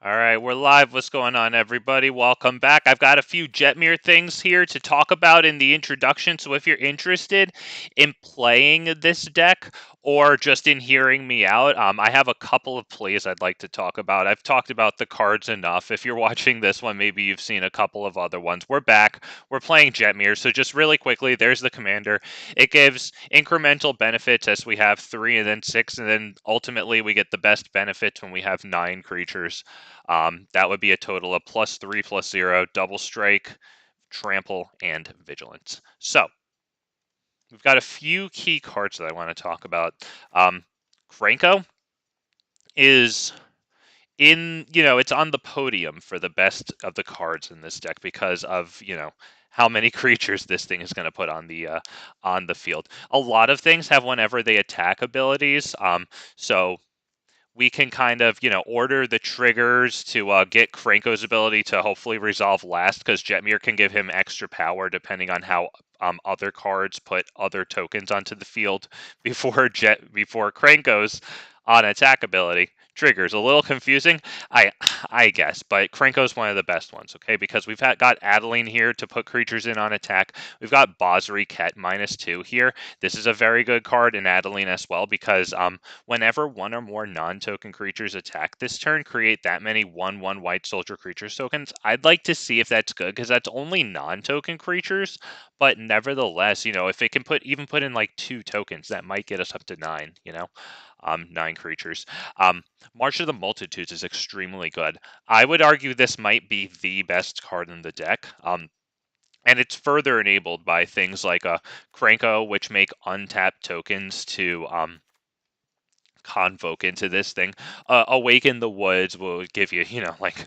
All right, we're live. What's going on, everybody? Welcome back. I've got a few Jetmir things here to talk about in the introduction. So if you're interested in playing this deck or just in hearing me out, I have a couple of plays I'd like to talk about. I've talked about the cards enough. If you're watching this one, maybe you've seen a couple of other ones. We're back. We're playing Jetmir. So just really quickly, there's the commander. It gives incremental benefits as we have 3 and then 6, and then ultimately we get the best benefits when we have 9 creatures. That would be a total of +3/+0, double strike, trample, and vigilance. So we've got a few key cards that I want to talk about. Krenko is it's on the podium for the best of the cards in this deck because of, how many creatures this thing is going to put on the field. A lot of things have whenever they attack abilities. So we can kind of, order the triggers to get Krenko's ability to hopefully resolve last, because Jetmir can give him extra power depending on how other cards put other tokens onto the field before Krenko's on attack ability triggers. A little confusing, I guess, but Krenko's one of the best ones, okay? Because we've got Adeline here to put creatures in on attack. We've got Basri Ket -2 here. This is a very good card in Adeline as well, because whenever one or more non-token creatures attack this turn, create that many 1/1 white soldier creatures tokens. I'd like to see if that's good, because that's only non-token creatures, but nevertheless, if it can put in like 2 tokens, that might get us up to 9, 9 creatures. March of the Multitudes is extremely good. I would argue this might be the best card in the deck. And it's further enabled by things like Krenko, which make untapped tokens to convoke into this thing. Awaken the Woods will give you, like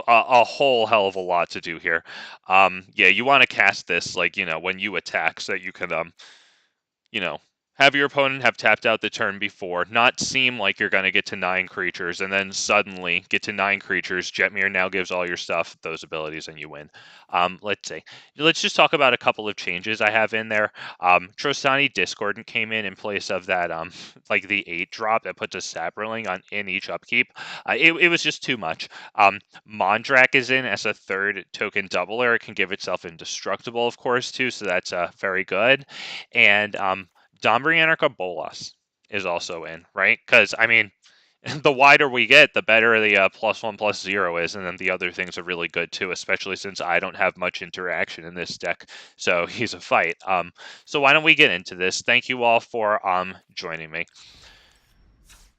a whole hell of a lot to do here. Yeah, you want to cast this like, when you attack, so that you can have your opponent have tapped out the turn before, not seem like you're going to get to 9 creatures, and then suddenly get to 9 creatures. Jetmir now gives all your stuff those abilities, and you win. Let's see. Let's just talk about a couple of changes I have in there. Trostani Discordant came in place of that, like the 8 drop that puts a Saproling in each upkeep. It was just too much. Mondrak is in as a 3rd token doubler. It can give itself indestructible, of course, too, so that's very good. And Domri Anarch of Bolas is also in, right? Because, the wider we get, the better the +1/+0 is, and then the other things are really good too, especially since I don't have much interaction in this deck, so he's a fight. So why don't we get into this? Thank you all for joining me.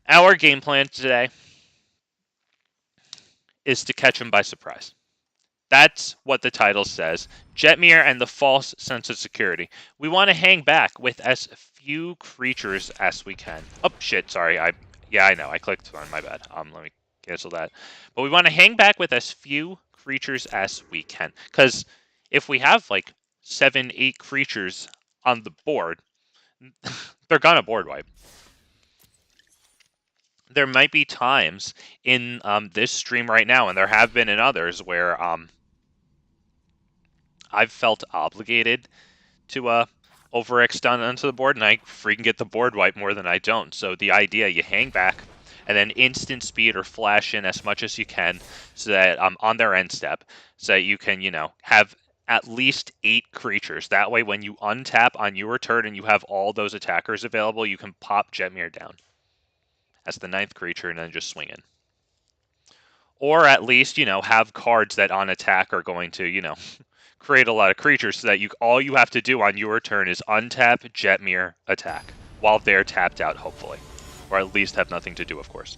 Our game plan today is to catch him by surprise. That's what the title says. Jetmir and the false sense of security. We want to hang back with as few creatures as we can. Oh, shit, sorry. I know. I clicked on, my bad. Let me cancel that. But we want to hang back with as few creatures as we can. Because if we have, like, 7, 8 creatures on the board, they're gonna board wipe. There might be times in this stream right now, and there have been in others, where I've felt obligated to overextend onto the board, and I freaking get the board wipe more than I don't. So the idea, you hang back, and then instant speed or flash in as much as you can, so that on their end step, so that you can, have at least 8 creatures. That way, when you untap on your turn and you have all those attackers available, you can pop Jetmir down as the 9th creature and then just swing in. Or at least, have cards that on attack are going to, create a lot of creatures, so that all you have to do on your turn is untap, Jetmir, attack, while they're tapped out, hopefully. Or at least have nothing to do, of course.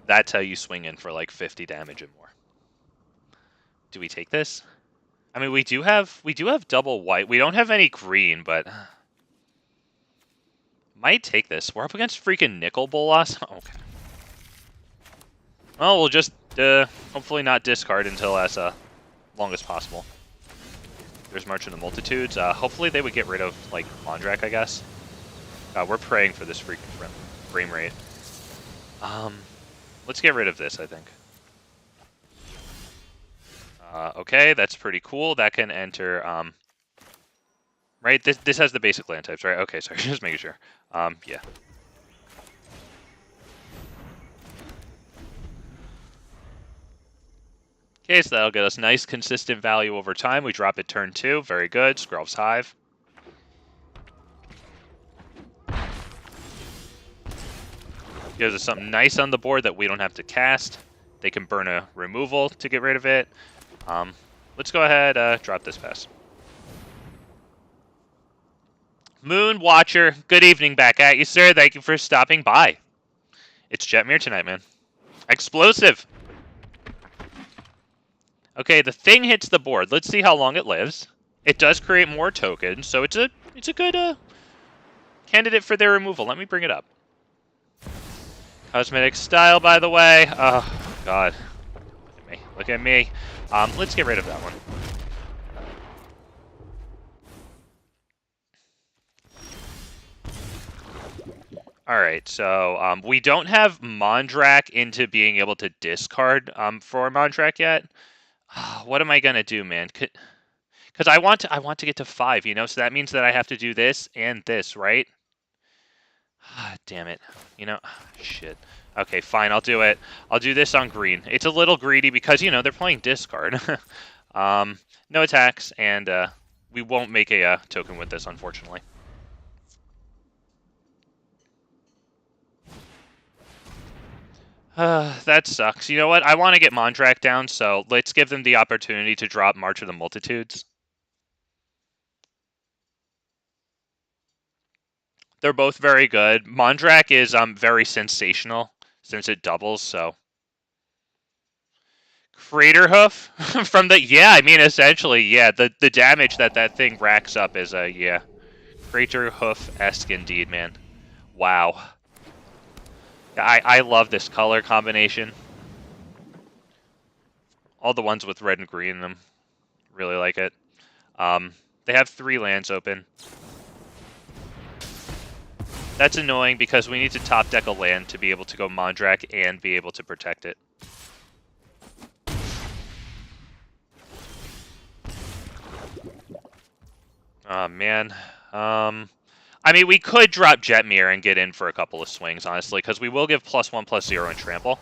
That's how you swing in for like 50 damage and more. Do we take this? We do have double white. We don't have any green, but might take this. We're up against freaking Nicol Bolas. Okay. Well, we'll just hopefully not discard until as long as possible. There's March of the Multitudes. Hopefully they would get rid of, like, Mondrak, I guess. We're praying for this freaking frame rate. Let's get rid of this, I think. Okay, that's pretty cool. That can enter, right? This has the basic land types, right? Okay, sorry, just making sure. Yeah. Okay, so that'll get us nice, consistent value over time. We drop it turn 2. Very good. Skrelv's Hive. Gives us something nice on the board that we don't have to cast. They can burn a removal to get rid of it. Let's go ahead, drop this pass. Moon Watcher, good evening back at you, sir. Thank you for stopping by. It's Jetmir tonight, man. Explosive! Okay, the thing hits the board. Let's see how long it lives. It does create more tokens, so it's a good candidate for their removal. Let me bring it up. Cosmetic Style, by the way. Oh, God. Look at me. Look at me. Let's get rid of that one. Alright, so we don't have Mondrak into being able to discard for Mondrak yet. What am I gonna do, man? Because I want to get to 5, you know, so that means that I have to do this and this, right? Damn it. You know, shit. Okay, fine, I'll do it. I'll do this on green. It's a little greedy because, you know, they're playing discard. No attacks, and we won't make a token with this, unfortunately. That sucks. You know what? I want to get Mondrak down, so let's give them the opportunity to drop March of the Multitudes. They're both very good. Mondrak is very sensational since it doubles, so. Crater Hoof from the... Yeah, I mean, essentially, yeah. The damage that thing racks up is, yeah. Crater Hoof-esque indeed, man. Wow. I love this color combination. All the ones with red and green in them. Really like it. They have 3 lands open. That's annoying because we need to top deck a land to be able to go Mondrak and be able to protect it. Oh, man. I mean, we could drop Jetmir and get in for a couple of swings, honestly, because we will give +1/+0 in Trample.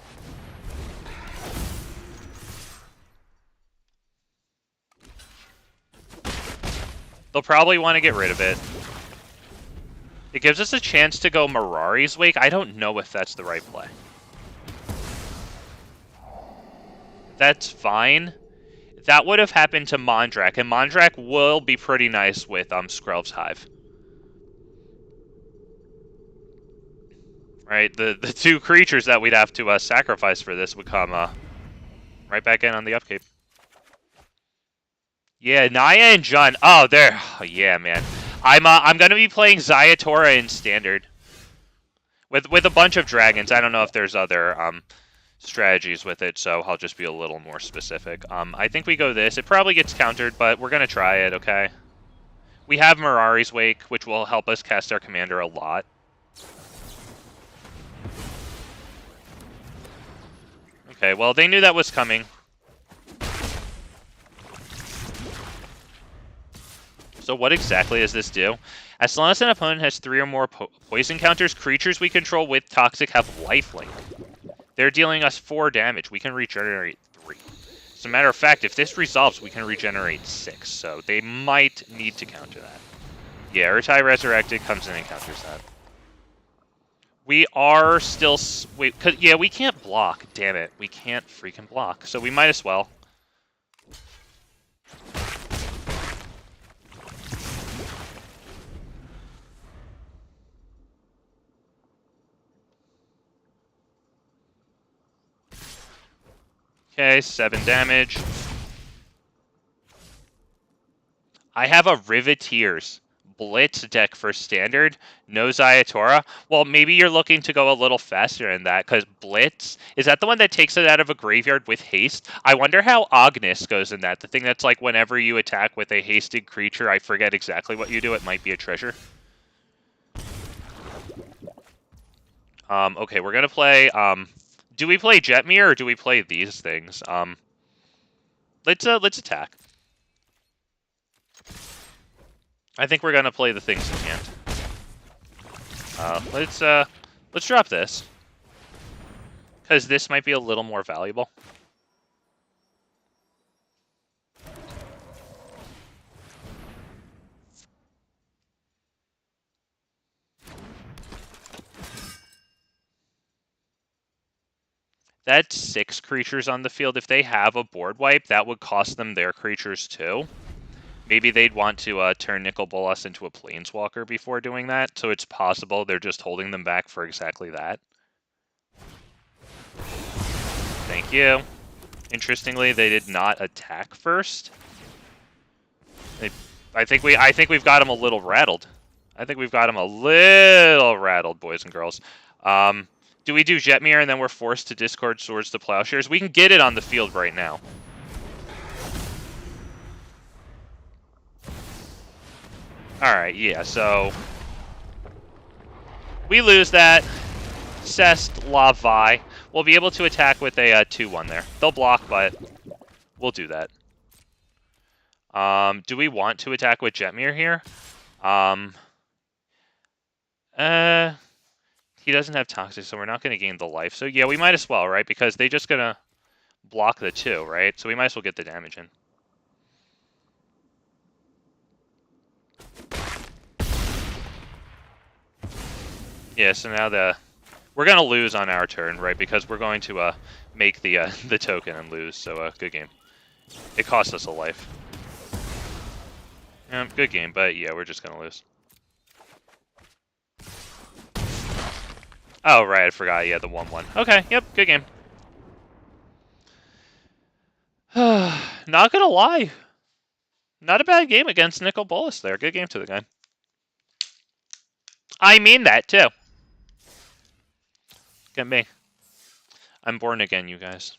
They'll probably want to get rid of it. It gives us a chance to go Mirari's Wake. I don't know if that's the right play. That's fine. That would have happened to Mondrak, and Mondrak will be pretty nice with Skrelv's Hive. Right, the 2 creatures that we'd have to sacrifice for this would come right back in on the upkeep. Yeah, Naya and Jun. Oh, they're... Oh, yeah, man. I'm gonna be playing Zayatora in Standard. With a bunch of dragons. I don't know if there's other strategies with it, so I'll just be a little more specific. I think we go this. It probably gets countered, but we're gonna try it, okay? We have Mirari's Wake, which will help us cast our commander a lot. Okay, well, they knew that was coming. So what exactly does this do? As long as an opponent has 3 or more poison counters, creatures we control with Toxic have lifelink. They're dealing us 4 damage. We can regenerate 3. As a matter of fact, if this resolves, we can regenerate 6. So they might need to counter that. Yeah, Urtai Resurrected comes in and counters that. We are still... Wait, yeah, we can't block. Damn it. We can't freaking block. So we might as well. Okay, 7 damage. I have a Riveteers Blitz deck for Standard. No Zayatora. Well, maybe you're looking to go a little faster in that, because Blitz, is that the one that takes it out of a graveyard with haste? I wonder how Agnes goes in that. The thing that's like whenever you attack with a hasted creature, I forget exactly what you do. It might be a treasure. Okay, we're going to play... do we play Jetmir or do we play these things? Let's attack. I think we're gonna play the things in hand. Let's drop this. Because this might be a little more valuable. That's 6 creatures on the field. If they have a board wipe, that would cost them their creatures too. Maybe they'd want to turn Nicol Bolas into a Planeswalker before doing that, so it's possible they're just holding them back for exactly that. Thank you. Interestingly, they did not attack first. I think we've got them a little rattled. I think we've got them a little rattled, boys and girls. Do we do Jetmir and then we're forced to discard Swords to Plowshares? We can get it on the field right now. Alright, yeah, so... we lose that. Cest Lavai. We'll be able to attack with a 2-1 there. They'll block, but we'll do that. Do we want to attack with Jetmir here? He doesn't have Toxic, so we're not going to gain the life. So yeah, we might as well, right? Because they're just going to block the 2, right? So we might as well get the damage in. Yeah, so now we're going to lose on our turn, right? Because we're going to make the token and lose. So good game. It cost us a life. Yeah, good game, but yeah, we're just going to lose. Oh, right, I forgot. Yeah, the 1-1. Okay, yep, good game. Not gonna lie. Not a bad game against Nicol Bolas there. Good game to the guy. I mean that, too. Look at me. I'm born again, you guys.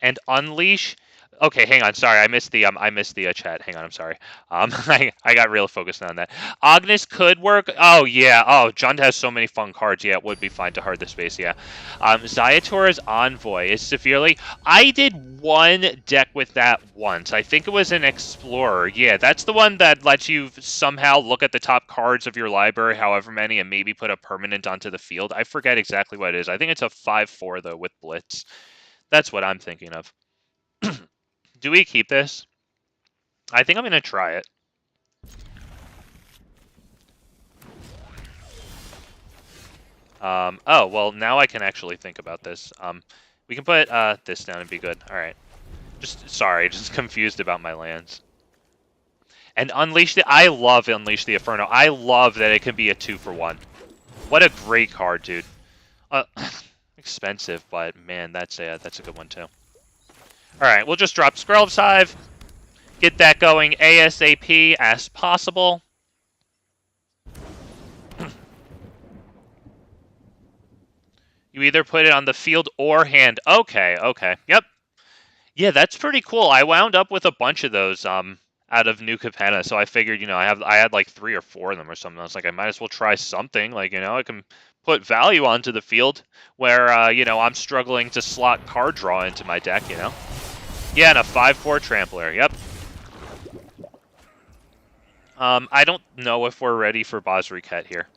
And Unleash... Okay, hang on. Sorry, I missed the chat. Hang on, I'm sorry. I got real focused on that. Agnes could work. Oh yeah. Oh, John has so many fun cards. Yeah, it would be fine to hard the space. Yeah. Zayator's Envoy is severely. I did one deck with that once. I think it was an Explorer. Yeah, that's the one that lets you somehow look at the top cards of your library, however many, and maybe put a permanent onto the field. I forget exactly what it is. I think it's a 5/4 though with Blitz. That's what I'm thinking of. Do we keep this? I think I'm going to try it. Oh, well, now I can actually think about this. We can put this down and be good. All right. Just confused about my lands. And Unleash the... I love Unleash the Inferno. I love that it can be a 2-for-1. What a great card, dude. Expensive, but man, that's a good one, too. Alright, we'll just drop Skrelv's Hive. Get that going ASAP as possible. You either put it on the field or hand. Okay, okay. Yep. Yeah, that's pretty cool. I wound up with a bunch of those out of New Capenna, so I figured, I had like 3 or 4 of them or something. I was like, I might as well try something. Like, I can put value onto the field where, I'm struggling to slot card draw into my deck, Yeah, and a 5/4 Trampler, yep. I don't know if we're ready for Basriket here.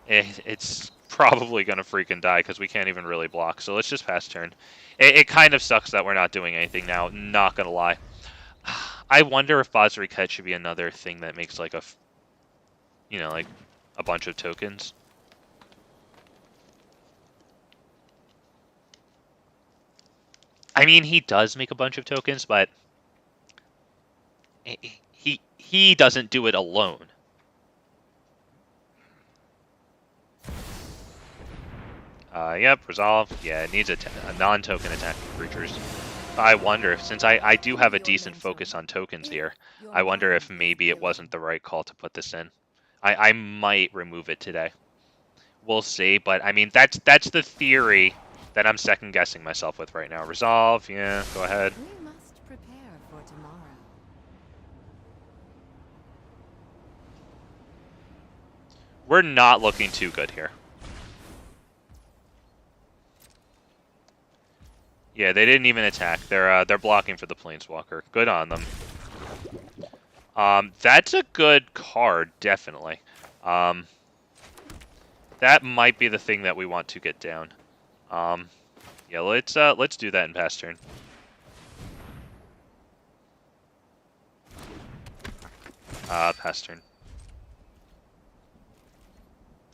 It's probably going to freaking die because we can't even really block, so let's just pass turn. It kind of sucks that we're not doing anything now, not going to lie. I wonder if Basriket should be another thing that makes like like a bunch of tokens. I mean, he does make a bunch of tokens, but he doesn't do it alone. Yep, resolve. Yeah, it needs a non-token attack creatures. I wonder if, since I do have a decent focus on tokens here, I wonder if maybe it wasn't the right call to put this in. I might remove it today. We'll see, but I mean, that's the theory that I'm second-guessing myself with right now. Resolve, yeah, go ahead. We must prepare for tomorrow. We're not looking too good here. Yeah, they didn't even attack. They're blocking for the Planeswalker. Good on them. That's a good card, definitely. That might be the thing that we want to get down. Yeah, let's do that in pass turn. Pass turn.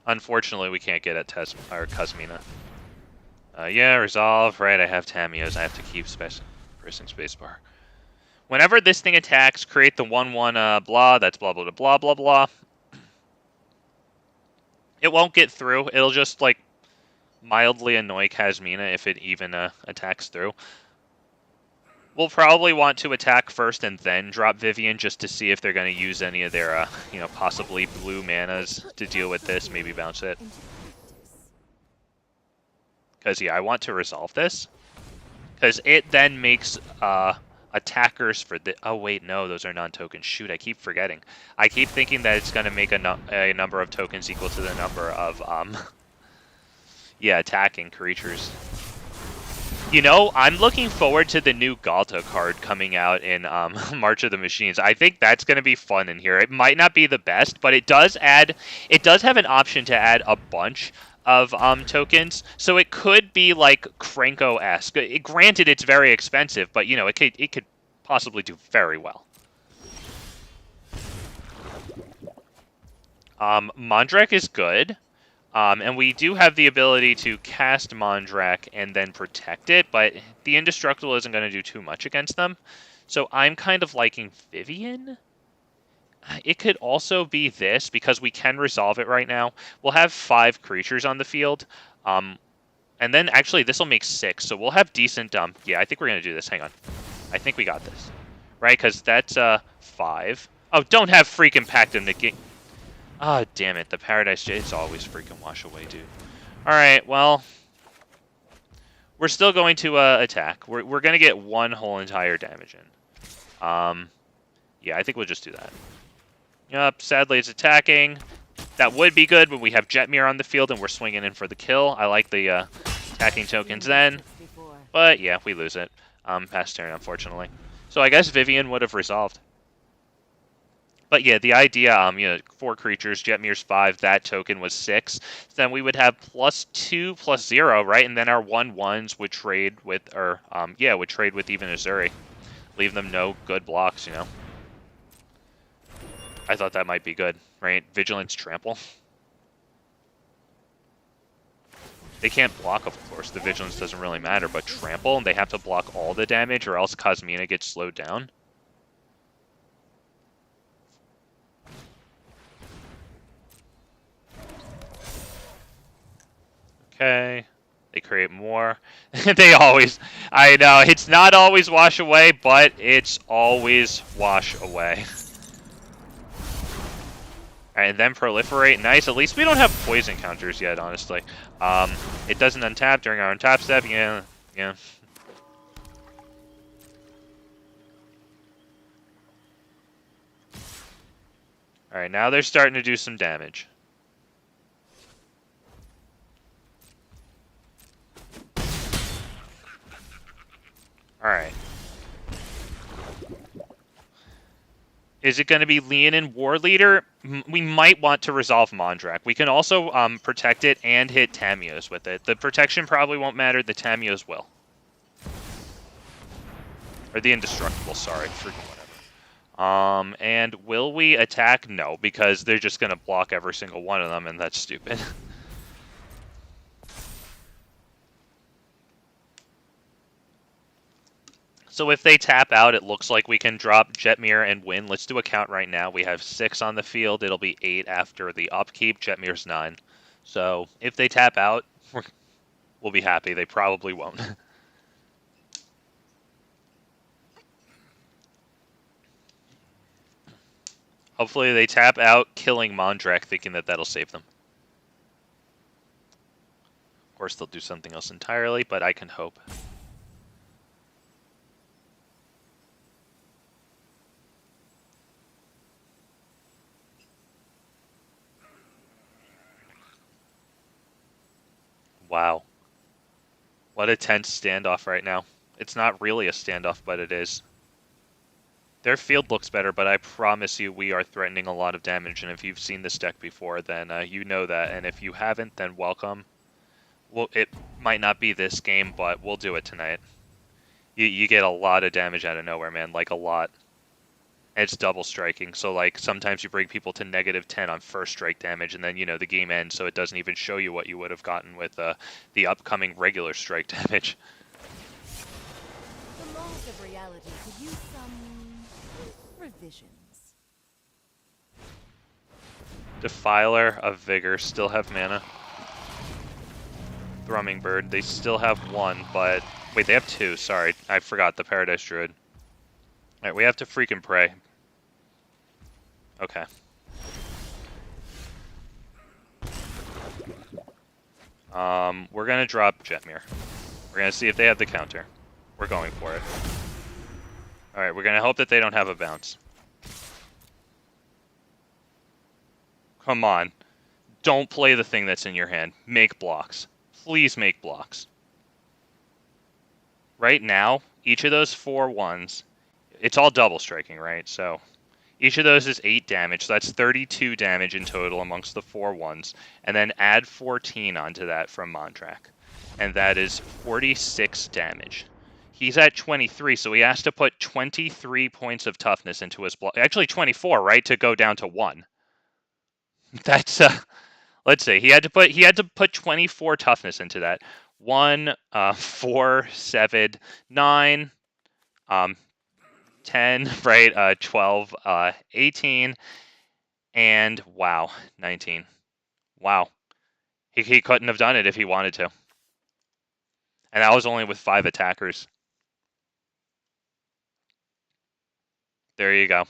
Unfortunately, we can't get at Kazmina. Yeah, resolve. Right, I have Tamiyo's. I have to keep pressing spacebar. Whenever this thing attacks, create the 1/1 blah. That's blah blah blah blah blah. It won't get through. It'll just like mildly annoy Kazmina if it even attacks through. We'll probably want to attack first and then drop Vivian just to see if they're going to use any of their, possibly blue manas to deal with this. Maybe bounce it. Because, yeah, I want to resolve this. Because it then makes attackers for the... Oh, wait, no, those are non-tokens. Shoot, I keep forgetting. I keep thinking that it's going to make a number of tokens equal to the number of, attacking creatures. You know, I'm looking forward to the new Galta card coming out in March of the Machines. I think that's going to be fun in here. It might not be the best, but it does have an option to add a bunch of tokens, so it could be like Krenko-esque. Granted, it's very expensive, but you know, it could possibly do very well. Mondrak is good. And we do have the ability to cast Mondrak and then protect it, but the Indestructible isn't going to do too much against them. So I'm kind of liking Vivian. It could also be this, because we can resolve it right now. We'll have 5 creatures on the field. And then, actually, this will make 6, so we'll have decent... yeah, I think we're going to do this. Hang on. I think we got this. Right, because that's 5. Oh, don't have freaking Pact of Negate... Ah, oh, damn it. The Paradise Jade is always freaking wash away, dude. Alright, well... We're still going to attack. We're going to get one whole entire damage in. Yeah, I think we'll just do that. Yup, sadly it's attacking. That would be good when we have Jetmir on the field and we're swinging in for the kill. I like the attacking tokens then. But yeah, we lose it. Past turn, unfortunately. So I guess Vivian would have resolved. But yeah, the idea, 4 creatures, Jetmir's 5, that token was 6. Then we would have +2, +0, right? And then our 1/1s would trade with, would trade with even Azuri. Leave them no good blocks, you know. I thought that might be good, right? Vigilance, Trample. They can't block, of course. The Vigilance doesn't really matter, but Trample, and they have to block all the damage or else Kazmina gets slowed down. Okay, they create more. They always, I know, it's not always wash away, but it's always wash away. Alright, and then proliferate. Nice, at least we don't have poison counters yet, honestly. It doesn't untap during our untap step, yeah. Alright, now they're starting to do some damage. Alright. Is it going to be Leonin Warleader? We might want to resolve Mondrak. We can also protect it and hit Tamiyo's with it. The protection probably won't matter. The Tamiyo's will. Or the Indestructible, sorry. Freaking whatever. And will we attack? No, because they're just going to block every single one of them, and that's stupid. So if they tap out, it looks like we can drop Jetmir and win. Let's do a count right now. We have 6 on the field. It'll be 8 after the upkeep. Jetmir's 9. So if they tap out, we'll be happy. They probably won't. Hopefully they tap out, killing Mondrak, thinking that that'll save them. Of course, they'll do something else entirely, but I can hope. Wow. What a tense standoff right now. It's not really a standoff, but it is. Their field looks better, but I promise you we are threatening a lot of damage, and if you've seen this deck before, then you know that, and if you haven't, then welcome. Well, it might not be this game, but we'll do it tonight. You get a lot of damage out of nowhere, man, like a lot. It's double striking, so like sometimes you bring people to -10 on first strike damage, and then you know the game ends, so it doesn't even show you what you would have gotten with the upcoming regular strike damage. The laws of reality could use some revisions. Defiler of Vigor still have mana. Thrumming Bird, they still have one, but wait, they have two. Sorry, I forgot the Paradise Druid. All right, we have to freaking pray. Okay. We're gonna drop Jetmir. We're gonna see if they have the counter. We're going for it. All right, we're gonna hope that they don't have a bounce. Come on. Don't play the thing that's in your hand. Make blocks. Please make blocks. Right now, each of those 4/1s, it's all double striking, right? So each of those is 8 damage, so that's 32 damage in total amongst the 4/1s. And then add 14 onto that from Mondrak. And that is 46 damage. He's at 23, so he has to put 23 points of toughness into his block. Actually 24, right? To go down to 1. That's let's see. He had to put 24 toughness into that. 1, 4, 7, 9, 10, right? 12, 18, and wow, 19. Wow. He couldn't have done it if he wanted to. And that was only with 5 attackers. There you go.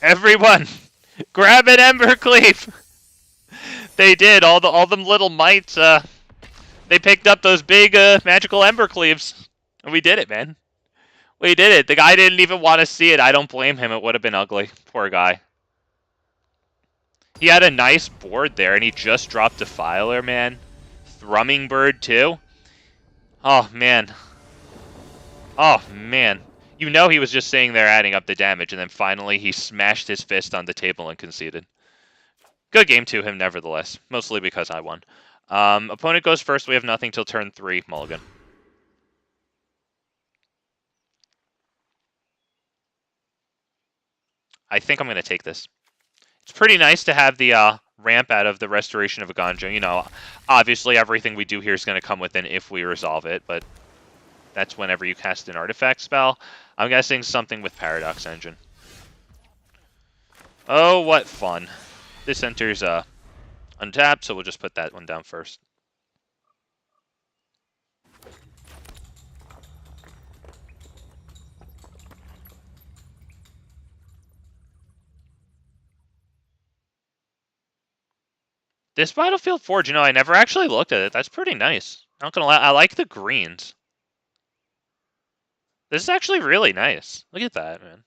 Everyone, grab an Embercleave. They did. All them little mites. They picked up those big magical Embercleaves, and we did it, man. We did it. The guy didn't even want to see it. I don't blame him. It would have been ugly. Poor guy. He had a nice board there, and he just dropped Defiler, man. Thrumming Bird, too. Oh, man. Oh, man. You know he was just sitting there adding up the damage, and then finally he smashed his fist on the table and conceded. Good game to him, nevertheless. Mostly because I won. Opponent goes first. We have nothing till turn 3. Mulligan. I think I'm going to take this. It's pretty nice to have the ramp out of the Restoration of Eiganjo. You know, obviously everything we do here is going to come within if we resolve it, but that's whenever you cast an artifact spell. I'm guessing something with Paradox Engine. Oh, what fun. This enters untapped, so we'll just put that one down first. This Battlefield Forge, you know, I never actually looked at it. That's pretty nice. Not gonna lie, I like the greens. This is actually really nice. Look at that, man.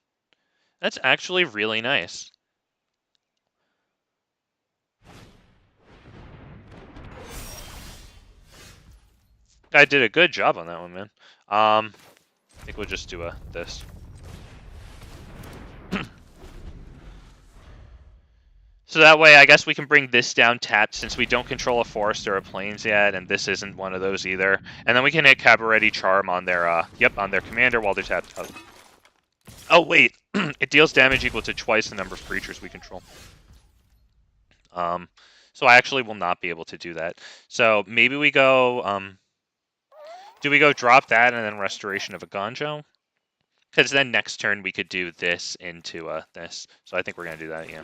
That's actually really nice. Guy did a good job on that one, man. I think we'll just do this. So that way, I guess we can bring this down tapped since we don't control a forest or a plains yet, and this isn't one of those either. And then we can hit A-Cabaretti Charm on their, on their commander while they're tapped. Oh wait, it deals damage equal to twice the number of creatures we control. So I actually will not be able to do that. So maybe we go, do we go drop that and then Restoration of Eiganjo? Because then next turn we could do this into this. So I think we're going to do that, yeah.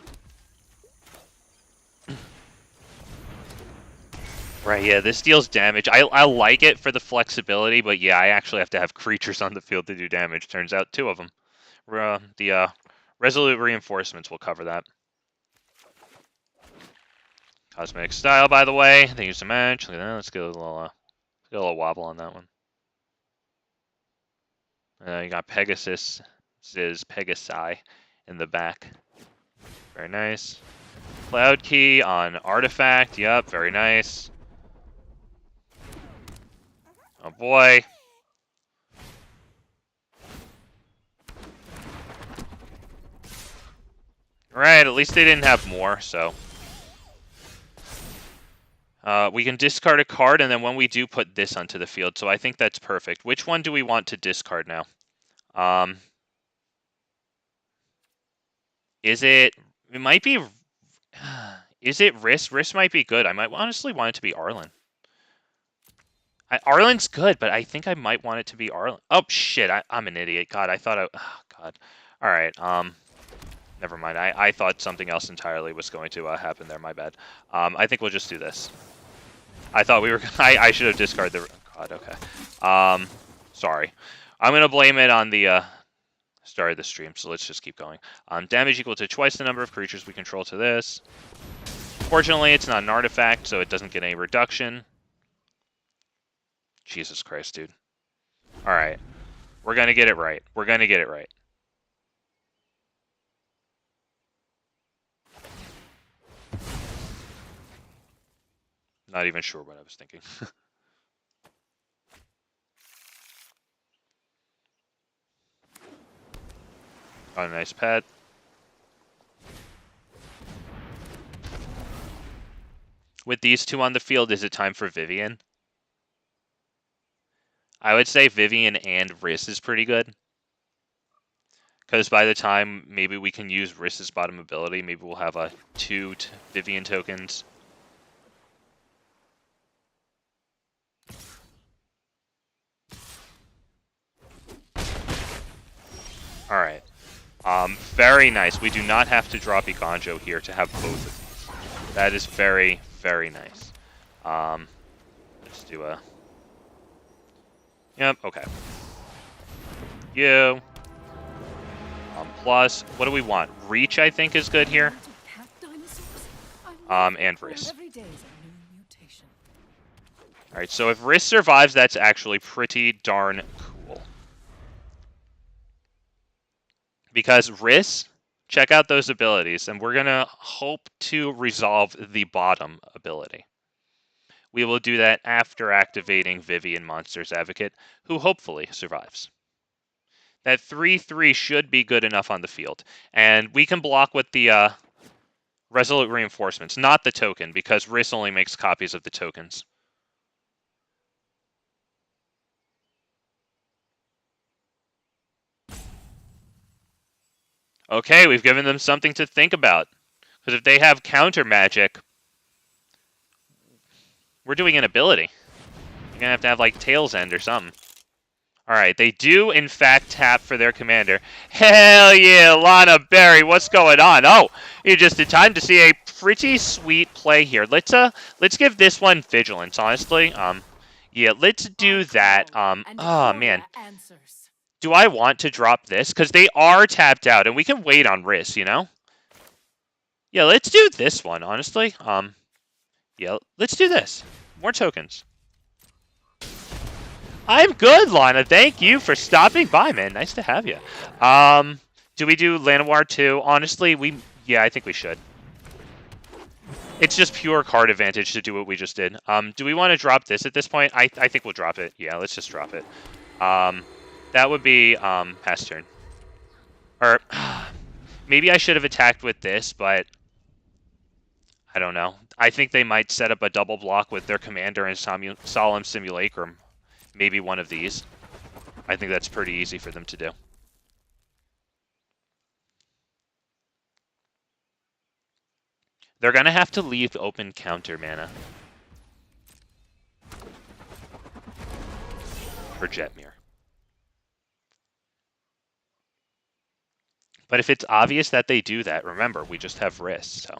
Right, yeah, this deals damage. I like it for the flexibility, but yeah, I actually have to have creatures on the field to do damage. Turns out 2 of them. The Resolute Reinforcements will cover that. Cosmetic Style, by the way. Thank you so much. Look at that. Let's get a little wobble on that one. You got Pegasus. This is Pegasi in the back. Very nice. Cloud Key on Artifact. Yep, very nice. Oh boy. Right, at least they didn't have more, so. We can discard a card, and then when we do, put this onto the field, so I think that's perfect. Which one do we want to discard now? Is it? It might be. Is it Riss? Riss might be good. I might honestly want it to be Arlen. Arlen's good, but I think I might want it to be Arlen. Oh shit! I'm an idiot. God, I thought I. Oh, God. All right. Never mind. I thought something else entirely was going to happen there. My bad. I think we'll just do this. I thought we were. I should have discarded the. God. Okay. Sorry. I'm gonna blame it on the start of the stream. So let's just keep going. Damage equal to twice the number of creatures we control to this. Fortunately, it's not an artifact, so it doesn't get any reduction. Jesus Christ, dude. All right. We're gonna get it right. We're gonna get it right. Not even sure what I was thinking. Oh, nice pet. With these two on the field, is it time for Vivian? I would say Vivian and Riss is pretty good. Because by the time maybe we can use Riss's bottom ability, maybe we'll have 2 Vivian tokens. Alright. Very nice. We do not have to drop Eiganjo here to have both of these. That is very, very nice. Let's do a... Yep, okay. You. Plus, what do we want? Reach, I think, is good here. And Riss. Alright, so if Riss survives, that's actually pretty darn cool. Because Riss, check out those abilities, and we're going to hope to resolve the bottom ability. We will do that after activating Vivian Monster's Advocate, who hopefully survives. That 3/3 should be good enough on the field. And we can block with the Resolute Reinforcements, not the token, because Riss only makes copies of the tokens. Okay, we've given them something to think about. Because if they have counter magic, we're doing an ability. You're going to have like Tail's End or something. Alright, they do in fact tap for their commander. Hell yeah, Lana Berry, what's going on? Oh, you just in time to see a pretty sweet play here. Let's give this one Vigilance, honestly. Yeah, let's do that. Oh man. Do I want to drop this? Because they are tapped out, and we can wait on Riss, you know? Yeah, let's do this one, honestly. Yeah, let's do this. More tokens. I'm good, Lana. Thank you for stopping by, man. Nice to have you. Do we do Llanowar too? Honestly, yeah, I think we should. It's just pure card advantage to do what we just did. Do we want to drop this at this point? I think we'll drop it. Yeah, let's just drop it. That would be past turn. Or maybe I should have attacked with this, but I don't know. I think they might set up a double block with their commander and Solemn Simulacrum. Maybe one of these. I think that's pretty easy for them to do. They're going to have to leave open counter mana for Jetmir. But if it's obvious that they do that, remember, we just have Riss, so...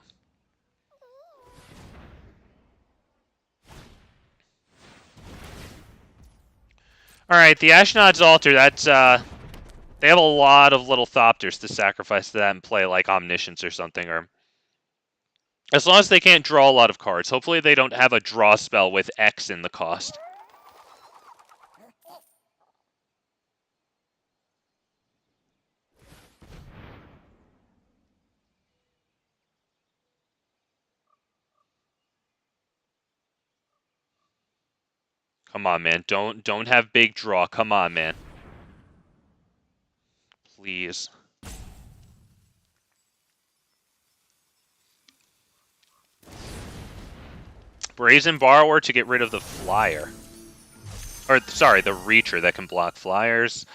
Alright, the Ashnod's Altar, that's, they have a lot of little Thopters to sacrifice to that and play, like, Omniscience or something, or... As long as they can't draw a lot of cards. Hopefully they don't have a draw spell with X in the cost. Come on, man. Don't have big draw. Come on, man. Please. Brazen Borrower to get rid of the flyer. Or, sorry, the Reacher that can block flyers.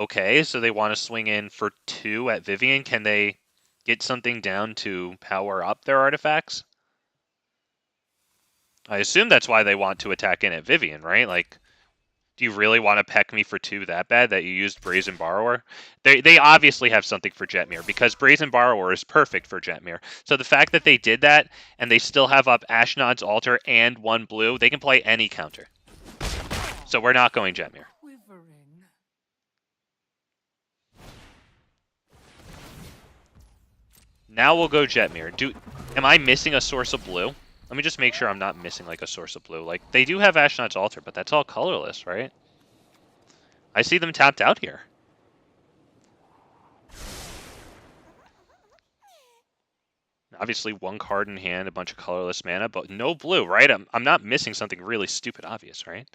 Okay, so they want to swing in for 2 at Vivian. Can they get something down to power up their artifacts? I assume that's why they want to attack in at Vivian, right? Like, do you really want to peck me for 2 that bad that you used Brazen Borrower? They obviously have something for Jetmir, because Brazen Borrower is perfect for Jetmir. So the fact that they did that, and they still have up Ashnod's Altar and 1 blue, they can play any counter. So we're not going Jetmir. Now we'll go Jetmir. Am I missing a source of blue? Let me just make sure I'm not missing like a source of blue. Like, they do have Ashnod's Altar, but that's all colorless, right? I see them tapped out here. Obviously, 1 card in hand, a bunch of colorless mana, but no blue, right? I'm not missing something really stupid obvious, right?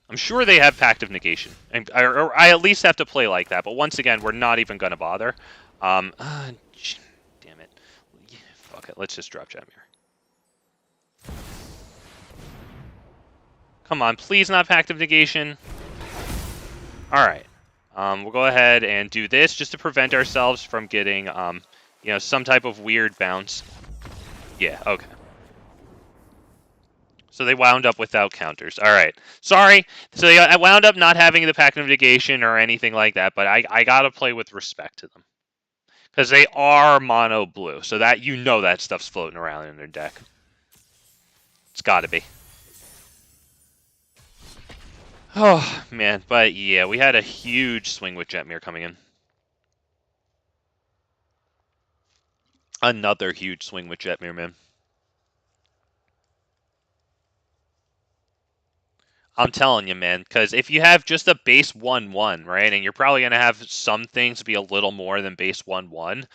I'm sure they have Pact of Negation, or I at least have to play like that. But once again, we're not even going to bother. Damn it. Fuck it, let's just drop Jetmir. Come on, please not Pact of Negation. Alright. We'll go ahead and do this just to prevent ourselves from getting, you know, some type of weird bounce. Yeah, okay. So they wound up without counters. Alright. Sorry. So I wound up not having the Pact of Negation or anything like that, but I gotta play with respect to them. Because they are mono blue, so that you know that stuff's floating around in their deck. It's gotta be. Oh, man. But yeah, we had a huge swing with Jetmir coming in. Another huge swing with Jetmir, man. I'm telling you, man, because if you have just a base 1/1, right, and you're probably going to have some things be a little more than base 1/1,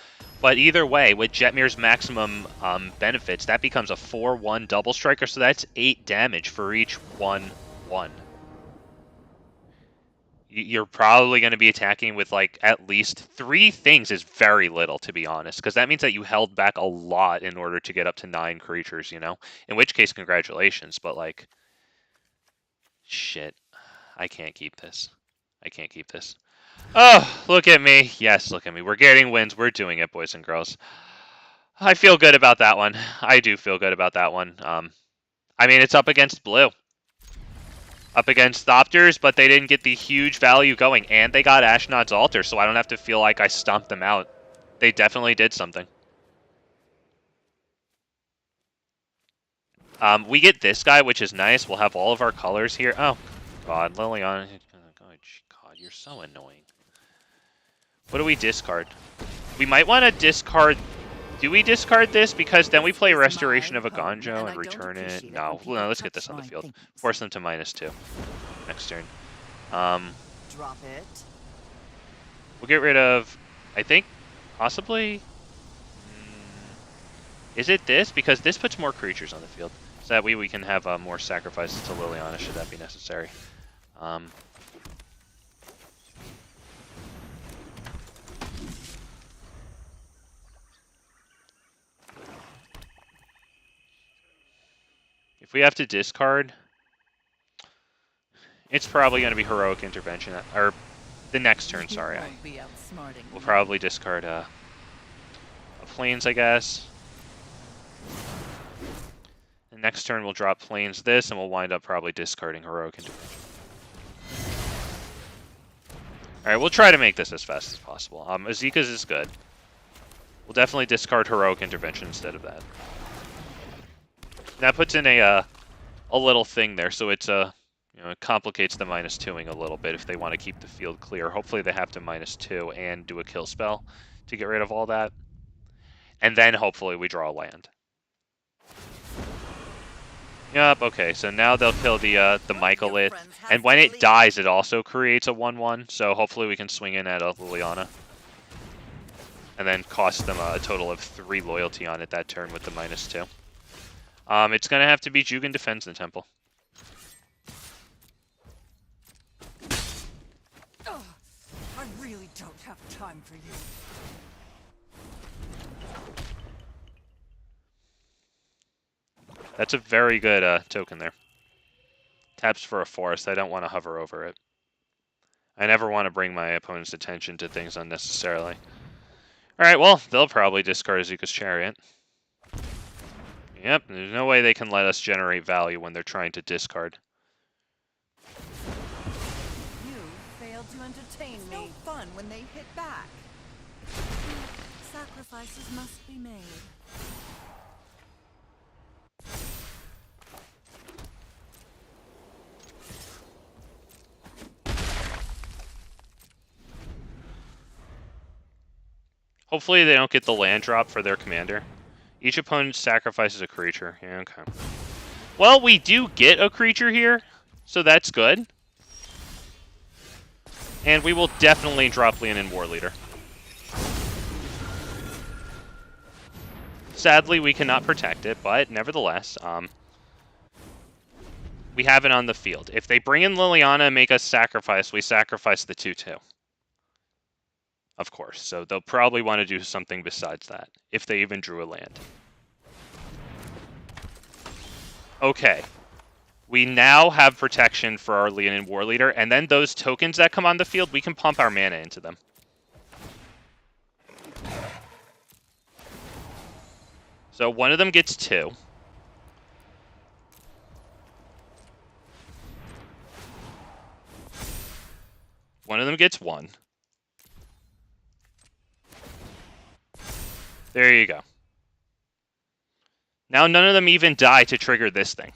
but either way, with Jetmir's maximum benefits, that becomes a 4/1 double striker, so that's 8 damage for each 1/1. You're probably going to be attacking with, like, at least 3 things is very little, to be honest, because that means that you held back a lot in order to get up to 9 creatures, you know? In which case, congratulations, but, like... Shit. I can't keep this. I can't keep this. Oh, look at me. Yes, look at me. We're getting wins. We're doing it, boys and girls. I feel good about that one. I do feel good about that one. I mean, it's up against blue. Up against Thopters, but they didn't get the huge value going. And they got Ashnod's Altar, so I don't have to feel like I stomped them out. They definitely did something. We get this guy, which is nice. We'll have all of our colors here. Oh, God. Liliana. God, you're so annoying. What do we discard? We might want to discard... Do we discard this? Because then we play Restoration of Eiganjo and return it. No, let's get this on the field. Force them to -2 next turn. Drop it. We'll get rid of... I think, possibly... Is it this? Because this puts more creatures on the field. So that way we can have more sacrifices to Liliana, should that be necessary. If we have to discard, it's probably going to be Heroic Intervention. Or the next turn, sorry. We'll probably discard a Plains, I guess. The next turn we'll drop Plains this, and we'll wind up probably discarding Heroic Intervention. Alright, we'll try to make this as fast as possible. Azeka's is good. We'll definitely discard Heroic Intervention instead of that. That puts in a little thing there, so it's you know, it complicates the -2ing a little bit if they want to keep the field clear. Hopefully they have to -2 and do a kill spell to get rid of all that. And then hopefully we draw a land. Yep, okay, so now they'll kill the Mycolith, and when it dies, it also creates a 1/1, so hopefully we can swing in at a Liliana. And then cost them a total of 3 loyalty on it that turn with the -2. It's going to have to be Jugan defends the temple. I really don't have time for you. That's a very good token there. Taps for a forest. I don't want to hover over it. I never want to bring my opponent's attention to things unnecessarily. Alright, well, they'll probably discard Azuka's Chariot. Yep, there's no way they can let us generate value when they're trying to discard. You failed to entertain me. No fun when they hit back. Sacrifices must be made. Hopefully they don't get the land drop for their commander. Each opponent sacrifices a creature. Yeah, okay. Well, we do get a creature here, so that's good. And we will definitely drop Leonin Warleader. Sadly, we cannot protect it, but nevertheless, we have it on the field. If they bring in Liliana and make us sacrifice, we sacrifice the 2/2. Of course, so they'll probably want to do something besides that, if they even drew a land. Okay. We now have protection for our Leonin Warleader, and then those tokens that come on the field, we can pump our mana into them. So one of them gets 2. One of them gets 1. There you go. Now none of them even die to trigger this thing.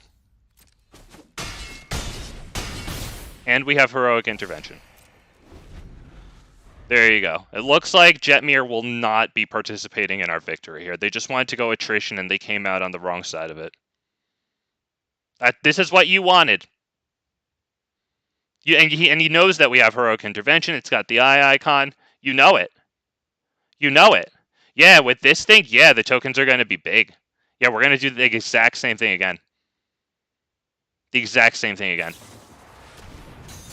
And we have Heroic Intervention. There you go. It looks like Jetmir will not be participating in our victory here. They just wanted to go attrition and they came out on the wrong side of it. This is what you wanted. And he knows that we have Heroic Intervention. It's got the eye icon. You know it. You know it. Yeah, with this thing, yeah, the tokens are going to be big. Yeah, we're going to do the exact same thing again. The exact same thing again.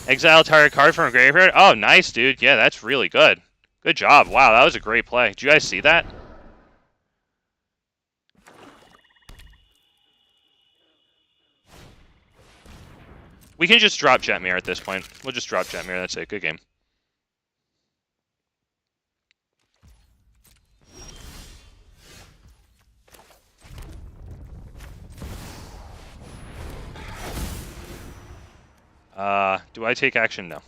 Exile target card from a graveyard. Oh, nice, dude. Yeah, that's really good. Good job. Wow, that was a great play. Did you guys see that? We can just drop Jetmir at this point. We'll just drop Jetmir. That's it. Good game. Do I take action? No.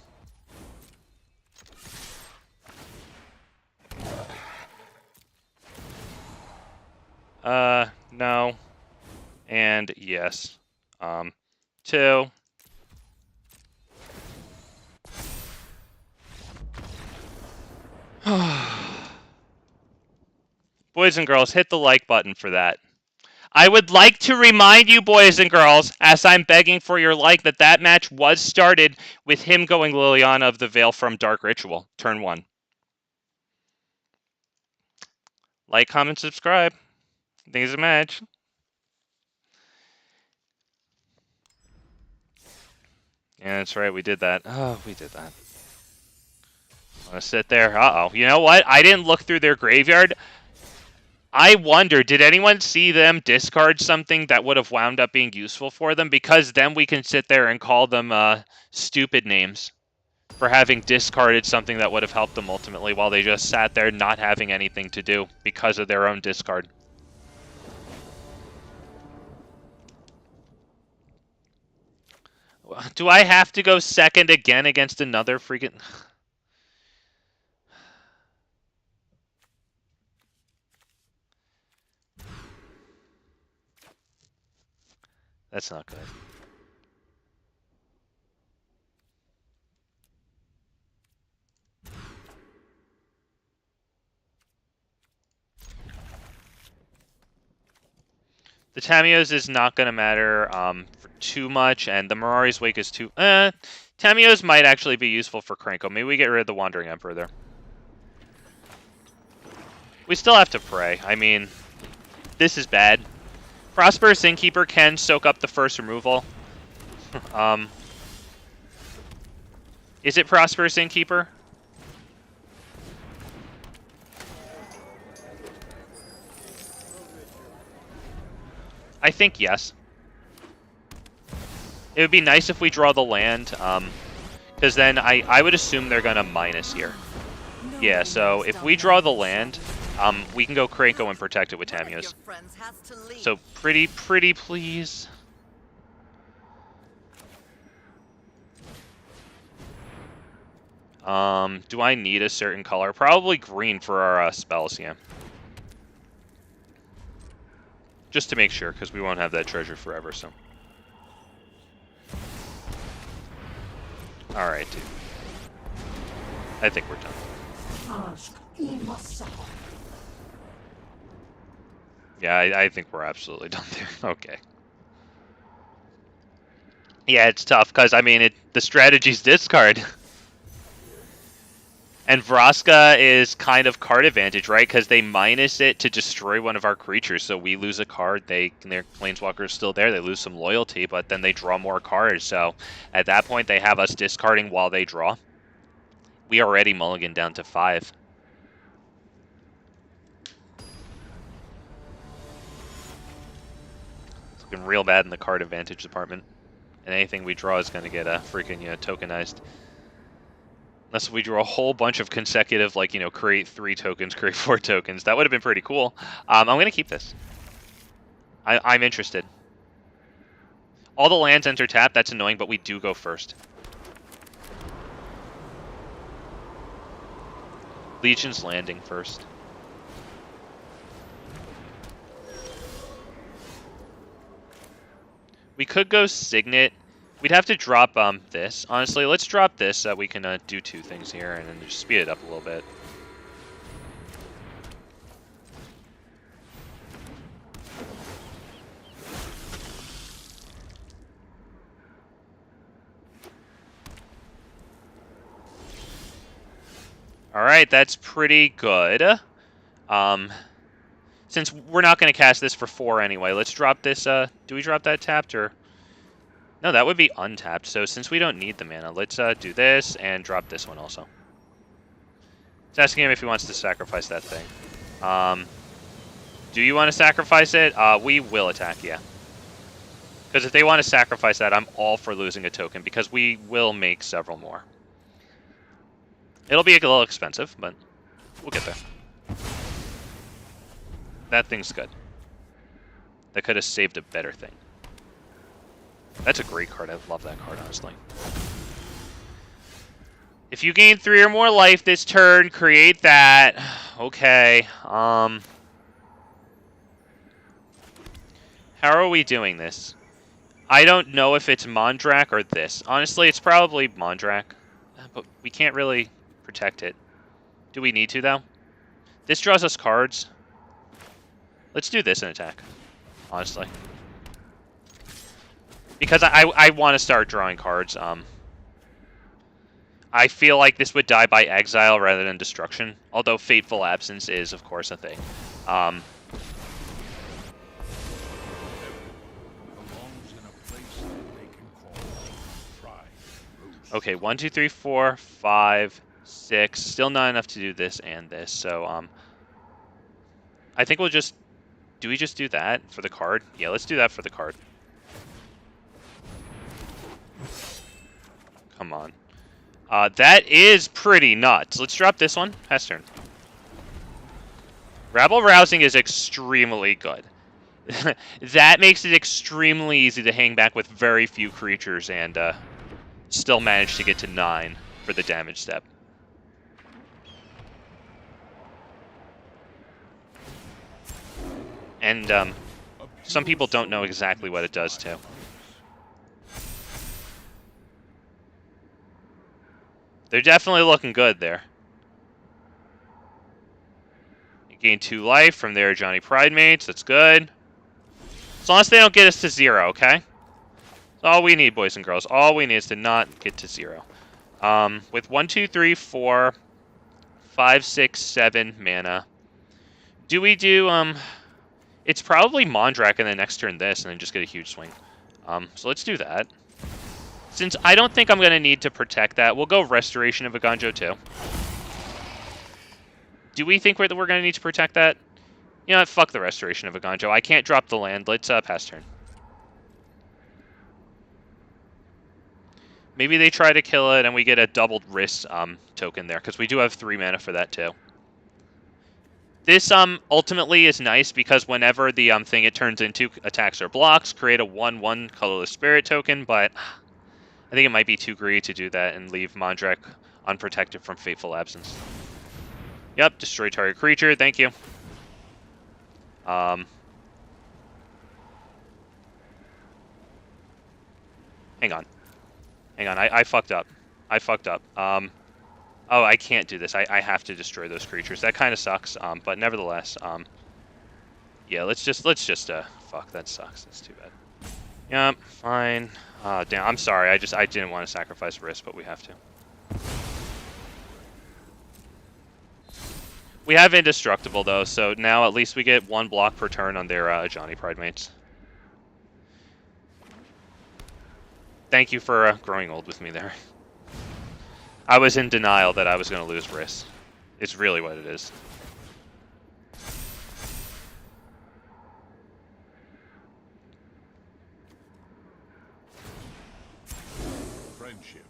No. And yes. 2. Boys and girls, hit the like button for that. I would like to remind you, boys and girls, as I'm begging for your like, that that match was started with him going Liliana of the Veil from Dark Ritual, turn 1. Like, comment, subscribe. I think it's a match. Yeah, that's right, we did that. Oh, we did that. I'm gonna sit there. Uh-oh. You know what? I didn't look through their graveyard. I wonder, did anyone see them discard something that would have wound up being useful for them? Because then we can sit there and call them stupid names for having discarded something that would have helped them ultimately while they just sat there not having anything to do because of their own discard. Do I have to go second again against another freaking... That's not good. The Tamiyo's is not going to matter for too much, and the Mirari's Wake is too... Tamiyo's might actually be useful for Krenko. Maybe we get rid of the Wandering Emperor there. We still have to pray. I mean, this is bad. Prosperous Innkeeper can soak up the first removal. Is it Prosperous Innkeeper? I think yes. It would be nice if we draw the land. Because then I would assume they're going to minus here. No Yeah, one so knows if we draw the Dominus. land, we can go Kranko and protect it with One of your Tamiyo's. friends has to leave. So pretty please. Do I need a certain color? Probably green for our spells, yeah. Just to make sure, because we won't have that treasure forever, so. Alright, dude. I think we're done. Yeah, I think we're absolutely done there. Okay. Yeah, it's tough, because, I mean, the strategy's discard. And Vraska is kind of card advantage, right? Because they minus it to destroy one of our creatures, so we lose a card. Their Planeswalker is still there. They lose some loyalty, but then they draw more cards. So at that point, they have us discarding while they draw. We already mulligan down to 5. It's looking real bad in the card advantage department. And anything we draw is going to get freaking tokenized. Unless we drew a whole bunch of consecutive, like, create 3 tokens, create 4 tokens. That would have been pretty cool. I'm going to keep this. I'm interested. All the lands enter tap. That's annoying, but we do go first. Legion's landing first. We could go Signet. We'd have to drop this. Honestly, let's drop this so that we can do 2 things here and then just speed it up a little bit. Alright, that's pretty good. Since we're not going to cast this for 4 anyway, let's drop this. Do we drop that tapped or... No, that would be untapped. So since we don't need the mana, let's do this and drop this one also. It's asking him if he wants to sacrifice that thing. Do you want to sacrifice it? We will attack, yeah. Because if they want to sacrifice that, I'm all for losing a token because we will make several more. It'll be a little expensive, but we'll get there. That thing's good. That could have saved a better thing. That's a great card. I love that card, honestly. If you gain 3 or more life this turn, create that. Okay. How are we doing this? I don't know if it's Mondrak or this. Honestly, it's probably Mondrak. But we can't really protect it. Do we need to, though? This draws us cards. Let's do this in attack. Honestly. Because I want to start drawing cards. I feel like this would die by exile rather than destruction. Although Fateful Absence is, of course, a thing. Okay, 1, 2, 3, 4, 5, 6. Still not enough to do this and this. So, I think we'll just... Do we just do that for the card? Yeah, let's do that for the card. Come on. That is pretty nuts. Let's drop this one. Pass turn. Rabble Rousing is extremely good. That makes it extremely easy to hang back with very few creatures and still manage to get to 9 for the damage step. And some people don't know exactly what it does too. They're definitely looking good there. You gain 2 life from their Johnny Pridemates. That's good. As long as they don't get us to 0, okay? That's all we need, boys and girls. All we need is to not get to 0. With 1, 2, 3, 4, 5, 6, 7 mana. Do we do... It's probably Mondrak and then next turn this and then just get a huge swing. So let's do that. Since I don't think I'm going to need to protect that, we'll go Restoration of Eiganjo too. Do we think we're going to need to protect that? You know what? Fuck the Restoration of Eiganjo. I can't drop the land. Let's pass turn. Maybe they try to kill it and we get a doubled wrist token there, because we do have 3 mana for that too. This ultimately is nice because whenever the thing it turns into attacks or blocks, create a 1/1 colorless spirit token, but I think it might be too greedy to do that and leave Mondrak unprotected from Fateful Absence. Yep, destroy target creature, thank you. Hang on. I fucked up. Oh, I can't do this. I have to destroy those creatures. That kind of sucks. But nevertheless, yeah, let's just fuck. That sucks. That's too bad. Yep, fine. Damn. I'm sorry. I didn't want to sacrifice risk, but we have to. We have Indestructible though, so now at least we get 1 block per turn on their Ajani Pridemates. Thank you for growing old with me there. I was in denial that I was going to lose Riss. It's really what it is. Friendship.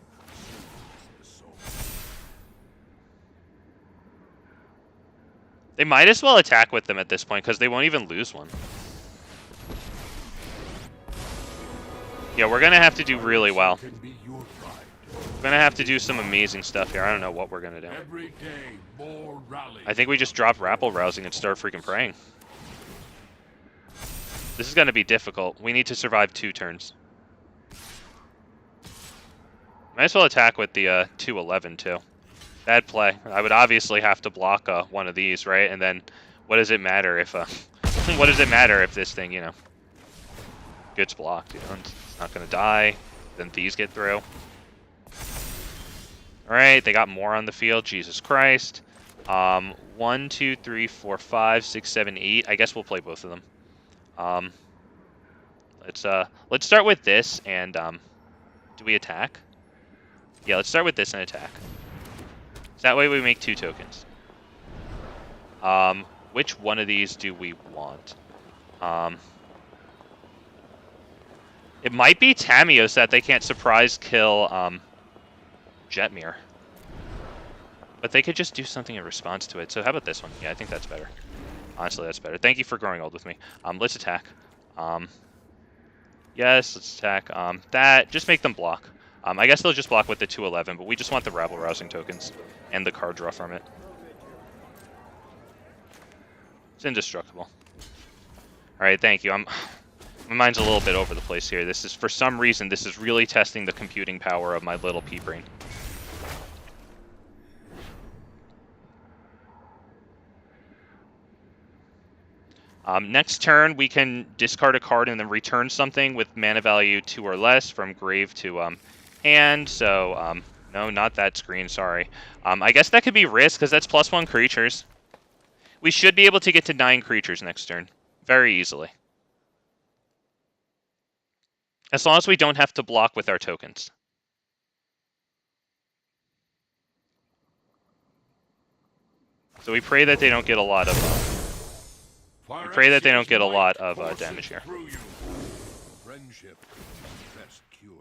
They might as well attack with them at this point, because they won't even lose one. Yeah, we're going to have to do really well. We're going to have to do some amazing stuff here. I don't know what we're going to do. I think we just drop Rabble Rousing and start freaking praying. This is going to be difficult. We need to survive 2 turns. Might as well attack with the 2/11 too. Bad play. I would obviously have to block one of these, right? And then what does it matter if what does it matter if this thing, you know, gets blocked? You know, it's not going to die. Then these get through. All right, they got more on the field. Jesus Christ. 1, 2, 3, 4, 5, 6, 7, 8. I guess we'll play both of them. Let's start with this and do we attack? Yeah, let's start with this and attack. So that way we make 2 tokens. Which one of these do we want? It might be Tamiyo so that they can't surprise kill Jetmir. But they could just do something in response to it. So how about this one? Yeah, I think that's better. Honestly, that's better. Thank you for growing old with me. Let's attack. Yes, let's attack. That, just make them block. I guess they'll just block with the 2/11, but we just want the Rabble Rousing tokens and the card draw from it. It's indestructible. Alright, thank you. My mind's a little bit over the place here. This is, for some reason, this is really testing the computing power of my little pea brain. Next turn, we can discard a card and then return something with mana value 2 or less from grave to hand. So, no, not that screen, sorry. I guess that could be risk, because that's +1 creatures. We should be able to get to 9 creatures next turn. Very easily. As long as we don't have to block with our tokens. So we pray that they don't get a lot of... we pray that they don't get a lot of damage here. Friendship is the best cure.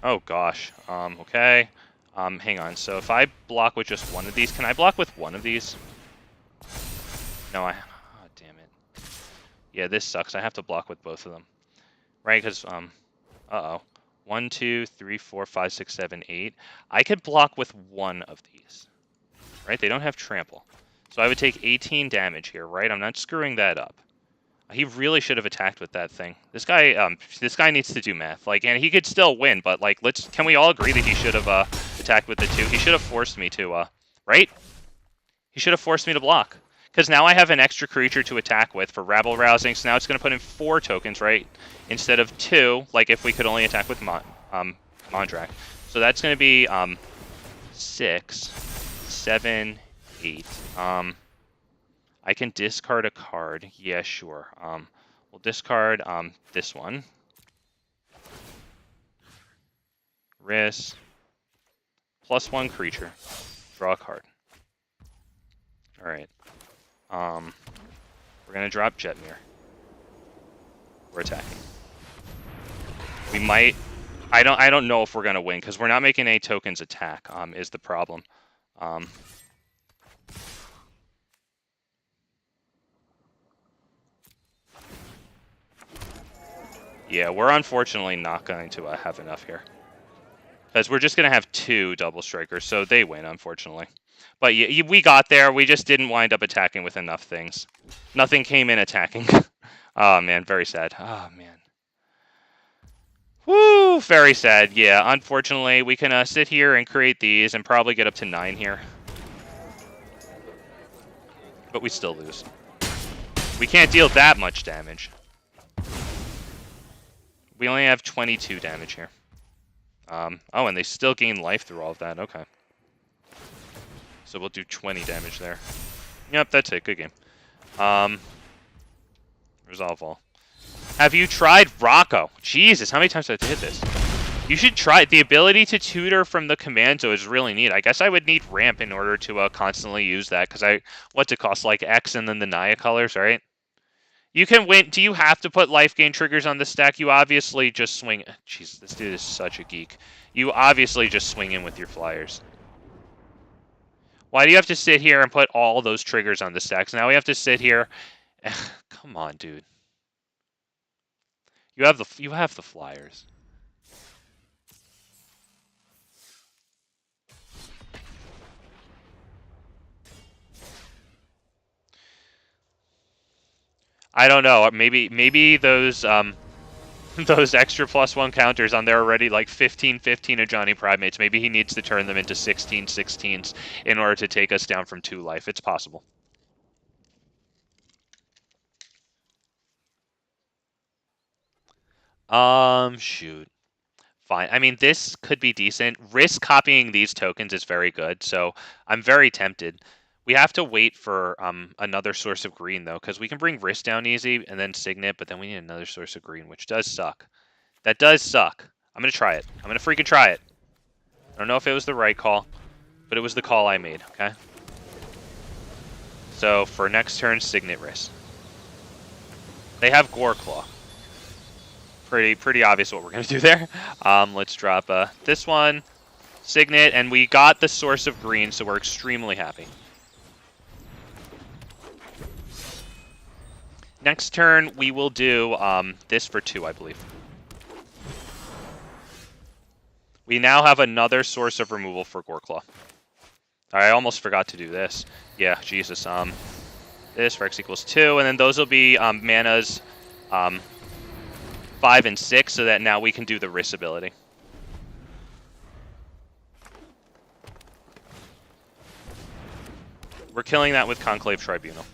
Oh gosh. Okay. Hang on. So if I block with just one of these, can I block with one of these? No, oh, damn it. Yeah, this sucks. I have to block with both of them. Right? Because, uh-oh. 1, 2, 3, 4, 5, 6, 7, 8. I could block with one of these. Right? They don't have trample. So I would take 18 damage here, right? I'm not screwing that up. He really should have attacked with that thing. This guy needs to do math. Like, and he could still win, but like, can we all agree that he should have attacked with the 2? He should have forced me to, right? He should have forced me to block. Because now I have an extra creature to attack with for Rabble Rousing, so now it's going to put in 4 tokens, right? Instead of 2, like if we could only attack with Mondrak. So that's going to be 6, 7, 8. I can discard a card. Yeah, sure. We'll discard this one. Risk. +1 creature. Draw a card. Alright. We're gonna drop Jetmir. We're attacking. We might. I don't know if we're gonna win because we're not making any tokens attack. Is the problem. Yeah, we're unfortunately not going to have enough here. Because we're just going to have 2 double strikers, so they win, unfortunately. But yeah, we got there. We just didn't wind up attacking with enough things. Nothing came in attacking. Oh, man, very sad. Oh, man. Woo, very sad. Yeah, unfortunately, we can sit here and create these and probably get up to 9 here. But we still lose. We can't deal that much damage. We only have 22 damage here. Oh, and they still gain life through all of that. Okay. So we'll do 20 damage there. Yep, that's it. Good game. Resolve all. Have you tried Rocco? Jesus, how many times do I have to hit this? You should try it. The ability to tutor from the commando is really neat. I guess I would need ramp in order to constantly use that, because what's it cost? Like X and then the Naya colors, right? You can win. Do you have to put life gain triggers on the stack? You obviously just swing. Jeez, this dude is such a geek. You obviously just swing in with your flyers. Why do you have to sit here and put all those triggers on the stacks? Now we have to sit here. Come on, dude. You have the flyers. I don't know. Maybe those those extra +1 counters on there already, like 15-15 of Johnny Primates. Maybe he needs to turn them into 16-16s in order to take us down from 2 life. It's possible. Shoot. Fine. I mean, this could be decent. Risk copying these tokens is very good, so I'm very tempted. We have to wait for another source of green, though, because we can bring Risk down easy and then Signet, but then we need another source of green, which does suck. That does suck. I'm going to try it. I'm going to freaking try it. I don't know if it was the right call, but it was the call I made, okay? So, for next turn, Signet Risk. They have Goreclaw. Pretty obvious what we're going to do there. Let's drop this one, Signet, and we got the source of green, so we're extremely happy. Next turn, we will do this for 2, I believe. We now have another source of removal for Goreclaw. I almost forgot to do this. Yeah, Jesus. This for X equals 2, and then those will be manas 5 and 6, so that now we can do the Risk ability. We're killing that with Conclave Tribunal.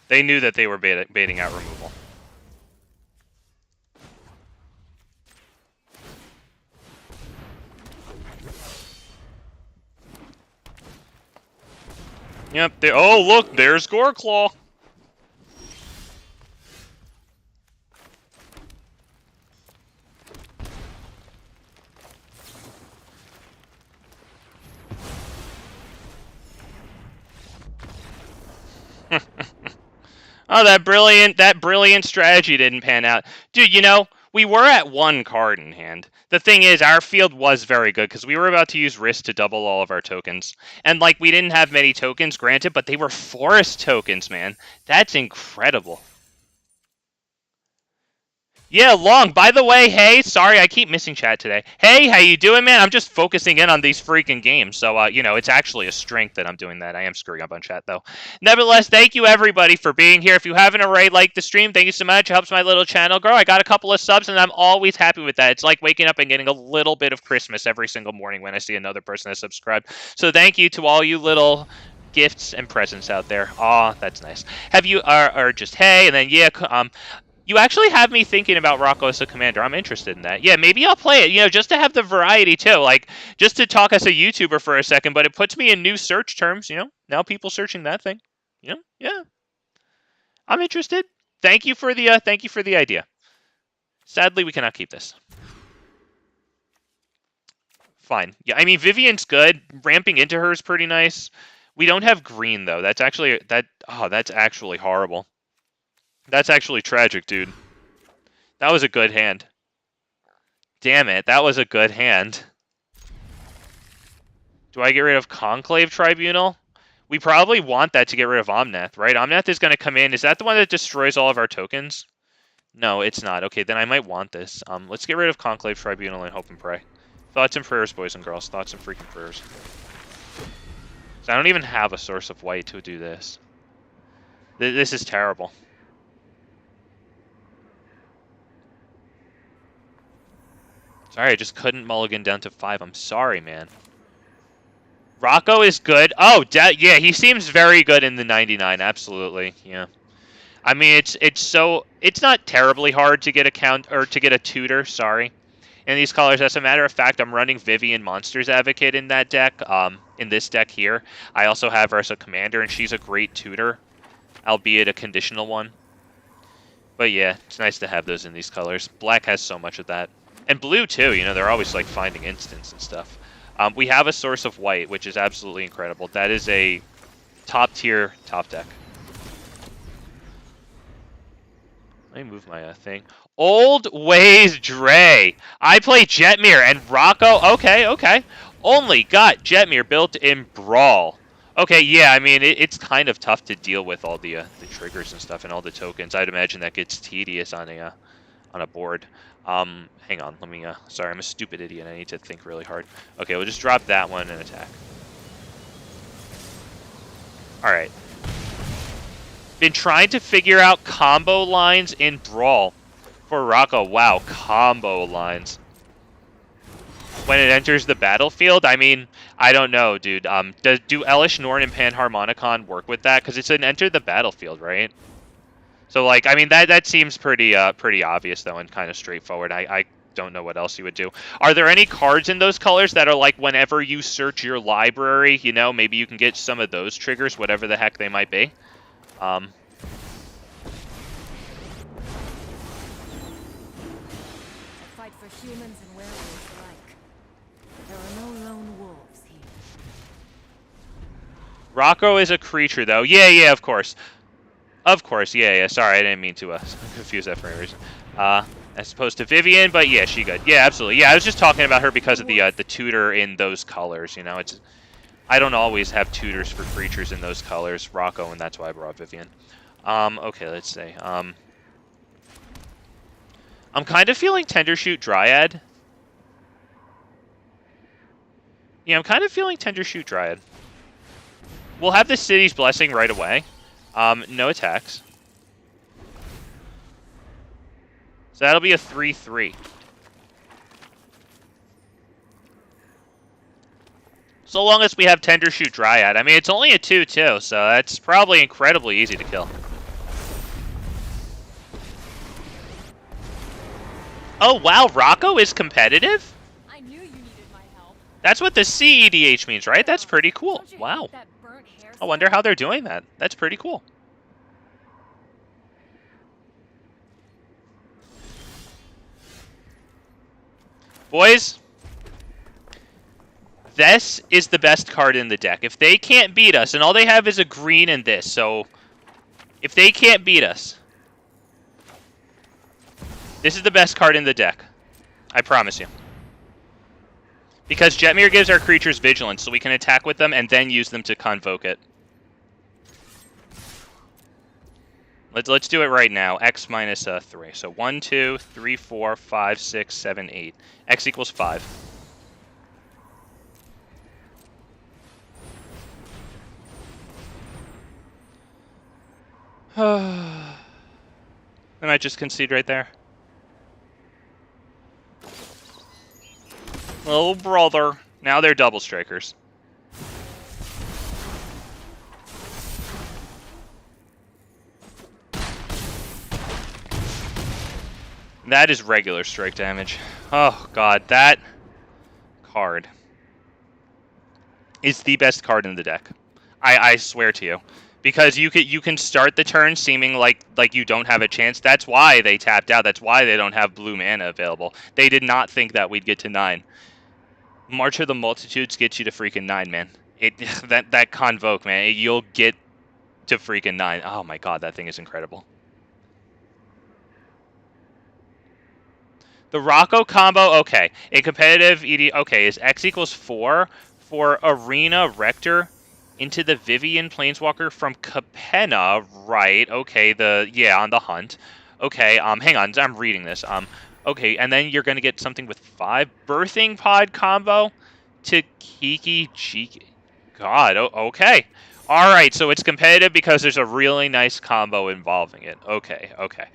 They knew that they were baiting out removal. Yep. Oh, look, there's Goreclaw. Oh, that brilliant strategy didn't pan out. Dude, you know, we were at 1 card in hand. The thing is, our field was very good, because we were about to use Risk to double all of our tokens. And, like, we didn't have many tokens, granted, but they were forest tokens, man. That's incredible. Yeah, Long. By the way, hey, sorry, I keep missing chat today. Hey, how you doing, man? I'm just focusing in on these freaking games. So, you know, it's actually a strength that I'm doing that. I am screwing up on chat, though. Nevertheless, thank you, everybody, for being here. If you haven't already liked the stream, thank you so much. It helps my little channel grow. I got a couple of subs, and I'm always happy with that. It's like waking up and getting a little bit of Christmas every single morning when I see another person that subscribed. So thank you to all you little gifts and presents out there. Aw, that's nice. Have you, or just, hey, and then, yeah, you actually have me thinking about Rocco as a commander. I'm interested in that. Yeah, maybe I'll play it, you know, just to have the variety, too. Like, just to talk as a YouTuber for a second, but it puts me in new search terms, you know? Now people searching that thing. You know? Yeah. I'm interested. Thank you for the idea. Sadly, we cannot keep this. Fine. Yeah, I mean, Vivian's good. Ramping into her is pretty nice. We don't have green, though. That's actually... that's actually horrible. That's actually tragic, dude. That was a good hand. Damn it, that was a good hand. Do I get rid of Conclave Tribunal? We probably want that to get rid of Omnath, right? Omnath is going to come in. Is that the one that destroys all of our tokens? No, it's not. Okay, then I might want this. Let's get rid of Conclave Tribunal and hope and pray. Thoughts and prayers, boys and girls. Thoughts and freaking prayers. So I don't even have a source of white to do this. This is terrible. Sorry, I just couldn't mulligan down to 5. I'm sorry, man. Rocco is good. Oh, yeah, he seems very good in the 99. Absolutely, yeah. I mean, it's not terribly hard to get a tutor. Sorry, in these colors. As a matter of fact, I'm running Vivian Monsters Advocate in that deck. In this deck here, I also have Ursa Commander, and she's a great tutor, albeit a conditional one. But yeah, it's nice to have those in these colors. Black has so much of that, and blue too. You know, they're always like finding instants and stuff. We have a source of white, which is absolutely incredible. That is a top-tier top deck. Let me move my thing. Old Ways Dre. I play Jetmir and Rocco. Okay. Only got Jetmir built in Brawl. Okay, yeah, I mean, it's kind of tough to deal with all the triggers and stuff and all the tokens. I'd imagine that gets tedious on a board. Hang on, let me, sorry, I'm a stupid idiot. I need to think really hard. Okay, we'll just drop that one and attack. Alright. Been trying to figure out combo lines in Brawl for Rocco. Wow, combo lines. When it enters the battlefield, I mean, I don't know, dude. Do Elish, Norn, and Panharmonicon work with that? Because it's an enter the battlefield, right? So, like, I mean, that seems pretty obvious, though, and kind of straightforward. I don't know what else you would do. Are there any cards in those colors that are, like, whenever you search your library, you know, maybe you can get some of those triggers, whatever the heck they might be? Fight for humans and werewolves alike. There are no lone wolves here. Rocco is a creature, though. Yeah, of course. Of course, yeah. Sorry, I didn't mean to confuse that for any reason. As opposed to Vivian, but yeah, she good. Yeah, absolutely. Yeah, I was just talking about her because of the tutor in those colors. You know, I don't always have tutors for creatures in those colors, Rocco, and that's why I brought Vivian. Okay, let's see. I'm kind of feeling Tendershoot Dryad. Yeah, I'm kind of feeling Tendershoot Dryad. We'll have the City's Blessing right away. No attacks. So that'll be a 3/3. So long as we have Tendershoot Dryad. I mean, it's only a 2/2, so that's probably incredibly easy to kill. Oh, wow, Rocco is competitive? I knew you needed my help. That's what the CEDH means, right? That's pretty cool. Don't you Wow. hate that burnt hair I wonder how they're doing that. That's pretty cool. Boys, this is the best card in the deck. If they can't beat us, and all they have is a green and this, so if they can't beat us, this is the best card in the deck. I promise you. Because Jetmir gives our creatures vigilance, so we can attack with them and then use them to convoke it. Let's do it right now. X minus 3. So 1, 2, 3, 4, 5, 6, 7, 8. X equals 5. I might just concede right there. Little brother. Now they're double strikers. That is regular strike damage. Oh god, that card is the best card in the deck. I swear to you. Because you can start the turn seeming like you don't have a chance. That's why they tapped out. That's why they don't have blue mana available. They did not think that we'd get to 9. March of the Multitudes gets you to freaking 9, man. That Convoke, man. You'll get to freaking 9. Oh my god, that thing is incredible. The Rocco combo, okay. In competitive ED, okay, is X equals 4 for Arena Rector into the Vivian Planeswalker from Capenna, right? Okay, on the hunt. Okay, hang on, I'm reading this. Okay, and then you're gonna get something with 5 Birthing Pod combo to Kiki Cheeky. God, okay. Alright, so it's competitive because there's a really nice combo involving it. Okay, okay.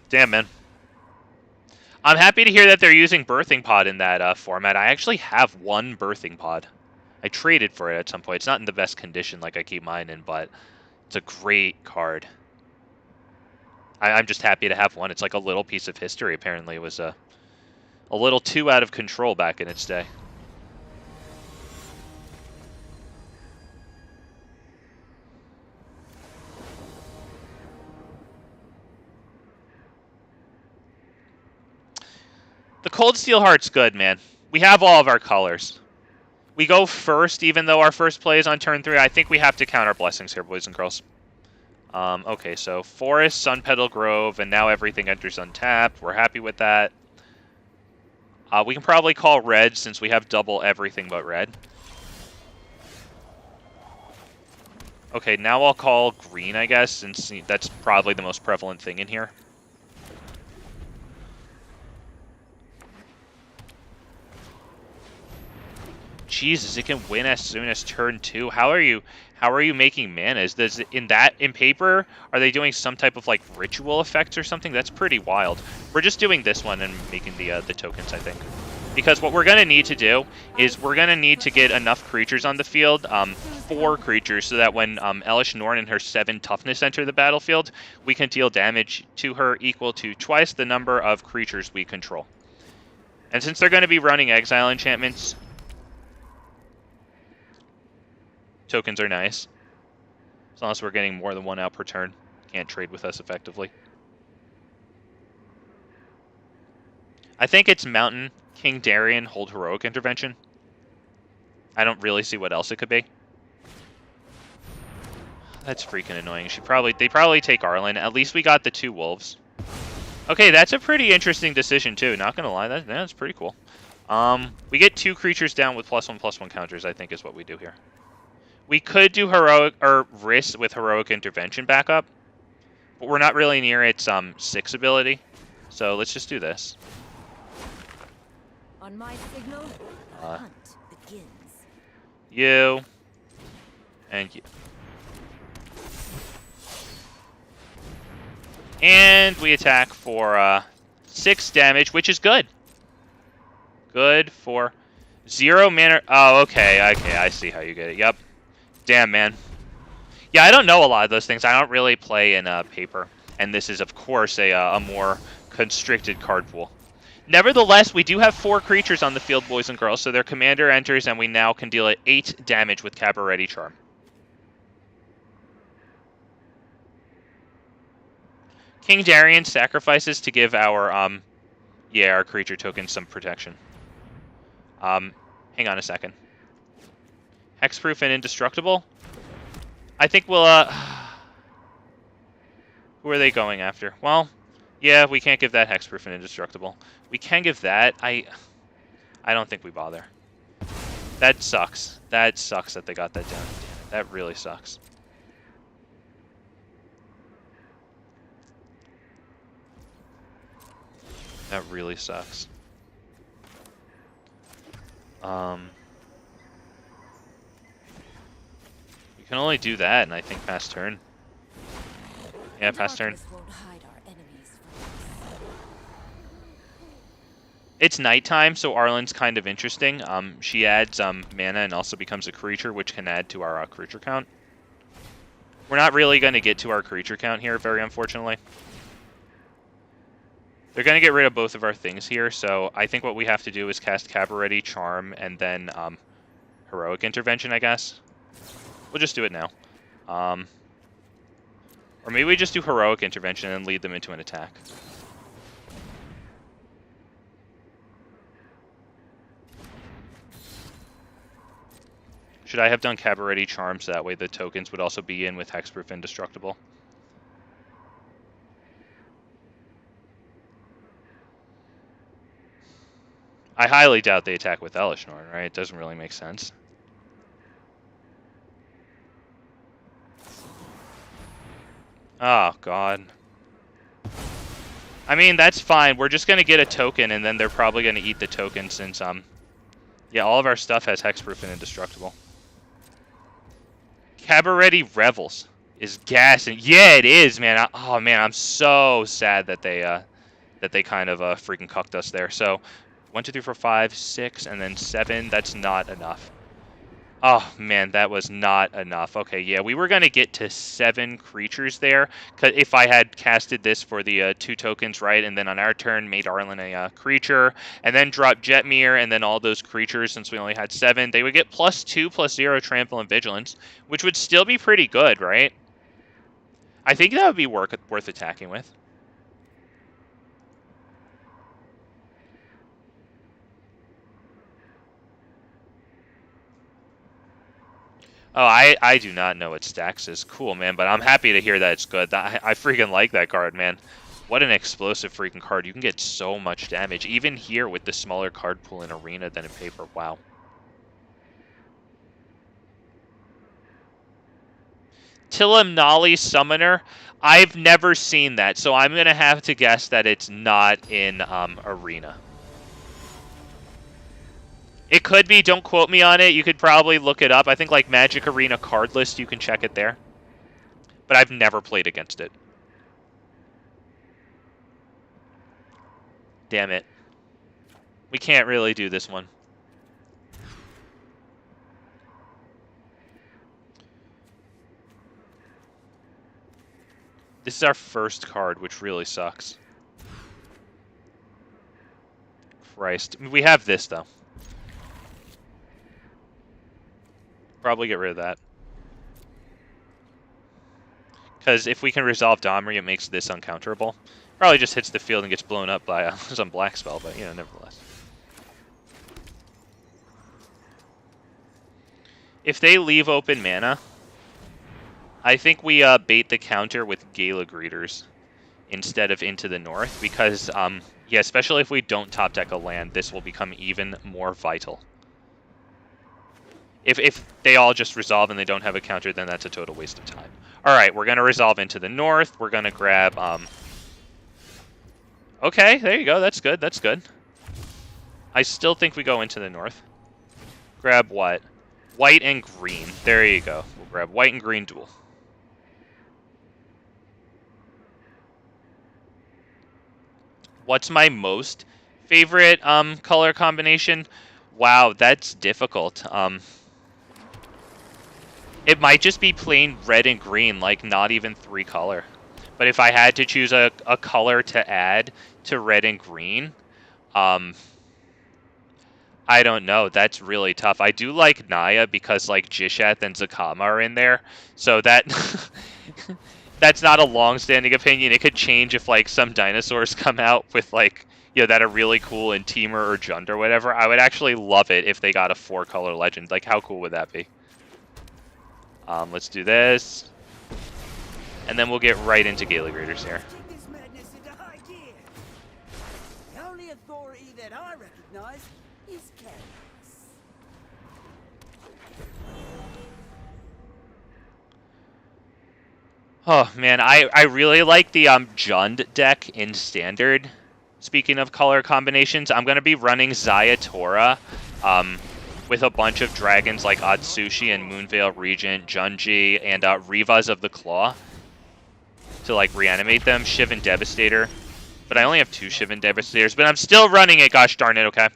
Damn, man. I'm happy to hear that they're using Birthing Pod in that format. I actually have 1 Birthing Pod. I traded for it at some point. It's not in the best condition like I keep mine in, but it's a great card. I'm just happy to have 1. It's like a little piece of history, apparently. It was a little too out of control back in its day. The Cold Steel Heart's good, man. We have all of our colors. We go first, even though our first play is on turn 3. I think we have to count our blessings here, boys and girls. Okay, so Forest, Sun Petal Grove, and now everything enters untapped. We're happy with that. We can probably call red since we have double everything but red. Okay, now I'll call green, I guess, since that's probably the most prevalent thing in here. Jesus, it can win as soon as turn 2. How are you making mana? In paper, are they doing some type of like ritual effects or something? That's pretty wild. We're just doing this one and making the tokens, I think. Because what we're gonna need to do is we're gonna need to get enough creatures on the field, 4 creatures, so that when Elish Norn and her 7 toughness enter the battlefield, we can deal damage to her equal to twice the number of creatures we control. And since they're gonna be running exile enchantments, tokens are nice. As long as we're getting more than 1 out per turn. Can't trade with us effectively. I think it's Mountain, King Darien, hold Heroic Intervention. I don't really see what else it could be. That's freaking annoying. They probably take Arlen. At least we got the 2 wolves. Okay, that's a pretty interesting decision too. Not gonna lie, that's pretty cool. We get 2 creatures down with +1/+1 counters, I think is what we do here. We could do heroic or risk with Heroic Intervention backup, but we're not really near its 6 ability. So let's just do this. On my signal, the hunt begins. You and you. And we attack for 6 damage, which is good. Good for 0 mana. Oh, okay, I see how you get it. Yep. Damn, man. Yeah, I don't know a lot of those things. I don't really play in paper. And this is, of course, a more constricted card pool. Nevertheless, we do have 4 creatures on the field, boys and girls, so their commander enters, and we now can deal 8 damage with A-Cabaretti Charm. King Darien sacrifices to give our creature token some protection. Hang on a second. Hexproof and Indestructible? I think we'll, who are they going after? Well, yeah, we can't give that Hexproof and Indestructible. We can give that. I don't think we bother. That sucks. That sucks that they got that down. Damn it, that really sucks. That really sucks. We can only do that, and I think pass turn. Yeah, pass turn. It's nighttime, so Arlen's kind of interesting. She adds mana and also becomes a creature, which can add to our creature count. We're not really going to get to our creature count here, very unfortunately. They're going to get rid of both of our things here, so I think what we have to do is cast A-Cabaretti Charm and then Heroic Intervention, I guess. We'll just do it now. Or maybe we just do Heroic Intervention and lead them into an attack. Should I have done Cabaretti Charm so that way the tokens would also be in with Hexproof Indestructible? I highly doubt they attack with Elishnorn, right? It doesn't really make sense. Oh, God. I mean, that's fine. We're just going to get a token, and then they're probably going to eat the token since, yeah, all of our stuff has Hexproof and Indestructible. Cabaretti Revels is gassing. Yeah, it is, man. Oh, man, I'm so sad that they kind of freaking cucked us there. So, 1, 2, 3, 4, 5, 6, and then 7. That's not enough. Oh, man, that was not enough. Okay, yeah, we were going to get to 7 creatures there. If I had casted this for the 2 tokens, right, and then on our turn made Arlen a creature, and then dropped Jetmir, and then all those creatures, since we only had 7, they would get +2, +0 Trample and Vigilance, which would still be pretty good, right? I think that would be worth attacking with. Oh, I do not know what Stacks is. Cool, man, but I'm happy to hear that it's good. I freaking like that card, man. What an explosive freaking card. You can get so much damage, even here with the smaller card pool in Arena than in Paper. Wow. Tilimnali Summoner. I've never seen that, so I'm going to have to guess that it's not in Arena. It could be, don't quote me on it. You could probably look it up. I think like Magic Arena card list, you can check it there. But I've never played against it. Damn it. We can't really do this one. This is our first card, which really sucks. Christ. We have this, though. Probably get rid of that. Because if we can resolve Domri, it makes this uncounterable. Probably just hits the field and gets blown up by some black spell, but, you know, nevertheless. If they leave open mana, I think we bait the counter with Gala Greeters instead of Into the North, because, yeah, especially if we don't top deck a land, this will become even more vital. If they all just resolve and they don't have a counter, then that's a total waste of time. Alright, we're going to resolve Into the North. We're going to grab... Okay, there you go. That's good. That's good. I still think we go Into the North. Grab what? White and green. There you go. We'll grab white and green dual. What's my most favorite color combination? Wow, that's difficult. It might just be plain red and green, like not even 3 color. But if I had to choose a color to add to red and green, I don't know. That's really tough. I do like Naya because like Jishath and Zakama are in there. So that that's not a long-standing opinion. It could change if like some dinosaurs come out with like, you know, that are really cool in Teamer or Jund or whatever. I would actually love it if they got a 4-color legend. Like, how cool would that be? Let's do this. And then we'll get right into Gala Greeters here. The only authority that I recognize is chaos. Oh, man, I really like the Jund deck in Standard. Speaking of color combinations, I'm going to be running Zayatora with a bunch of dragons like Atsushi and Moonveil Regent, Junji, and Rivas of the Claw to like reanimate them. Shiv and Devastator. But I only have 2 Shiv and Devastators, but I'm still running it, gosh darn it, okay.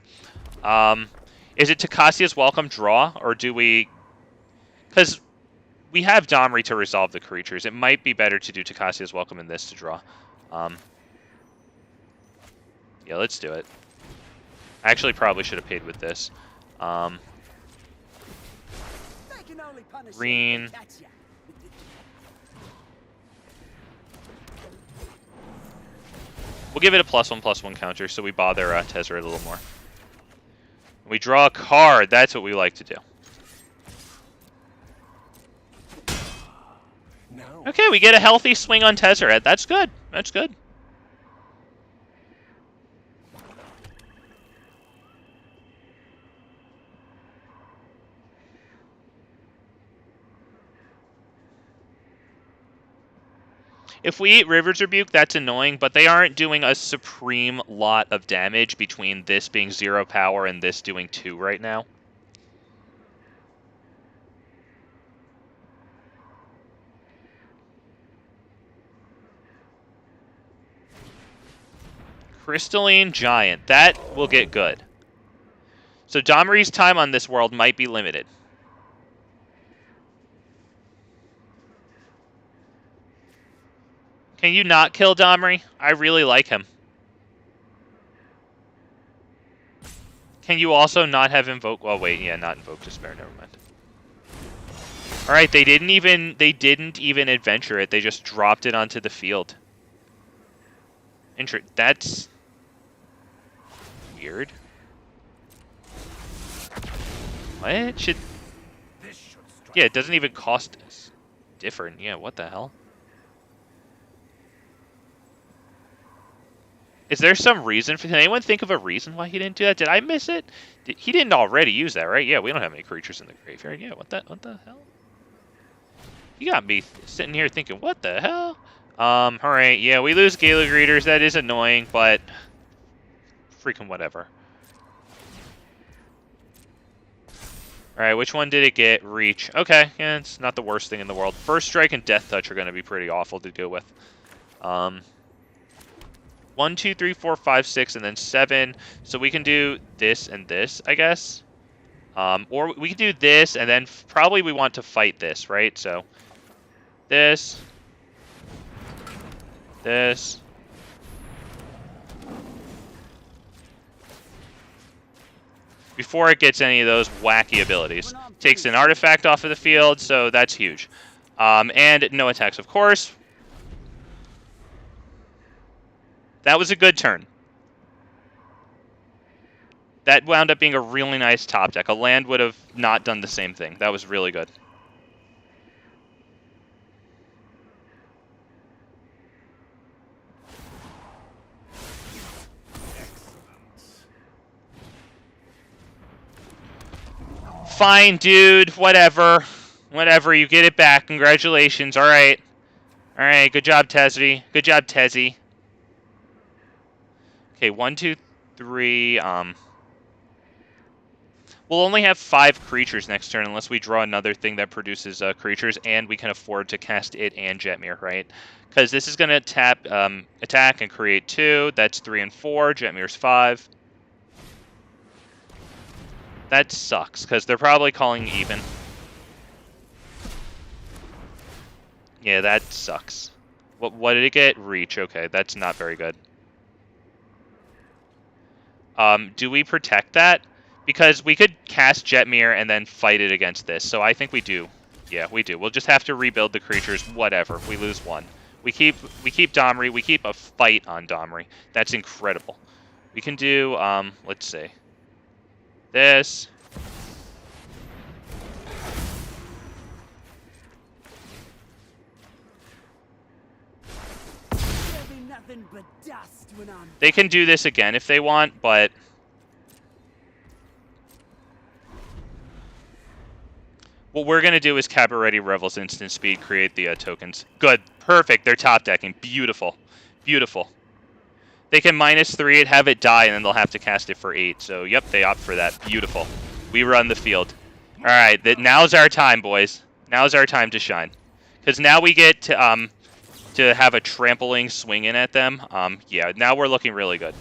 Is it Tocasia's Welcome Draw, or do we... Because we have Domri to resolve the creatures. It might be better to do Tocasia's Welcome in this to draw. Yeah, let's do it. I actually probably should have paid with this. only punish Green. you if they catch ya. We'll give it a +1/+1 counter, so we bother Tezzeret a little more. We draw a card. That's what we like to do. Now Okay, we get a healthy swing on Tezzeret. That's good. That's good. If we eat River's Rebuke, that's annoying, but they aren't doing a supreme lot of damage between this being 0 power and this doing 2 right now. Crystalline Giant. That will get good. So Domri's time on this world might be limited. Can you not kill Domri? I really like him. Can you also not have Invoke? Oh wait, yeah, not Invoke Despair. Never mind. All right, they didn't even adventure it. They just dropped it onto the field. That's weird. What should? this should strike. Yeah, it doesn't even cost us. Different. Yeah, what the hell? Is there some reason? Can anyone think of a reason why he didn't do that? Did I miss it? He didn't already use that, right? Yeah, we don't have any creatures in the graveyard. Yeah, what the hell? You got me sitting here thinking, what the hell? Alright, yeah, we lose Gala Greeters. That is annoying, but freaking whatever. Alright, which one did it get? Reach. Okay, yeah, it's not the worst thing in the world. First Strike and Death Touch are going to be pretty awful to go with. 1, 2, 3, 4, 5, 6, and then 7. So we can do this and this, I guess. Or we can do this, and then probably we want to fight this, right? So this. This. Before it gets any of those wacky abilities. Takes an artifact off of the field, so that's huge. And no attacks, of course. That was a good turn. That wound up being a really nice top deck. A land would have not done the same thing. That was really good. Fine, dude. Whatever. Whatever. You get it back. Congratulations. All right. All right. Good job, Tezzy. Good job, Tezzy. Okay, 1, 2, 3. We'll only have 5 creatures next turn unless we draw another thing that produces creatures, and we can afford to cast it and Jetmir, right? Because this is going to tap, attack and create 2. That's 3 and 4. Jetmir's 5. That sucks, because they're probably calling even. Yeah, that sucks. What did it get? Reach. Okay, that's not very good. Do we protect that? Because we could cast Jetmir and then fight it against this. So I think we do. Yeah, we do. We'll just have to rebuild the creatures. Whatever. We lose 1. We keep Domri. We keep a fight on Domri. That's incredible. We can do, let's see. This. There'll be nothing but dust when I'm They can do this again if they want, but what we're going to do is A-Cabaretti Revels instant speed, create the tokens. Good. Perfect. They're top decking. Beautiful. Beautiful. They can -3 it, have it die, and then they'll have to cast it for 8. So, yep, they opt for that. Beautiful. We run the field. All right. Now's our time, boys. Now's our time to shine. Because now we get to have a trampling swing in at them. Yeah, now we're looking really good.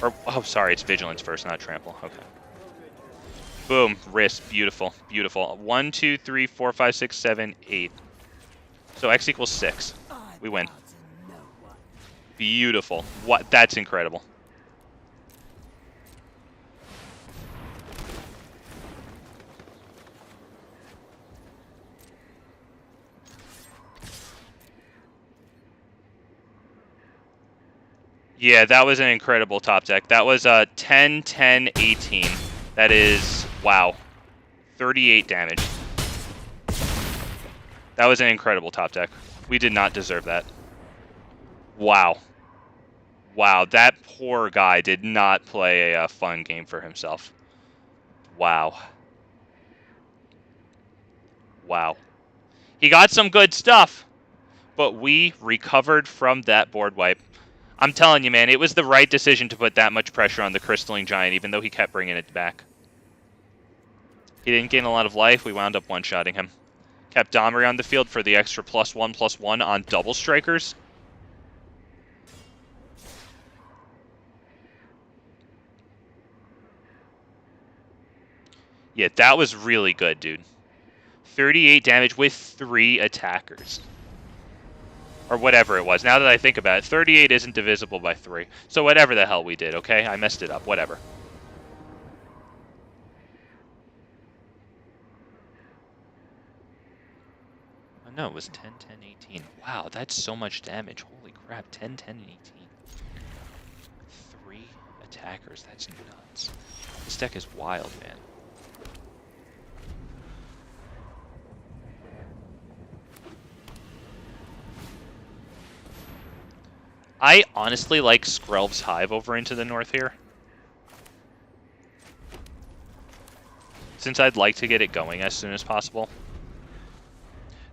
Or, oh, sorry, it's Vigilance first, not Trample. Okay. Boom. Wrist. Beautiful. Beautiful. 1, 2, 3, 4, 5, 6, 7, 8. So X equals 6. We win. Beautiful. What? That's incredible. Yeah, that was an incredible top deck. That was 10, 10, 18. That is, wow, 38 damage. That was an incredible top deck. We did not deserve that. Wow. Wow, that poor guy did not play a fun game for himself. Wow. Wow. He got some good stuff, but we recovered from that board wipe. I'm telling you, man, it was the right decision to put that much pressure on the Crystalline Giant, even though he kept bringing it back. He didn't gain a lot of life. We wound up one-shotting him. Kept Domri on the field for the extra +1/+1 on double strikers. Yeah, that was really good, dude. 38 damage with 3 attackers. Or whatever it was. Now that I think about it, 38 isn't divisible by 3. So whatever the hell we did, okay? I messed it up. Whatever. Oh, no, it was 10, 10, 18. Wow, that's so much damage. Holy crap, 10, 10, and 18. 3 attackers. That's nuts. This deck is wild, man. I honestly like Skrelv's Hive over Into the North here. Since I'd like to get it going as soon as possible.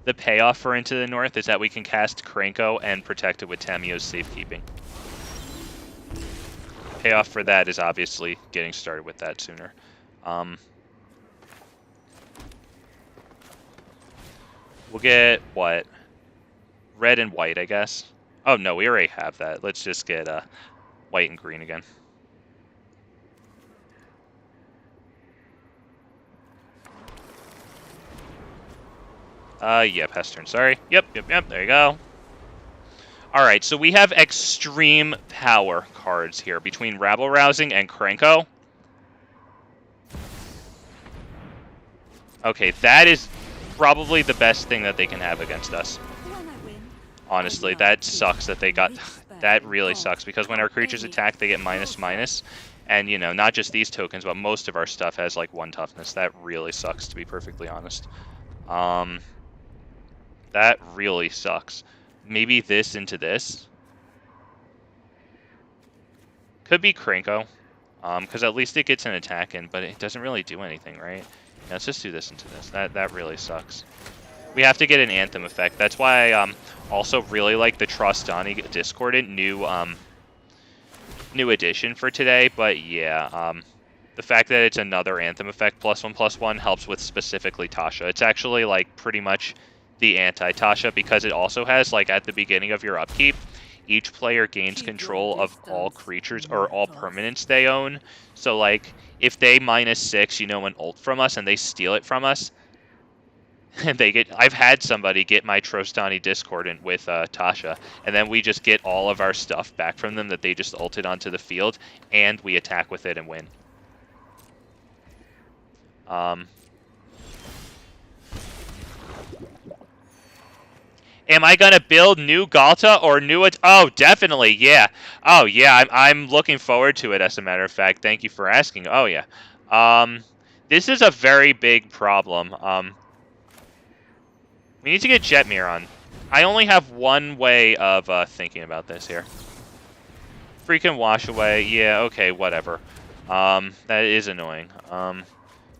The payoff for Into the North is that we can cast Krenko and protect it with Tamiyo's Safekeeping. Payoff for that is obviously getting started with that sooner. We'll get, what? Red and white, I guess. Oh, no, we already have that. Let's just get white and green again. Yeah, pass turn, sorry. Yep, there you go. Alright, so we have extreme power cards here between Rabble-Rousing and Krenko. Okay, that is probably the best thing that they can have against us. Honestly, that sucks that they got... That really sucks, because when our creatures attack, they get -/-. And, you know, not just these tokens, but most of our stuff has, like, 1 toughness. That really sucks, to be perfectly honest. That really sucks. Maybe this into this? Could be Krenko. Because at least it gets an attack in, but it doesn't really do anything, right? Yeah, let's just do this into this. That really sucks. We have to get an Anthem effect. That's why I also really like the Trostani Discordant new addition for today. But yeah, the fact that it's another Anthem effect +1/+1 helps with specifically Tasha. It's actually like pretty much the anti-Tasha because it also has, like, at the beginning of your upkeep, each player gains control of all creatures or all permanents they own. So, like, if they -6, you know, an ult from us and they steal it from us, and they get... I've had somebody get my Trostani Discordant with Tasha, and then we just get all of our stuff back from them that they just ulted onto the field, and we attack with it and win. Am I gonna build new Galta or new... Oh, definitely, yeah. Oh, yeah, I'm looking forward to it, as a matter of fact. Thank you for asking. Oh, yeah. This is a very big problem. We need to get Jetmir on. I only have one way of thinking about this here. Freaking wash away. Yeah, okay, whatever. That is annoying.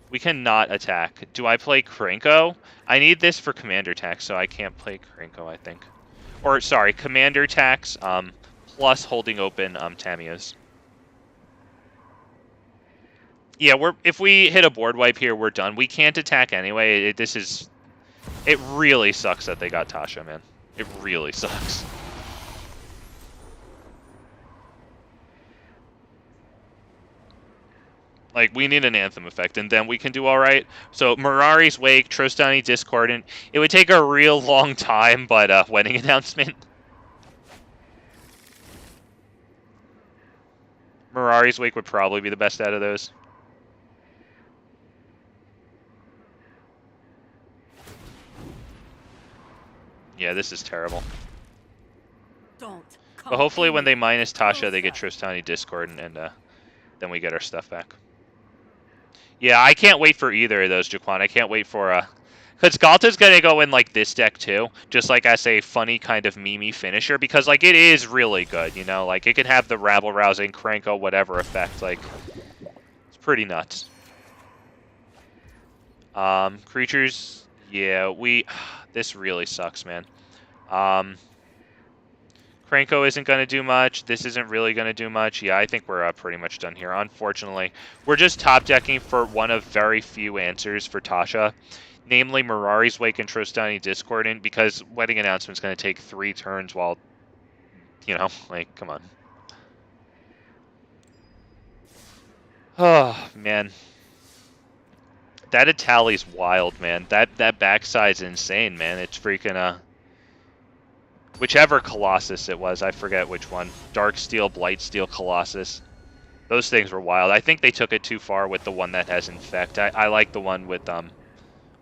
We cannot attack. Do I play Krenko? I need this for commander tax, so I can't play Krenko, I think. Or, sorry, commander tax, plus holding open Tamiyo's. Yeah, if we hit a board wipe here, we're done. We can't attack anyway. It really sucks that they got Tasha, man. It really sucks. Like, we need an Anthem effect, and then we can do alright. So, Mirari's Wake, Trostani Discordant. It would take a real long time, but, wedding announcement. Mirari's Wake would probably be the best out of those. Yeah, this is terrible. Don't But hopefully when they minus Tasha, they get Tristani Discord, and then we get our stuff back. Yeah, I can't wait for either of those, Jaquan. I can't wait for... Because Galta's going to go in, like, this deck, too. Just, like, as a funny kind of meme finisher. Because, like, it is really good, you know? Like, it can have the rabble-rousing, cranko, whatever effect. Like, it's pretty nuts. Creatures... Yeah, this really sucks, man. Cranko isn't going to do much. This isn't really going to do much. Yeah, I think we're pretty much done here. Unfortunately, we're just top decking for one of very few answers for Tasha, namely Mirari's Wake and Trostani Discordant, because Wedding Announcement's going to take 3 turns while, you know, like, come on. Oh, man. That Itali's wild, man. That backside's insane, man. It's freaking, whichever Colossus it was, I forget which one. Darksteel, Blightsteel, Colossus. Those things were wild. I think they took it too far with the one that has Infect. I like the one with,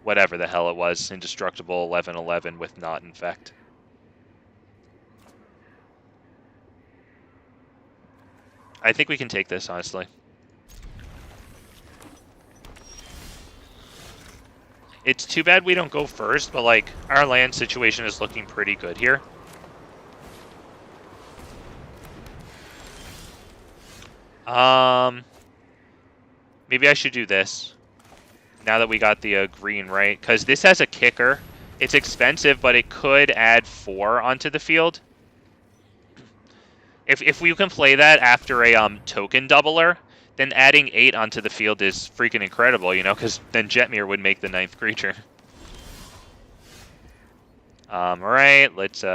whatever the hell it was. Indestructible 11/11 with not Infect. I think we can take this, honestly. It's too bad we don't go first, but, like, our land situation is looking pretty good here. Maybe I should do this. Now that we got the green, right? Because this has a kicker. It's expensive, but it could add 4 onto the field. If we can play that after a token doubler, then adding 8 onto the field is freaking incredible, you know? Because then Jetmir would make the 9th creature. Alright, let's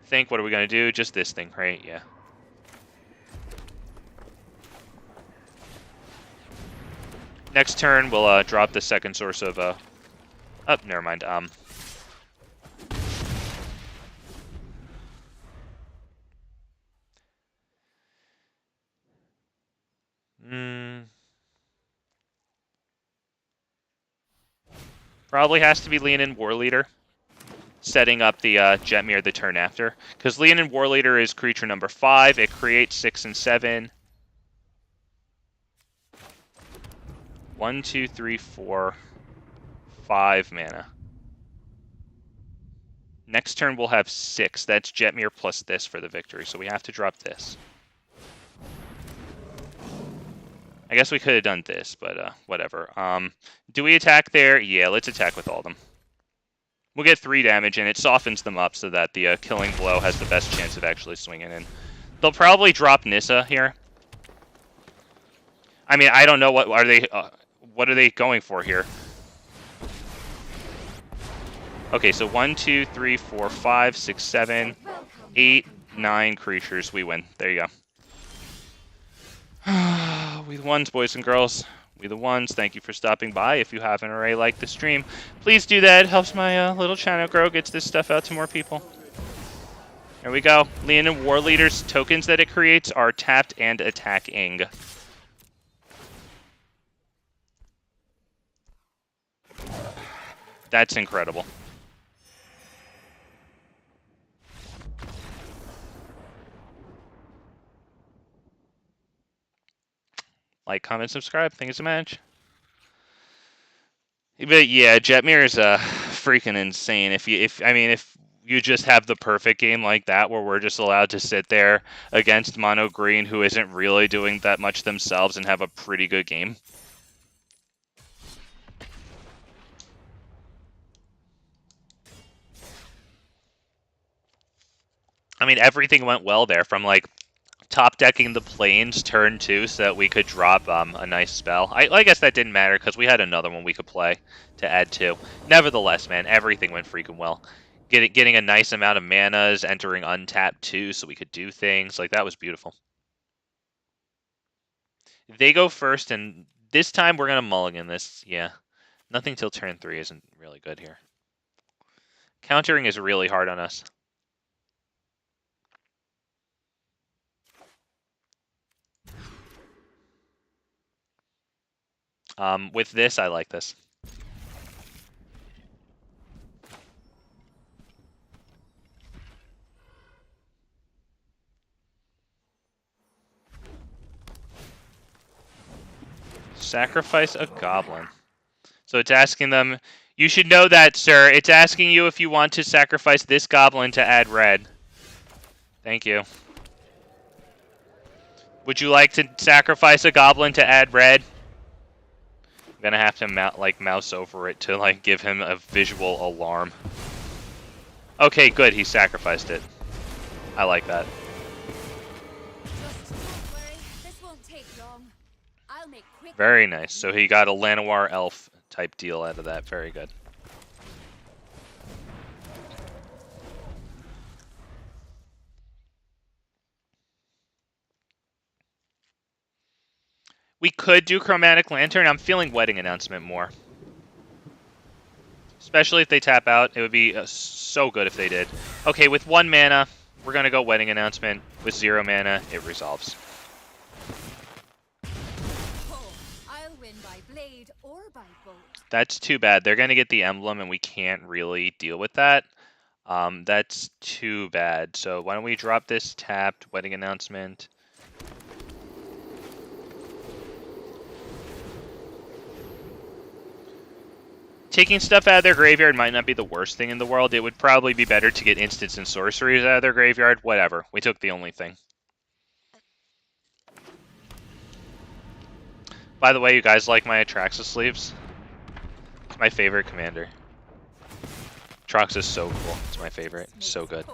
think. What are we going to do? Just this thing, right? Yeah. Next turn, we'll drop the second source of... Oh, never mind. Probably has to be Leonin Warleader, setting up the Jetmir the turn after. Because Leonin Warleader is creature number 5. It creates 6 and 7. 1, 2, 3, 4, 5 mana. Next turn we'll have 6. That's Jetmir plus this for the victory, so we have to drop this. I guess we could have done this, but whatever. Do we attack there? Yeah, let's attack with all of them. We'll get 3 damage, and it softens them up so that the killing blow has the best chance of actually swinging in. They'll probably drop Nissa here. I mean, I don't know what are they going for here. Okay, so 1, 2, 3, 4, 5, 6, 7, 8, 9 creatures. We win. There you go. We the ones, boys and girls. We the ones. Thank you for stopping by. If you haven't already liked the stream, please do that. It helps my little channel grow, gets this stuff out to more people. There we go. Leonin Warleader's tokens that it creates are tapped and attacking. That's incredible. Like, comment, subscribe. Think it's a match. But yeah, Jetmir is freaking insane. If you just have the perfect game like that, where we're just allowed to sit there against mono green, who isn't really doing that much themselves, and have a pretty good game. I mean, everything went well there, from like top decking the plains turn 2 so that we could drop a nice spell. I guess that didn't matter because we had another one we could play to add to. Nevertheless, man, everything went freaking well. Getting a nice amount of manas, entering untapped too, so we could do things. Like, that was beautiful. They go first, and this time we're going to mulligan this. Yeah, nothing till turn 3 isn't really good here. Countering is really hard on us. With this, I like this. Sacrifice a goblin. So it's asking them, you should know that, sir. It's asking you if you want to sacrifice this goblin to add red. Thank you. Would you like to sacrifice a goblin to add red? I'm gonna have to mouse over it to give him a visual alarm. Okay, good. He sacrificed it. I like that. Just don't worry. This won't take long. I'll make quick. Very nice. So he got a Llanowar elf type deal out of that. Very good. We could do Chromatic Lantern. I'm feeling Wedding Announcement more. Especially if they tap out. It would be so good if they did. Okay, with 1 mana, we're going to go Wedding Announcement. With 0 mana, it resolves. Oh, I'll win by blade or by bolt. That's too bad. They're going to get the emblem, and we can't really deal with that. That's too bad. So why don't we drop this tapped Wedding Announcement? Taking stuff out of their graveyard might not be the worst thing in the world. It would probably be better to get instants and sorceries out of their graveyard. Whatever. We took the only thing. By the way, you guys like my Atraxa sleeves? It's my favorite commander. Atraxa is so cool. It's my favorite. So good.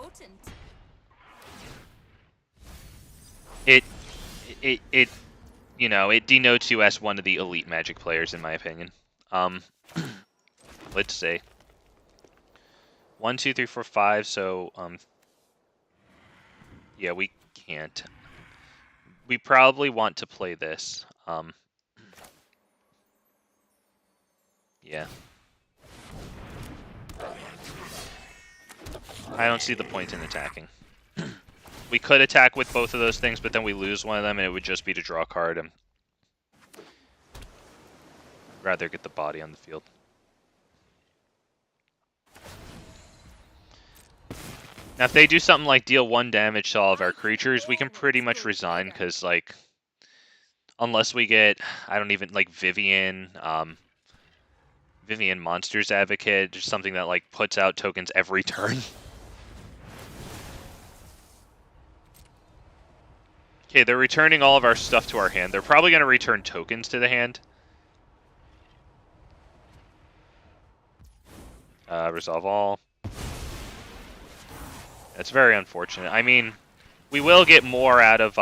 It you know, it denotes you as one of the elite Magic players, in my opinion. Let's see. 1, 2, 3, 4, 5. So, yeah, we can't. We probably want to play this. Yeah. I don't see the point in attacking. We could attack with both of those things, but then we lose one of them, and it would just be to draw a card. And rather get the body on the field. Now, if they do something like deal 1 damage to all of our creatures, we can pretty much resign, because, unless we get, I don't even, Vivian, Vivian Monsters Advocate, just something that, puts out tokens every turn. Okay, they're returning all of our stuff to our hand. They're probably going to return tokens to the hand. Resolve all. That's very unfortunate. I mean, we will get more out of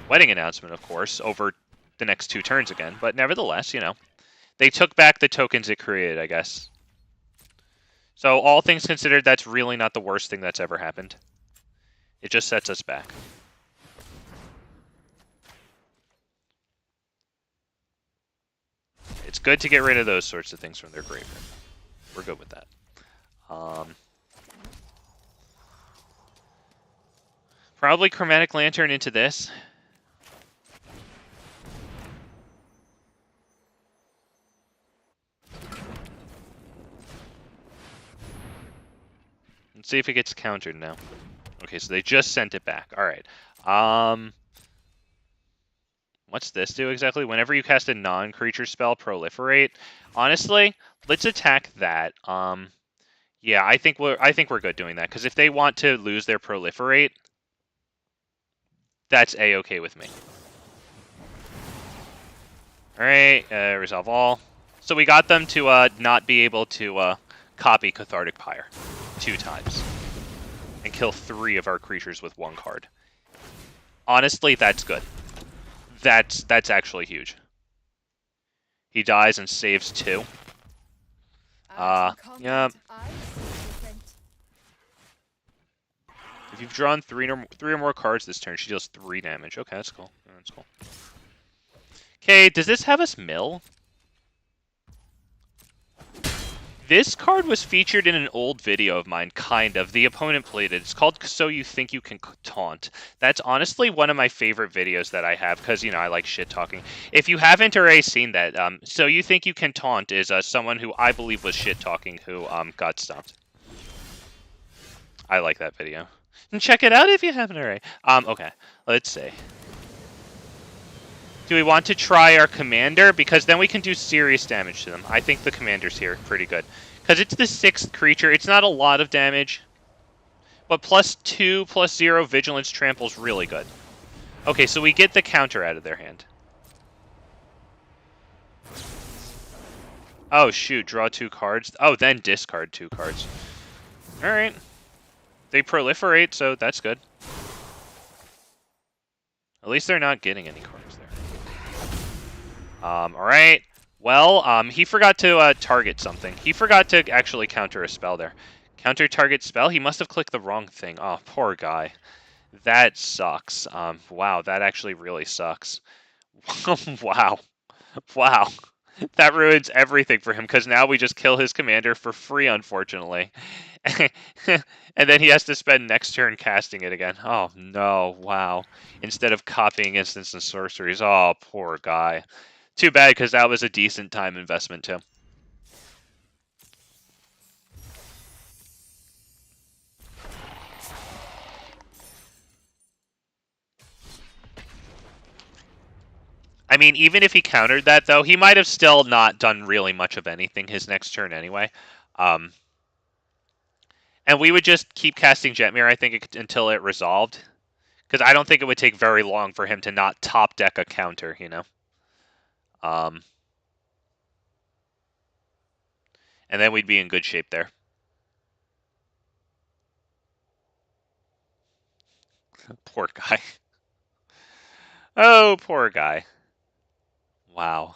Wedding Announcement, of course, over the next 2 turns again. But nevertheless, they took back the tokens it created, I guess. So all things considered, that's really not the worst thing that's ever happened. It just sets us back. It's good to get rid of those sorts of things from their graveyard. We're good with that. Probably Chromatic Lantern into this. Let's see if it gets countered now. Okay, so they just sent it back. All right. What's this do exactly? Whenever you cast a non-creature spell, proliferate. Honestly, let's attack that. Yeah, I think we're good doing that, because if they want to lose their proliferate, that's A-okay with me. All right, resolve all. So we got them to not be able to copy Cathartic Pyre 2 times and kill 3 of our creatures with 1 card. Honestly, that's good. That's actually huge. He dies and saves 2. Yeah. If you've drawn 3 or more cards this turn, she deals 3 damage. Okay, that's cool. That's cool. Okay, does this have us mill? This card was featured in an old video of mine, kind of. The opponent played it. It's called So You Think You Can Taunt. That's honestly one of my favorite videos that I have, because, I like shit-talking. If you haven't already seen that, So You Think You Can Taunt is someone who I believe was shit-talking who got stopped. I like that video. And check it out if you haven't already. Okay, let's see. Do we want to try our commander? Because then we can do serious damage to them. I think the commander's here pretty good. Because it's the 6th creature. It's not a lot of damage. But +2, +0 vigilance trample's really good. Okay, so we get the counter out of their hand. Oh, shoot. Draw 2 cards. Oh, then discard 2 cards. Alright. They proliferate, so that's good. At least they're not getting any cards there. Alright. Well, he forgot to target something. He forgot to actually counter a spell there. Counter target spell? He must have clicked the wrong thing. Oh, poor guy. That sucks. Wow, that actually really sucks. Wow. Wow. That ruins everything for him, because now we just kill his commander for free, unfortunately. And then he has to spend next turn casting it again. Oh, no. Wow. Instead of copying instants and sorceries. Oh, poor guy. Too bad, because that was a decent time investment, too. I mean, even if he countered that, though, he might have still not done really much of anything his next turn anyway. And we would just keep casting Jetmir, I think, until it resolved. Because I don't think it would take very long for him to not top deck a counter, you know? And then we'd be in good shape there. Poor guy. Oh, poor guy. Wow.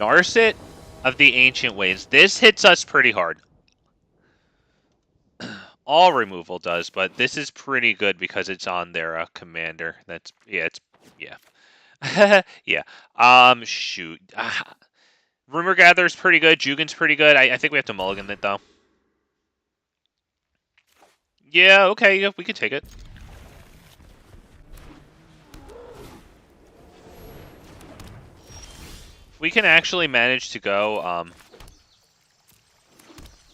Narset of the Ancient Ways. This hits us pretty hard. All removal does, but this is pretty good because it's on their commander. That's yeah. Shoot. Rumor Gatherer's pretty good. Jugin's pretty good. I think we have to mulligan it though. Yeah. Okay. Yeah, we could take it. We can actually manage to go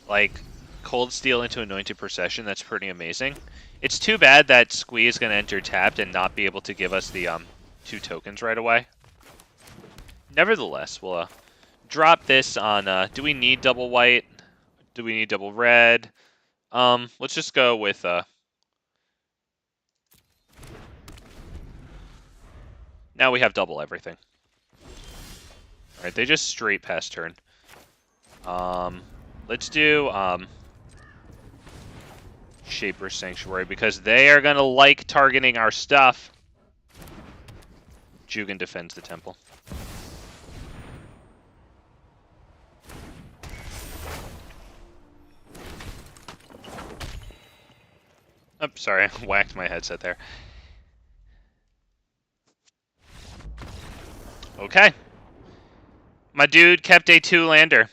like Cold Steel into Anointed Procession. That's pretty amazing. It's too bad that Squee is going to enter tapped and not be able to give us the 2 tokens right away. Nevertheless, we'll drop this on... do we need double white? Do we need double red? Let's just go with... now we have double everything. Alright, they just straight pass turn. Let's do... Shaper Sanctuary, because they are going to like targeting our stuff. Jugin defends the temple. Oh, sorry, I whacked my headset there. Okay. My dude kept a 2-lander.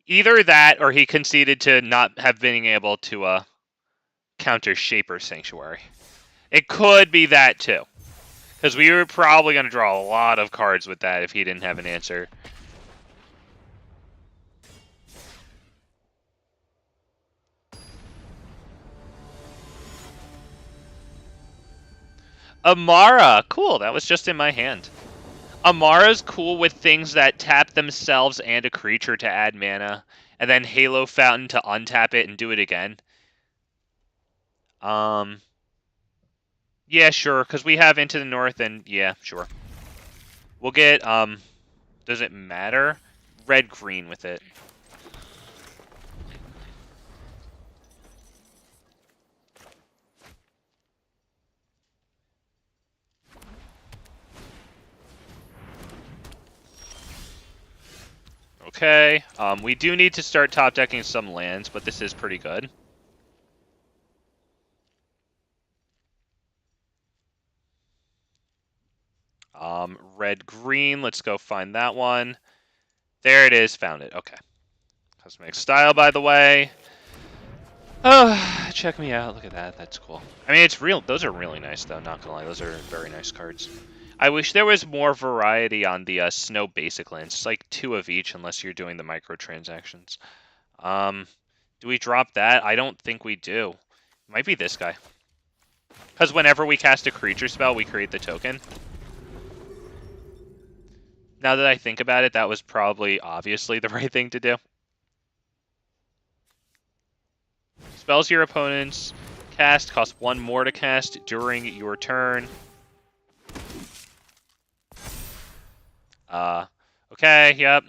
Either that, or he conceded to not have been able to counter Shaper Sanctuary. It could be that, too. Because we were probably going to draw a lot of cards with that if he didn't have an answer. Amara! Cool, that was just in my hand. Amara's cool with things that tap themselves and a creature to add mana, and then Halo Fountain to untap it and do it again. Yeah, sure, because we have Into the North, and yeah, sure. We'll get, does it matter? Red-green with it. Okay, we do need to start top decking some lands, but this is pretty good. Red-green, let's go find that one. There it is. Found it. Okay. Cosmetic style, by the way. Oh, check me out. Look at that. That's cool. I mean, it's real. Those are really nice, though. Not gonna lie. Those are very nice cards. I wish there was more variety on the snow basic lands. It's like 2 of each, unless you're doing the microtransactions. Do we drop that? I don't think we do. It might be this guy. Because whenever we cast a creature spell, we create the token. Now that I think about it, that was probably obviously the right thing to do. Spells your opponents cast cost 1 more to cast during your turn. Okay, yep.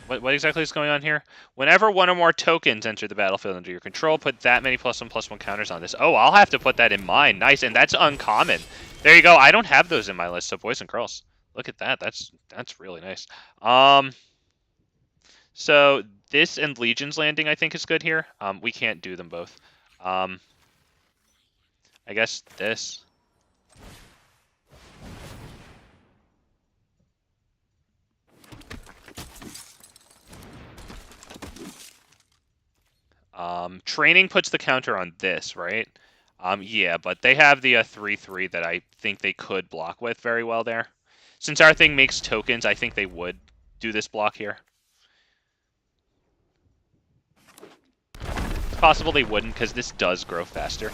What exactly is going on here? Whenever 1 or more tokens enter the battlefield under your control, put that many +1/+1 counters on this. Oh, I'll have to put that in mine. Nice, and that's uncommon. There you go. I don't have those in my list, so boys and girls, look at that. That's really nice. So this and Legion's Landing, I think, is good here. We can't do them both. I guess this. Training puts the counter on this, right? Yeah, but they have the 3/3 that I think they could block with very well there. Since our thing makes tokens, I think they would do this block here. It's possible they wouldn't, because this does grow faster.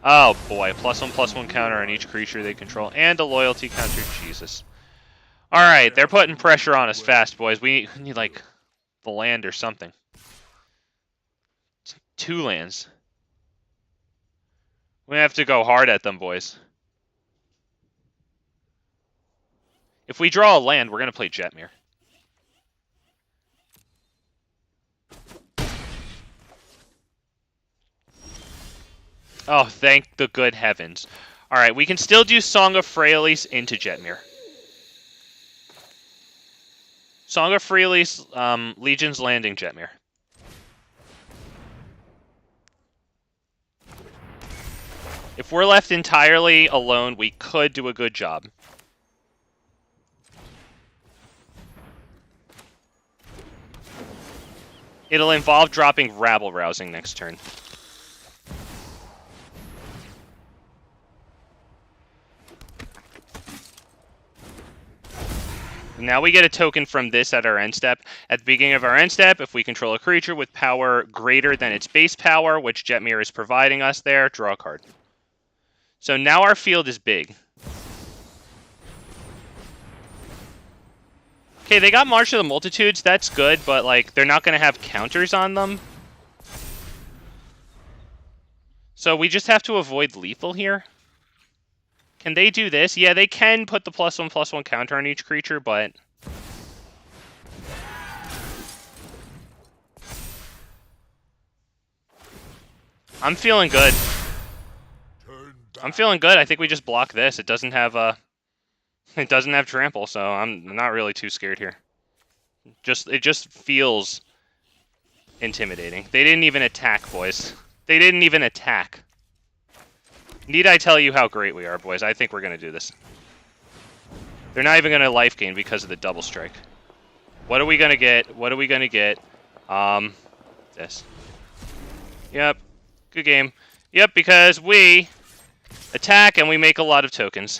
Oh boy, +1/+1 counter on each creature they control, and a loyalty counter. Jesus. Alright, they're putting pressure on us fast, boys. We need, like, the land or something. 2 lands. We have to go hard at them, boys. If we draw a land, we're going to play Jetmir. Oh, thank the good heavens. Alright, we can still do Song of Freyalise into Jetmir. Song of Freyalise, Legion's Landing, Jetmir. If we're left entirely alone, we could do a good job. It'll involve dropping Rabble Rousing next turn. Now we get a token from this at our end step. At the beginning of our end step, if we control a creature with power greater than its base power, which Jetmir is providing us there, draw a card. So now our field is big. Okay, they got March of the Multitudes. That's good, but like they're not going to have counters on them. So we just have to avoid lethal here. Can they do this? Yeah, they can put the +1/+1 counter on each creature, but I'm feeling good. I'm feeling good. I think we just block this. It doesn't have trample, so I'm not really too scared here. It just feels intimidating. They didn't even attack, boys. They didn't even attack. Need I tell you how great we are, boys? I think we're gonna do this. They're not even gonna life gain because of the double strike. What are we gonna get? What are we gonna get? This. Yep. Good game. Yep, because we attack and we make a lot of tokens.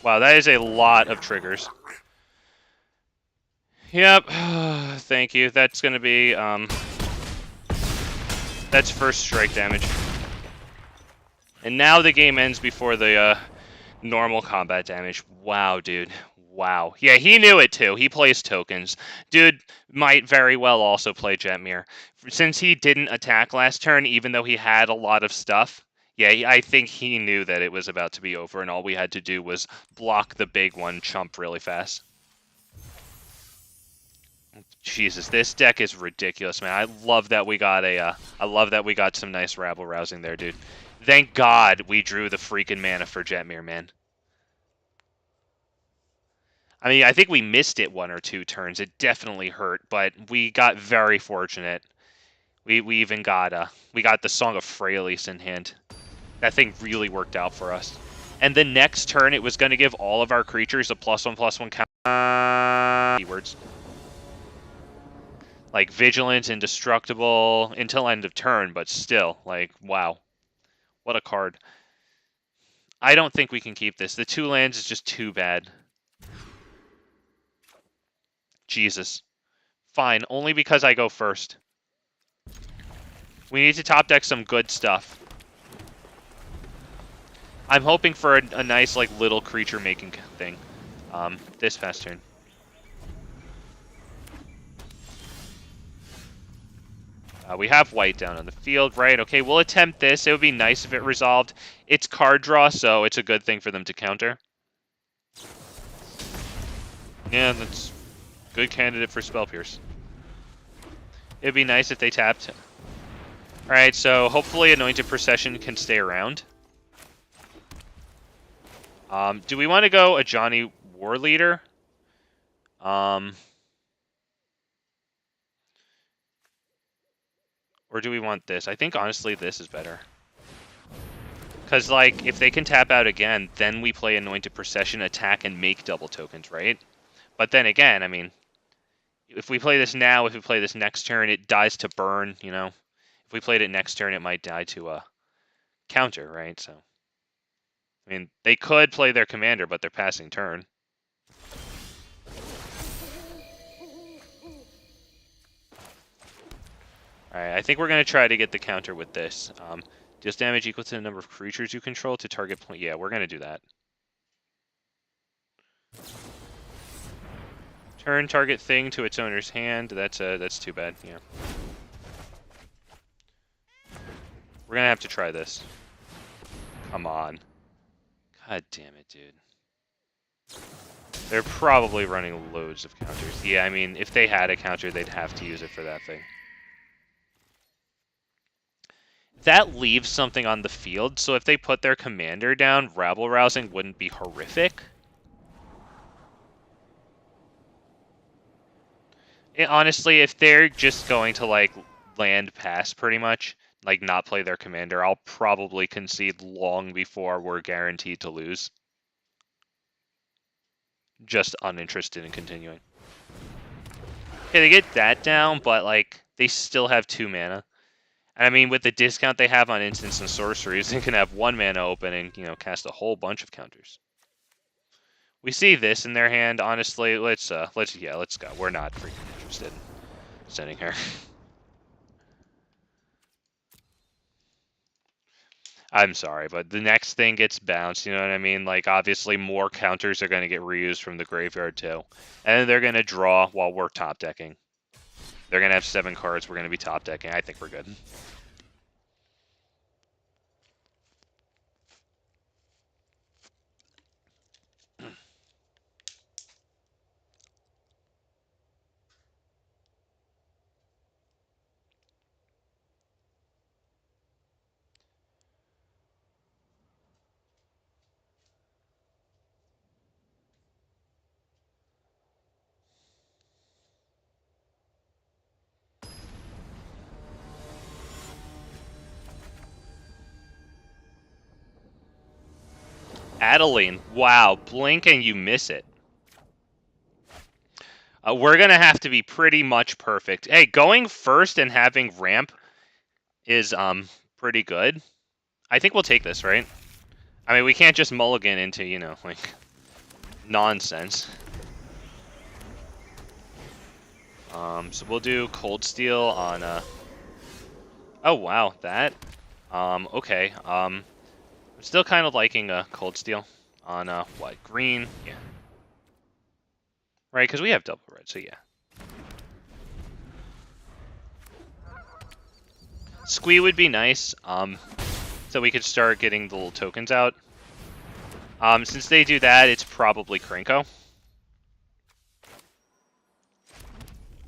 Wow, that is a lot of triggers. Yep. Thank you. That's going to be, that's first strike damage. And now the game ends before the, normal combat damage. Wow, dude. Wow. Yeah, he knew it too. He plays tokens. Dude might very well also play Jetmir. Since he didn't attack last turn, even though he had a lot of stuff, yeah, I think he knew that it was about to be over, and all we had to do was block the big one, chump really fast. Jesus, this deck is ridiculous, man. I love that we got some nice rabble rousing there, dude. Thank God we drew the freaking mana for Jetmir, man. I mean, I think we missed it 1 or 2 turns. It definitely hurt, but we got very fortunate. We even got the Song of Freyalise in hand. That thing really worked out for us. And the next turn, it was going to give all of our creatures a +1/+1 counter. Keywords. Like Vigilant, Indestructible, until end of turn, but still, like, wow. What a card. I don't think we can keep this. The 2 lands is just too bad. Jesus. Fine, only because I go first. We need to top deck some good stuff. I'm hoping for a nice, like, little creature making thing. This past turn. We have white down on the field, right? Okay, we'll attempt this. It would be nice if it resolved. It's card draw, so it's a good thing for them to counter. Yeah, that's a good candidate for Spell Pierce. It'd be nice if they tapped. Alright, so hopefully Anointed Procession can stay around. Do we want to go a Johnny Warleader? Or do we want this? I think, honestly, this is better. Because, like, if they can tap out again, then we play Anointed Procession, attack, and make double tokens, right? But then again, I mean, if we play this now, if we play this next turn, it dies to burn, you know? If we played it next turn, it might die to a counter, right? So, I mean, they could play their commander, but they're passing turn. Alright, I think we're going to try to get the counter with this. Deals damage equal to the number of creatures you control to target point. Yeah, we're going to do that. Turn target thing to its owner's hand. That's too bad, yeah. We're going to have to try this. Come on. God damn it, dude. They're probably running loads of counters. Yeah, I mean, if they had a counter, they'd have to use it for that thing. That leaves something on the field, so if they put their commander down, rabble-rousing wouldn't be horrific. Honestly, if they're just going to, like, land pass pretty much, like, not play their commander, I'll probably concede long before we're guaranteed to lose. Just uninterested in continuing. Okay, they get that down, but, like, they still have 2 mana. And I mean, with the discount they have on instants and sorceries, they can have 1 mana open and, you know, cast a whole bunch of counters. We see this in their hand, honestly. Let's go. We're not freaking interested in sending her. I'm sorry, but the next thing gets bounced, you know what I mean? Like, obviously, more counters are going to get reused from the graveyard, too. And then they're going to draw while we're top decking. They're going to have 7 cards. We're going to be top decking. I think we're good. Adeline, wow, blink and you miss it. We're going to have to be pretty much perfect. Hey, going first and having ramp is pretty good. I think we'll take this, right? I mean, we can't just mulligan into, you know, like, nonsense. So we'll do Cold Steel on, oh, wow, that? Okay, I'm still kind of liking Cold Steel on, what, green? Yeah. Right, because we have double red, so yeah. Squee would be nice, so we could start getting the little tokens out. Since they do that, it's probably Krenko.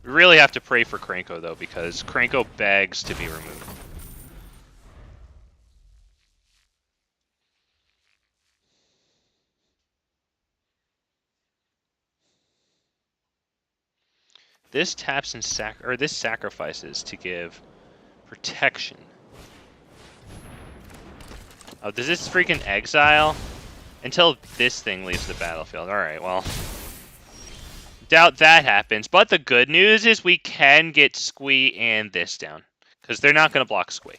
We really have to pray for Krenko, though, because Krenko begs to be removed. This taps and this sacrifices to give protection. Oh, does this freaking exile? Until this thing leaves the battlefield. Alright, well. Doubt that happens. But the good news is we can get Squee and this down. Because they're not going to block Squee.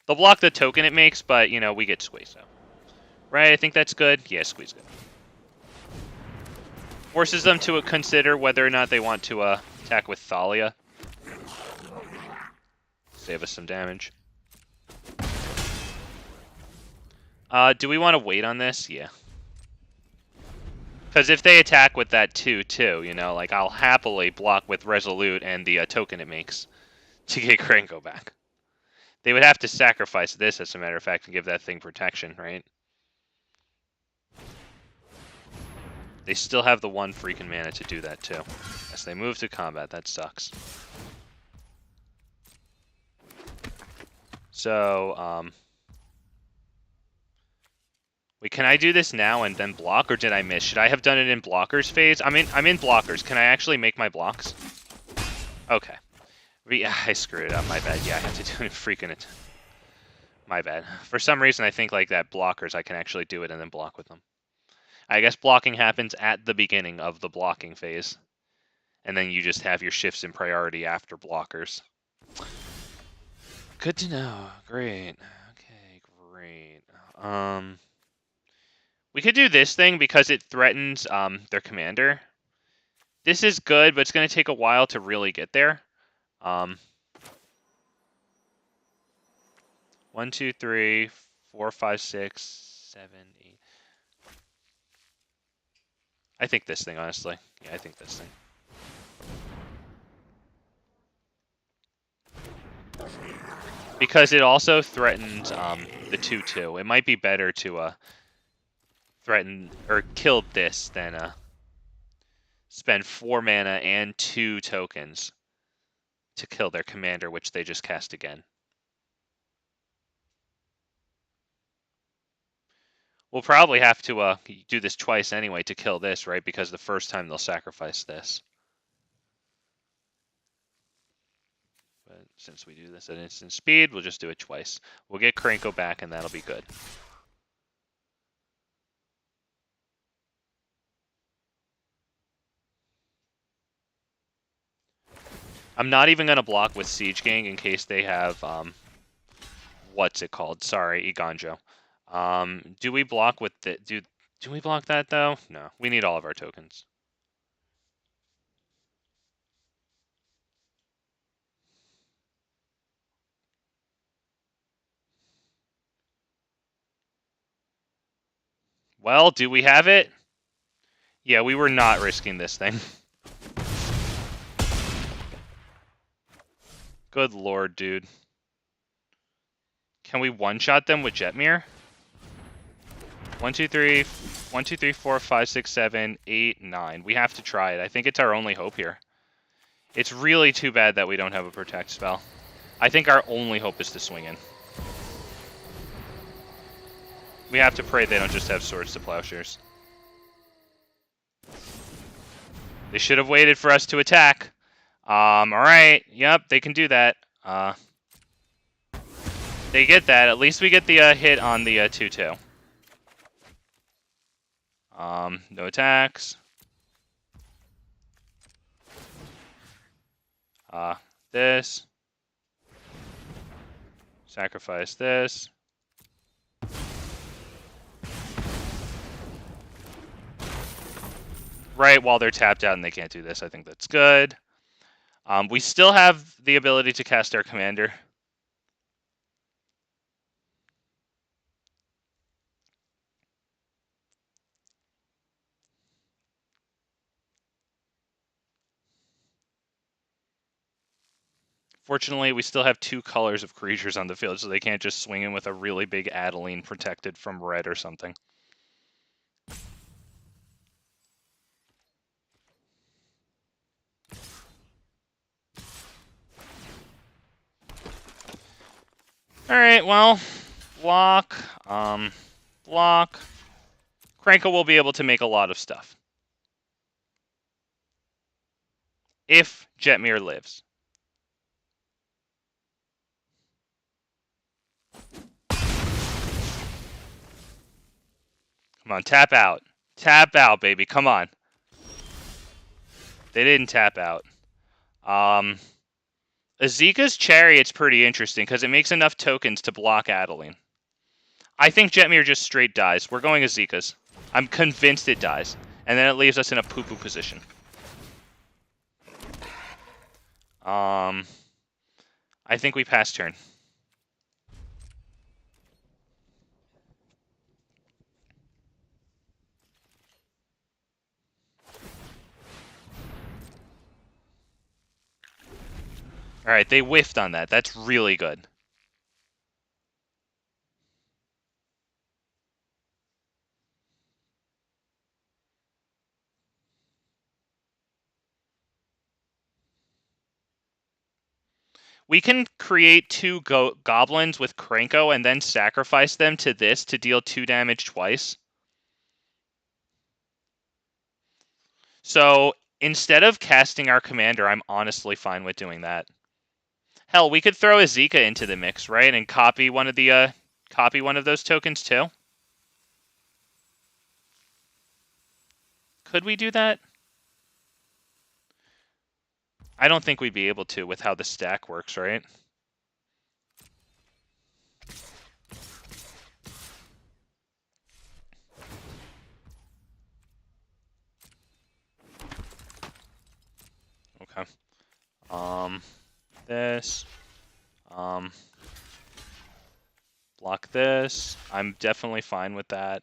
They'll block the token it makes, but, you know, we get Squee, so. Right, I think that's good. Yeah, Squee's good. Forces them to consider whether or not they want to attack with Thalia. Save us some damage. Do we want to wait on this? Yeah. Because if they attack with that 2/2, you know, like, I'll happily block with Resolute and the token it makes to get Krenko back. They would have to sacrifice this, as a matter of fact, and give that thing protection, right? They still have the 1 freaking mana to do that, too. As they move to combat, that sucks. So, wait, can I do this now and then block, or did I miss? Should I have done it in blockers phase? I'm in blockers. Can I actually make my blocks? Okay. I screwed it up. My bad. Yeah, I have to do it freaking it. My bad. For some reason, I think like that blockers, I can actually do it and then block with them. I guess blocking happens at the beginning of the blocking phase. And then you just have your shifts in priority after blockers. Good to know. Great. Okay, great. We could do this thing because it threatens their commander. This is good, but it's going to take a while to really get there. 1, 2, 3, 4, 5, 6, 7, 8. I think this thing, honestly. Yeah, I think this thing. Because it also threatens the 2/2. It might be better to threaten or kill this than spend 4 mana and 2 tokens to kill their commander, which they just cast again. We'll probably have to do this twice anyway to kill this, right? Because the first time they'll sacrifice this. But since we do this at instant speed, we'll just do it twice. We'll get Krenko back, and that'll be good. I'm not even going to block with Siege Gang in case they have, what's it called? Sorry, Eiganjo. Do we block with the, do we block that though? No, we need all of our tokens. Well, do we have it? Yeah, we were not risking this thing. Good lord, dude. Can we one-shot them with Jetmir? 1, 2, 3, 1, 2, 3, 4, 5, 6, 7, 8, 9. We have to try it. I think it's our only hope here. It's really too bad that we don't have a protect spell. I think our only hope is to swing in. We have to pray they don't just have swords to plowshares. They should have waited for us to attack. Alright. Yep, they can do that. They get that. At least we get the hit on the 2/2. No attacks. This. Sacrifice this. Right, while they're tapped out and they can't do this. I think that's good. We still have the ability to cast our commander. Fortunately, we still have 2 colors of creatures on the field, so they can't just swing in with a really big Adeline protected from red or something. Alright, well, block, block. Krenko will be able to make a lot of stuff. If Jetmir lives. Come on, tap out. Tap out, baby. Come on. They didn't tap out. Azeka's Chariot's pretty interesting because it makes enough tokens to block Adeline. I think Jetmir just straight dies. We're going Azeka's. I'm convinced it dies. And then it leaves us in a poo-poo position. I think we pass turn. Alright, they whiffed on that. That's really good. We can create 2 goblins with Krenko and then sacrifice them to this to deal 2 damage twice. So instead of casting our commander, I'm honestly fine with doing that. Hell, we could throw Azeka into the mix, right, and copy one of those tokens too. Could we do that? I don't think we'd be able to with how the stack works, right? Okay. This. Block this. I'm definitely fine with that.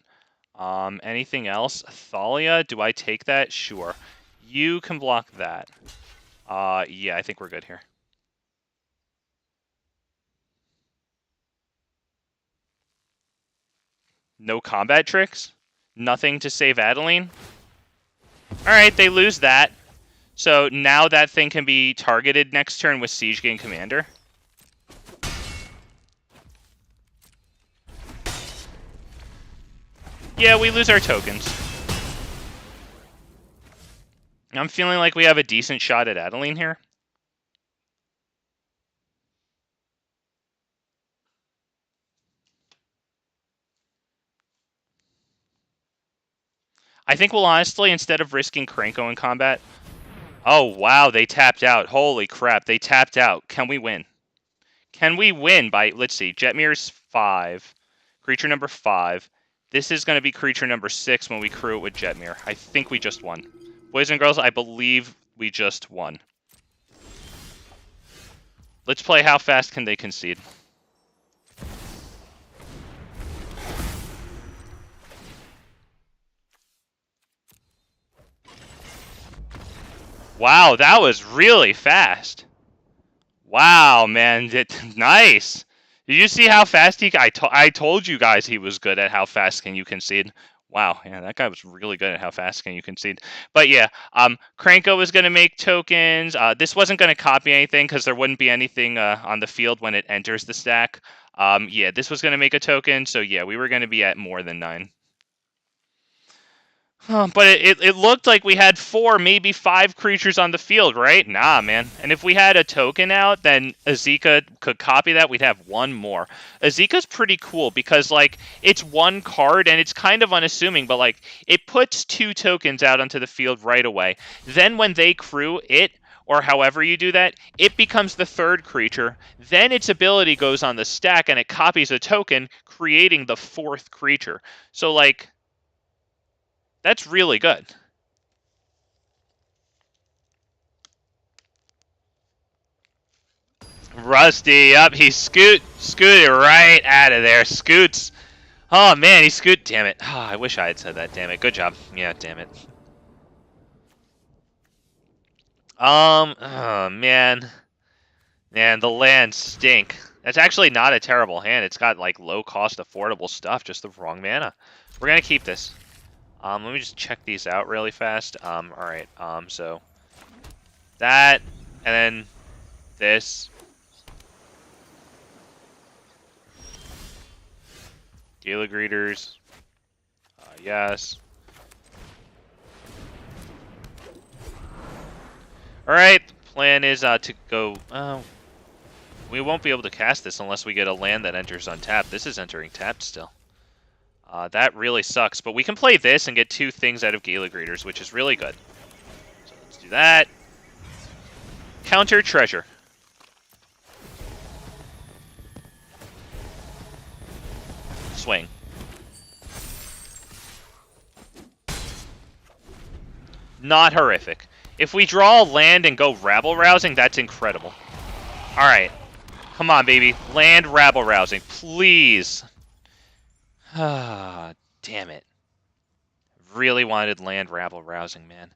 Anything else? Thalia, do I take that? Sure. You can block that. Yeah, I think we're good here. No combat tricks? Nothing to save Adeline? Alright, they lose that. So now that thing can be targeted next turn with Siege Gang Commander. Yeah, we lose our tokens. I'm feeling like we have a decent shot at Adeline here. I think we'll honestly, instead of risking Krenko in combat... Oh, wow, they tapped out. Holy crap, they tapped out. Can we win? Can we win by... Let's see, Jetmir's 5. Creature number 5. This is going to be creature number 6 when we crew it with Jetmir. I think we just won. Boys and girls, I believe we just won. Let's play how fast can they concede. Wow, that was really fast. Wow, man. Nice. Did you see how fast he... I told you guys he was good at how fast can you concede. Wow, yeah, that guy was really good at how fast can you concede. But yeah, Krenko was going to make tokens. This wasn't going to copy anything because there wouldn't be anything on the field when it enters the stack. Yeah, this was going to make a token. So yeah, we were going to be at more than 9. But it looked like we had 4, maybe 5 creatures on the field, right? Nah, man. And if we had a token out, then Azeka could copy that. We'd have 1 more. Azeka's pretty cool because, like, it's 1 card, and it's kind of unassuming, but, like, it puts 2 tokens out onto the field right away. Then when they crew it, or however you do that, it becomes the 3rd creature. Then its ability goes on the stack, and it copies a token, creating the 4th creature. So, like... That's really good. Rusty, up, he scooted right out of there. Scoots. Oh man, he scoot. Damn it. Oh, I wish I had said that. Damn it. Good job. Yeah, damn it. Oh man. Man, the lands stink. That's actually not a terrible hand. It's got like low cost, affordable stuff, just the wrong mana. We're gonna keep this. Let me just check these out really fast. Alright, so that, and then this. Gala Greeters. Yes. Alright, Plan is to go... we won't be able to cast this unless we get a land that enters untapped. This is entering tapped still. That really sucks. But we can play this and get 2 things out of Gala Greeters, which is really good. So let's do that. Counter Treasure. Swing. Not horrific. If we draw a land and go rabble-rousing, that's incredible. Alright. Come on, baby. Land rabble-rousing. Please. Ah, damn it. Really wanted land rabble-rousing, man.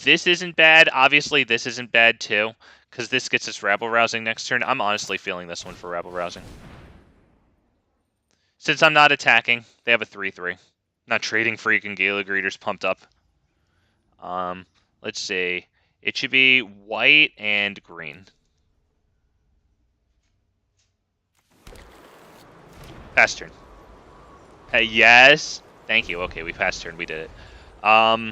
This isn't bad. Obviously, this isn't bad, too. Because this gets us rabble-rousing next turn. I'm honestly feeling this one for rabble-rousing. Since I'm not attacking, they have a 3-3. Not trading freaking Gala Greeters pumped up. Let's see. It should be white and green. Pass turn. Hey, yes. Thank you. Okay, we passed turn. We did it. How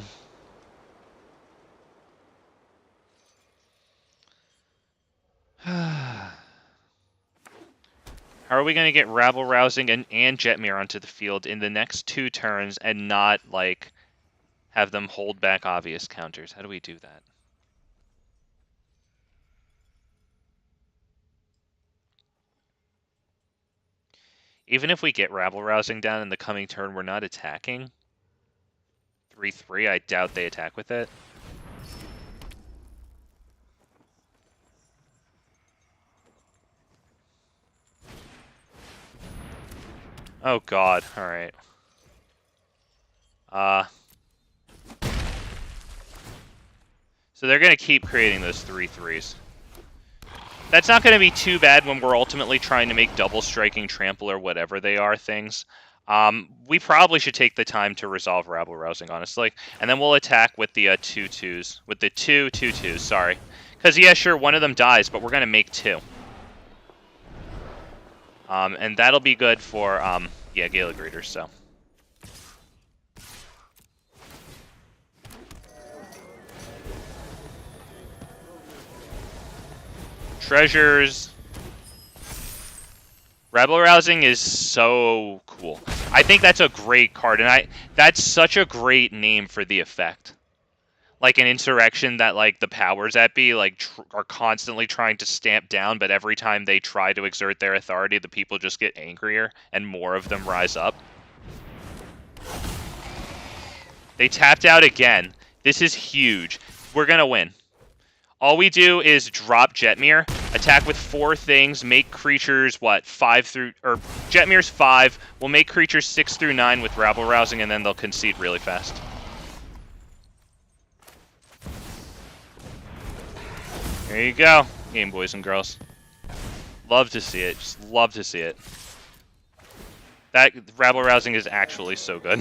are we going to get rabble-rousing and Jetmir onto the field in the next 2 turns and not, like, have them hold back obvious counters? How do we do that? Even if we get rabble-rousing down in the coming turn, we're not attacking. 3-3, I doubt they attack with it. Oh god, alright. So they're going to keep creating those 3-3s. That's not going to be too bad when we're ultimately trying to make double striking, trample, or whatever they are things. We probably should take the time to resolve rabble rousing, honestly. And then we'll attack with the 2-2s. With the 2-2-2s, sorry. Because, yeah, sure, one of them dies, but we're going to make 2. And that'll be good for, yeah, Gala Greeters, so. Treasures. Rebel Rousing is so cool. I think that's a great card, and that's such a great name for the effect. Like an insurrection that, like, the powers that be, like, are constantly trying to stamp down, but every time they try to exert their authority, the people just get angrier, and more of them rise up. They tapped out again. This is huge. We're gonna win. All we do is drop Jetmir, attack with 4 things, make creatures, what, 5 through... Or, Jetmir's 5, we'll make creatures 6 through 9 with Rabble Rousing, and then they'll concede really fast. There you go, Game Boys and Girls. Love to see it, just love to see it. That Rabble Rousing is actually so good.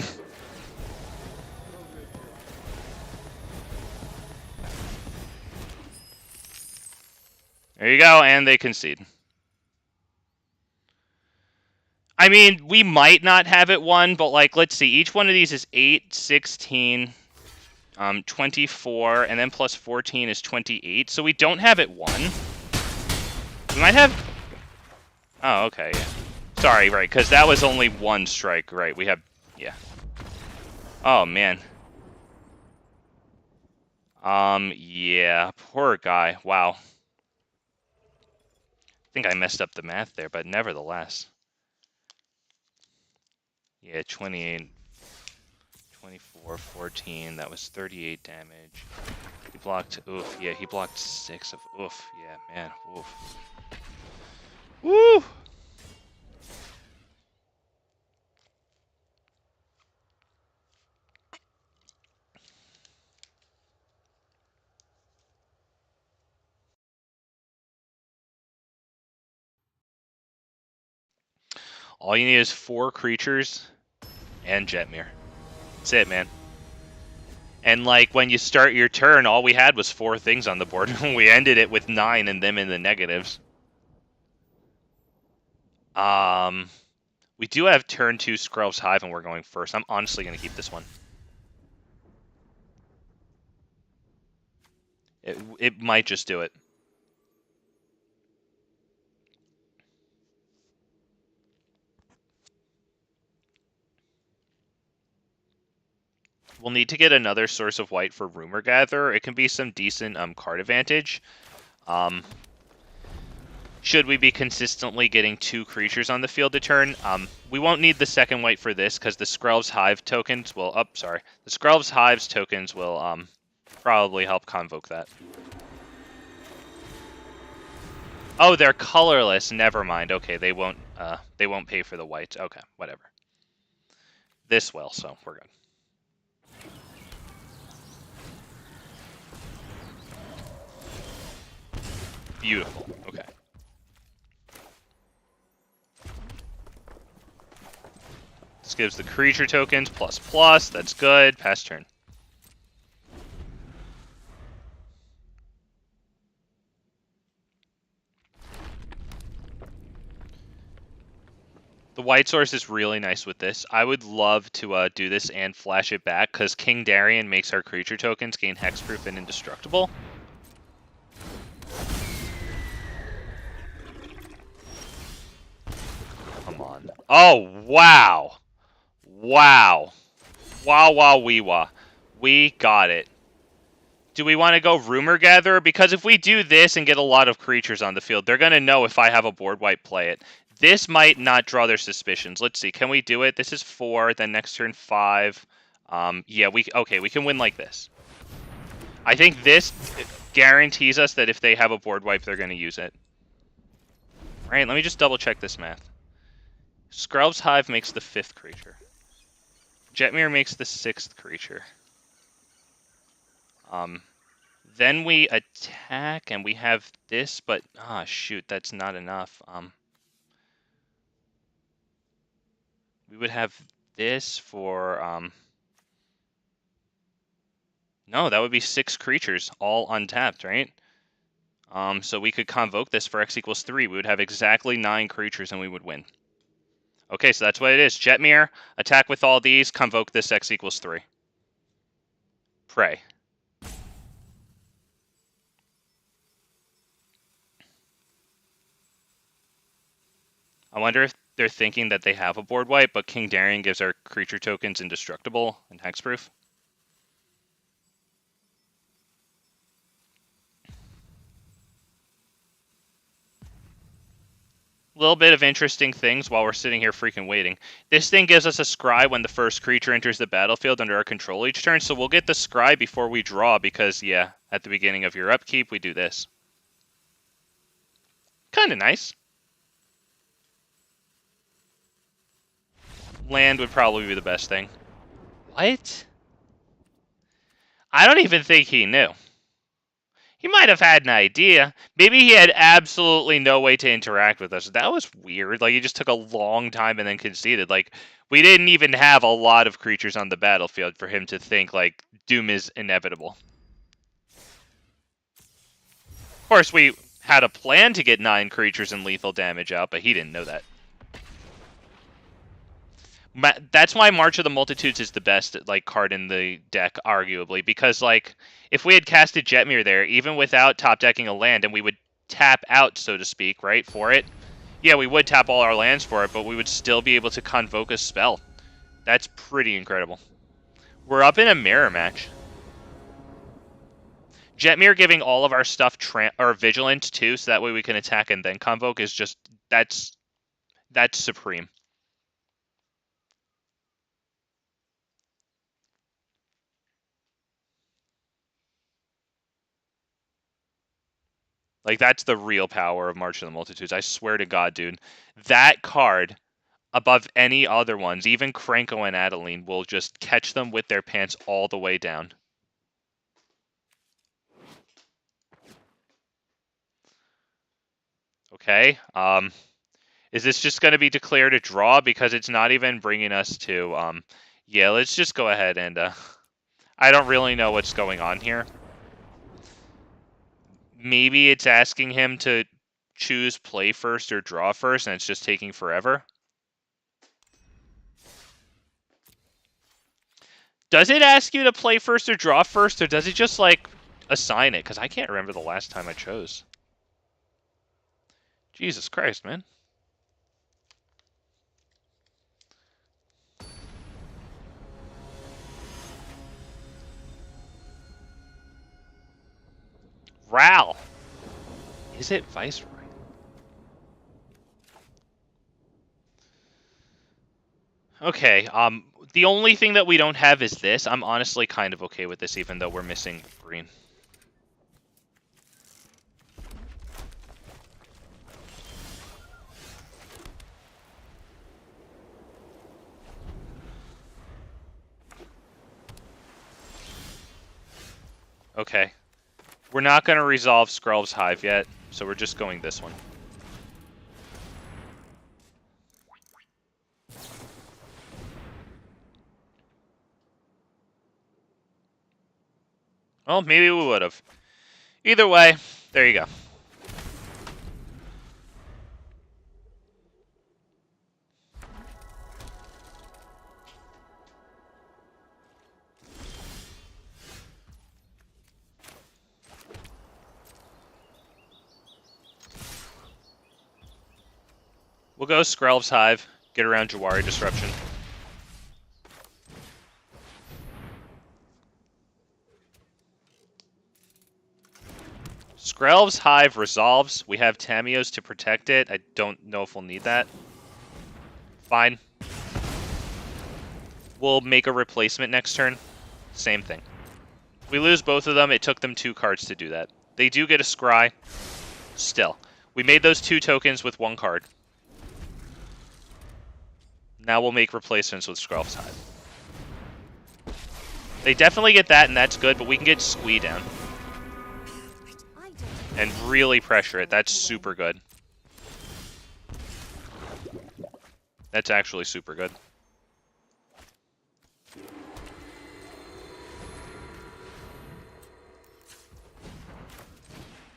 There you go, and they concede. I mean, we might not have it won, but, like, let's see. Each one of these is 8, 16, 24, and then plus 14 is 28. So we don't have it won. We might have... Oh, okay, yeah. Sorry, right, because that was only 1 strike, right? We have... Yeah. Oh, man. Yeah. Poor guy. Wow. I think I messed up the math there, but nevertheless. Yeah, 28, 24, 14, that was 38 damage. He blocked, oof, yeah, he blocked 6 of, oof, yeah, man, oof. Woo! All you need is 4 creatures and Jetmir. That's it, man. And, like, when you start your turn, all we had was 4 things on the board. We ended it with 9 and them in the negatives. We do have turn 2 Skrelv's Hive, and we're going first. I'm honestly going to keep this one. It might just do it. We'll need to get another source of white for Rumor Gatherer. It can be some decent card advantage. Should we be consistently getting 2 creatures on the field a turn? We won't need the second white for this because the Skrelv's Hive tokens will... Oh, sorry. The Skrelv's Hive's tokens will probably help convoke that. Oh, they're colorless. Never mind. Okay, they won't pay for the whites. Okay, whatever. This will, so we're good. Beautiful. Okay. This gives the creature tokens ++. That's good. Pass turn. The white source is really nice with this. I would love to do this and flash it back, because King Darien makes our creature tokens gain hexproof and indestructible. Come on. Oh, wow. Wow. Wow, wow, wee wah. We got it. Do we want to go Rumor Gatherer? Because if we do this and get a lot of creatures on the field, they're going to know if I have a board wipe, play it. This might not draw their suspicions. Let's see. Can we do it? This is 4. Then next turn 5. Yeah, we can win like this. I think this guarantees us that if they have a board wipe, they're going to use it. All right, let me just double check this math. Skrelv's Hive makes the 5th creature. Jetmir makes the 6th creature. Then we attack, and we have this, but shoot, that's not enough. We would have this for no, that would be 6 creatures, all untapped, right? So we could convoke this for X = 3. We would have exactly 9 creatures, and we would win. Okay, so that's what it is. Jetmir, attack with all these, convoke this X = 3. Pray. I wonder if they're thinking that they have a board wipe, but King Darien gives our creature tokens indestructible and hexproof. Little bit of interesting things while we're sitting here freaking waiting. This thing gives us a scry when the first creature enters the battlefield under our control each turn, so we'll get the scry before we draw because, yeah, at the beginning of your upkeep, we do this. Kind of nice. Land would probably be the best thing. What? I don't even think he knew. He might have had an idea. Maybe he had absolutely no way to interact with us. That was weird. Like, he just took a long time and then conceded. Like, we didn't even have a lot of creatures on the battlefield for him to think, like, doom is inevitable. Of course, we had a plan to get 9 creatures and lethal damage out, but he didn't know that. That's why March of the Multitudes is the best, like, card in the deck, arguably, because, like, if we had casted Jetmir there, even without top decking a land, and we would tap out, so to speak, right, for it, yeah, we would tap all our lands for it, but we would still be able to convoke a spell. That's pretty incredible. We're up in a mirror match. Jetmir giving all of our stuff or Vigilant, too, so that way we can attack and then convoke is just, that's supreme. Like, that's the real power of March of the Multitudes. I swear to God, dude. That card, above any other ones, even Krenko and Adeline, will just catch them with their pants all the way down. Okay. Is this just going to be declared a draw? Because it's not even bringing us to... yeah, let's just go ahead and... I don't really know what's going on here. Maybe it's asking him to choose play first or draw first, and it's just taking forever. Does it ask you to play first or draw first, or does it just, like, assign it, because I can't remember the last time I chose. Jesus Christ, man. Ral. Is it Viceroy? Okay, the only thing that we don't have is this. I'm honestly kind of okay with this, even though we're missing green. Okay. We're not going to resolve Skrull's Hive yet, so we're just going this one. Well, maybe we would have. Either way, there you go. We'll go Skrull's Hive, get around Jawari Disruption. Skrelv's Hive resolves. We have Tamiyo's to protect it. I don't know if we'll need that. Fine. We'll make a replacement next turn. Same thing. We lose both of them. It took them 2 cards to do that. They do get a Scry. Still. We made those 2 tokens with 1 card. Now we'll make replacements with Skrelv's Hive. They definitely get that, and that's good, but we can get Squee down. And really pressure it. That's super good. That's actually super good.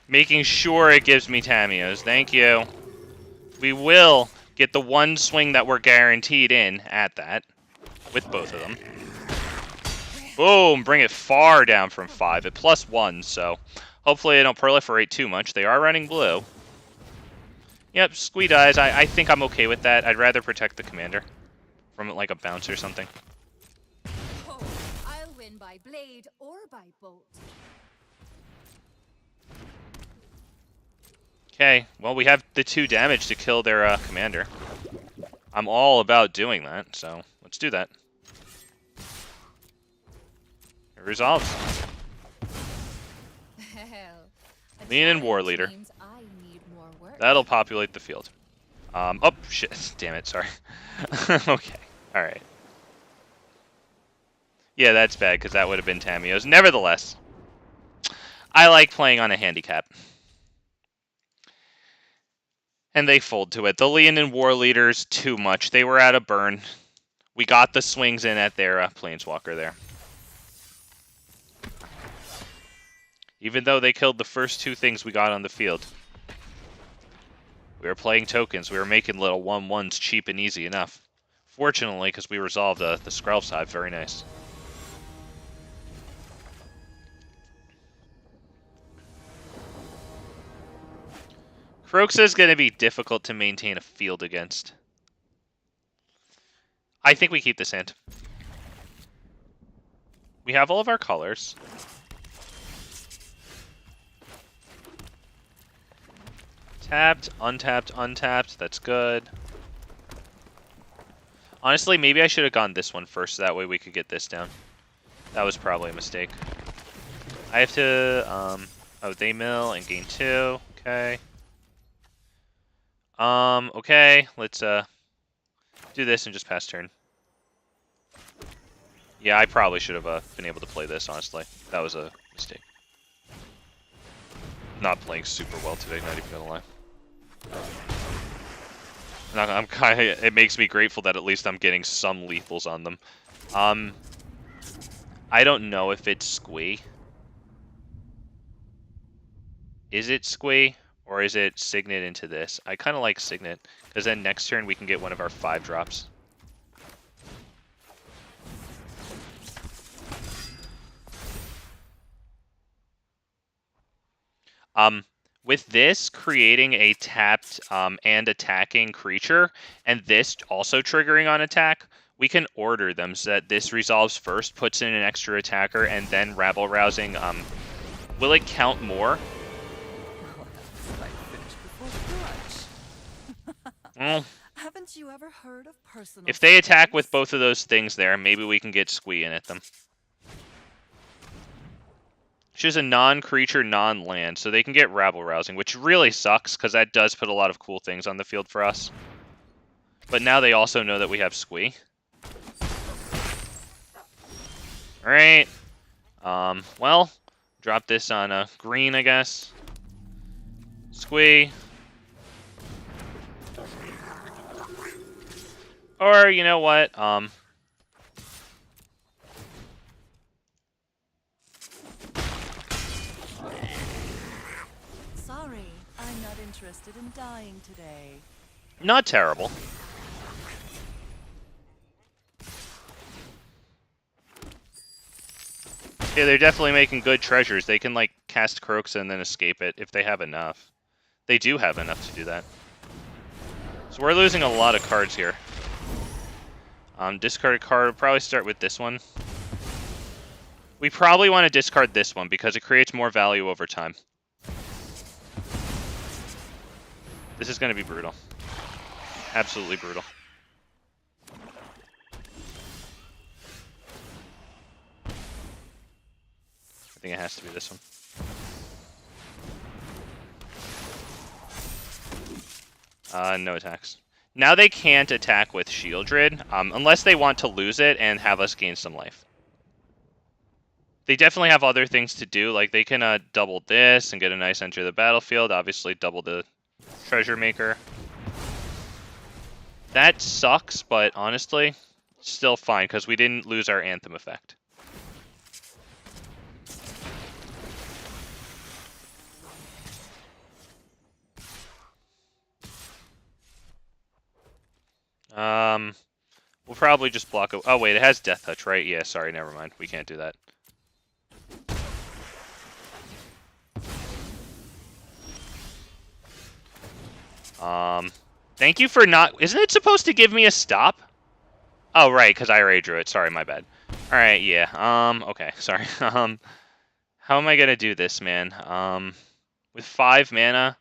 Making sure it gives me Tamiyo's. Thank you. We will get the 1 swing that we're guaranteed in at that. With both of them. Boom! Bring it far down from 5 at +1, so... Hopefully they don't proliferate too much. They are running blue. Yep, Squee dies. I think I'm okay with that. I'd rather protect the commander from like a bounce or something. Oh, I'll win by blade or by bolt. Okay, well we have the 2 damage to kill their commander. I'm all about doing that, so let's do that. It resolves. Leonin Warleader. That'll populate the field. Oh, shit. Damn it, sorry. Okay, alright. Yeah, that's bad, because that would have been Tamiyo's. Nevertheless, I like playing on a handicap. And they fold to it. The Leonin Warleader's too much. They were out of burn. We got the swings in at their Planeswalker there. Even though they killed the first 2 things we got on the field. We were playing tokens. We were making little 1/1s cheap and easy enough. Fortunately, because we resolved the Skrelv's Hive. Very nice. Kroxa is going to be difficult to maintain a field against. I think we keep this hand. We have all of our colors. Tapped, untapped, untapped. That's good. Honestly, maybe I should have gone this one first, so that way we could get this down. That was probably a mistake. I have to, oh, they mill and gain 2. Okay. Okay, let's, do this and just pass turn. Yeah, I probably should have, been able to play this, honestly. That was a mistake. Not playing super well today, not even gonna lie. I'm kind of, it makes me grateful that at least I'm getting some lethals on them. I don't know if it's Squee. Is it Squee? Or is it Signet into this? I kind of like Signet, because then next turn we can get one of our 5 drops. With this creating a tapped and attacking creature, and this also triggering on attack, we can order them so that this resolves first, puts in an extra attacker, and then rabble rousing. Will it count more? Well, Haven't you ever heard of personal if they attack space? with both of those things there, maybe we can get Squee in at them. She's a non-creature, non-land, so they can get rabble rousing, which really sucks because that does put a lot of cool things on the field for us. But now they also know that we have Squee. Alright. Well, drop this on a green, I guess. Squee. Or, you know what? Sorry, I'm not interested in dying today. Not terrible. Yeah, they're definitely making good treasures. They can, like, cast Kroxa and then escape it if they have enough. They do have enough to do that. So we're losing a lot of cards here. Discard a card. We'll probably start with this one. We probably want to discard this one because it creates more value over time. This is going to be brutal. Absolutely brutal. I think it has to be this one. No attacks. Now they can't attack with Shieldred, unless they want to lose it and have us gain some life. They definitely have other things to do, like they can double this and get a nice enter the battlefield, obviously double the Treasure Maker. That sucks, but honestly, still fine, because we didn't lose our Anthem effect. We'll probably just block it. Oh, wait, it has Death Touch, right? Yeah, sorry, never mind. We can't do that. Thank you for not... Isn't it supposed to give me a stop? Oh, right, because I already drew it. Sorry, my bad. Alright, yeah. Okay, sorry. How am I gonna do this, man? With 5 mana,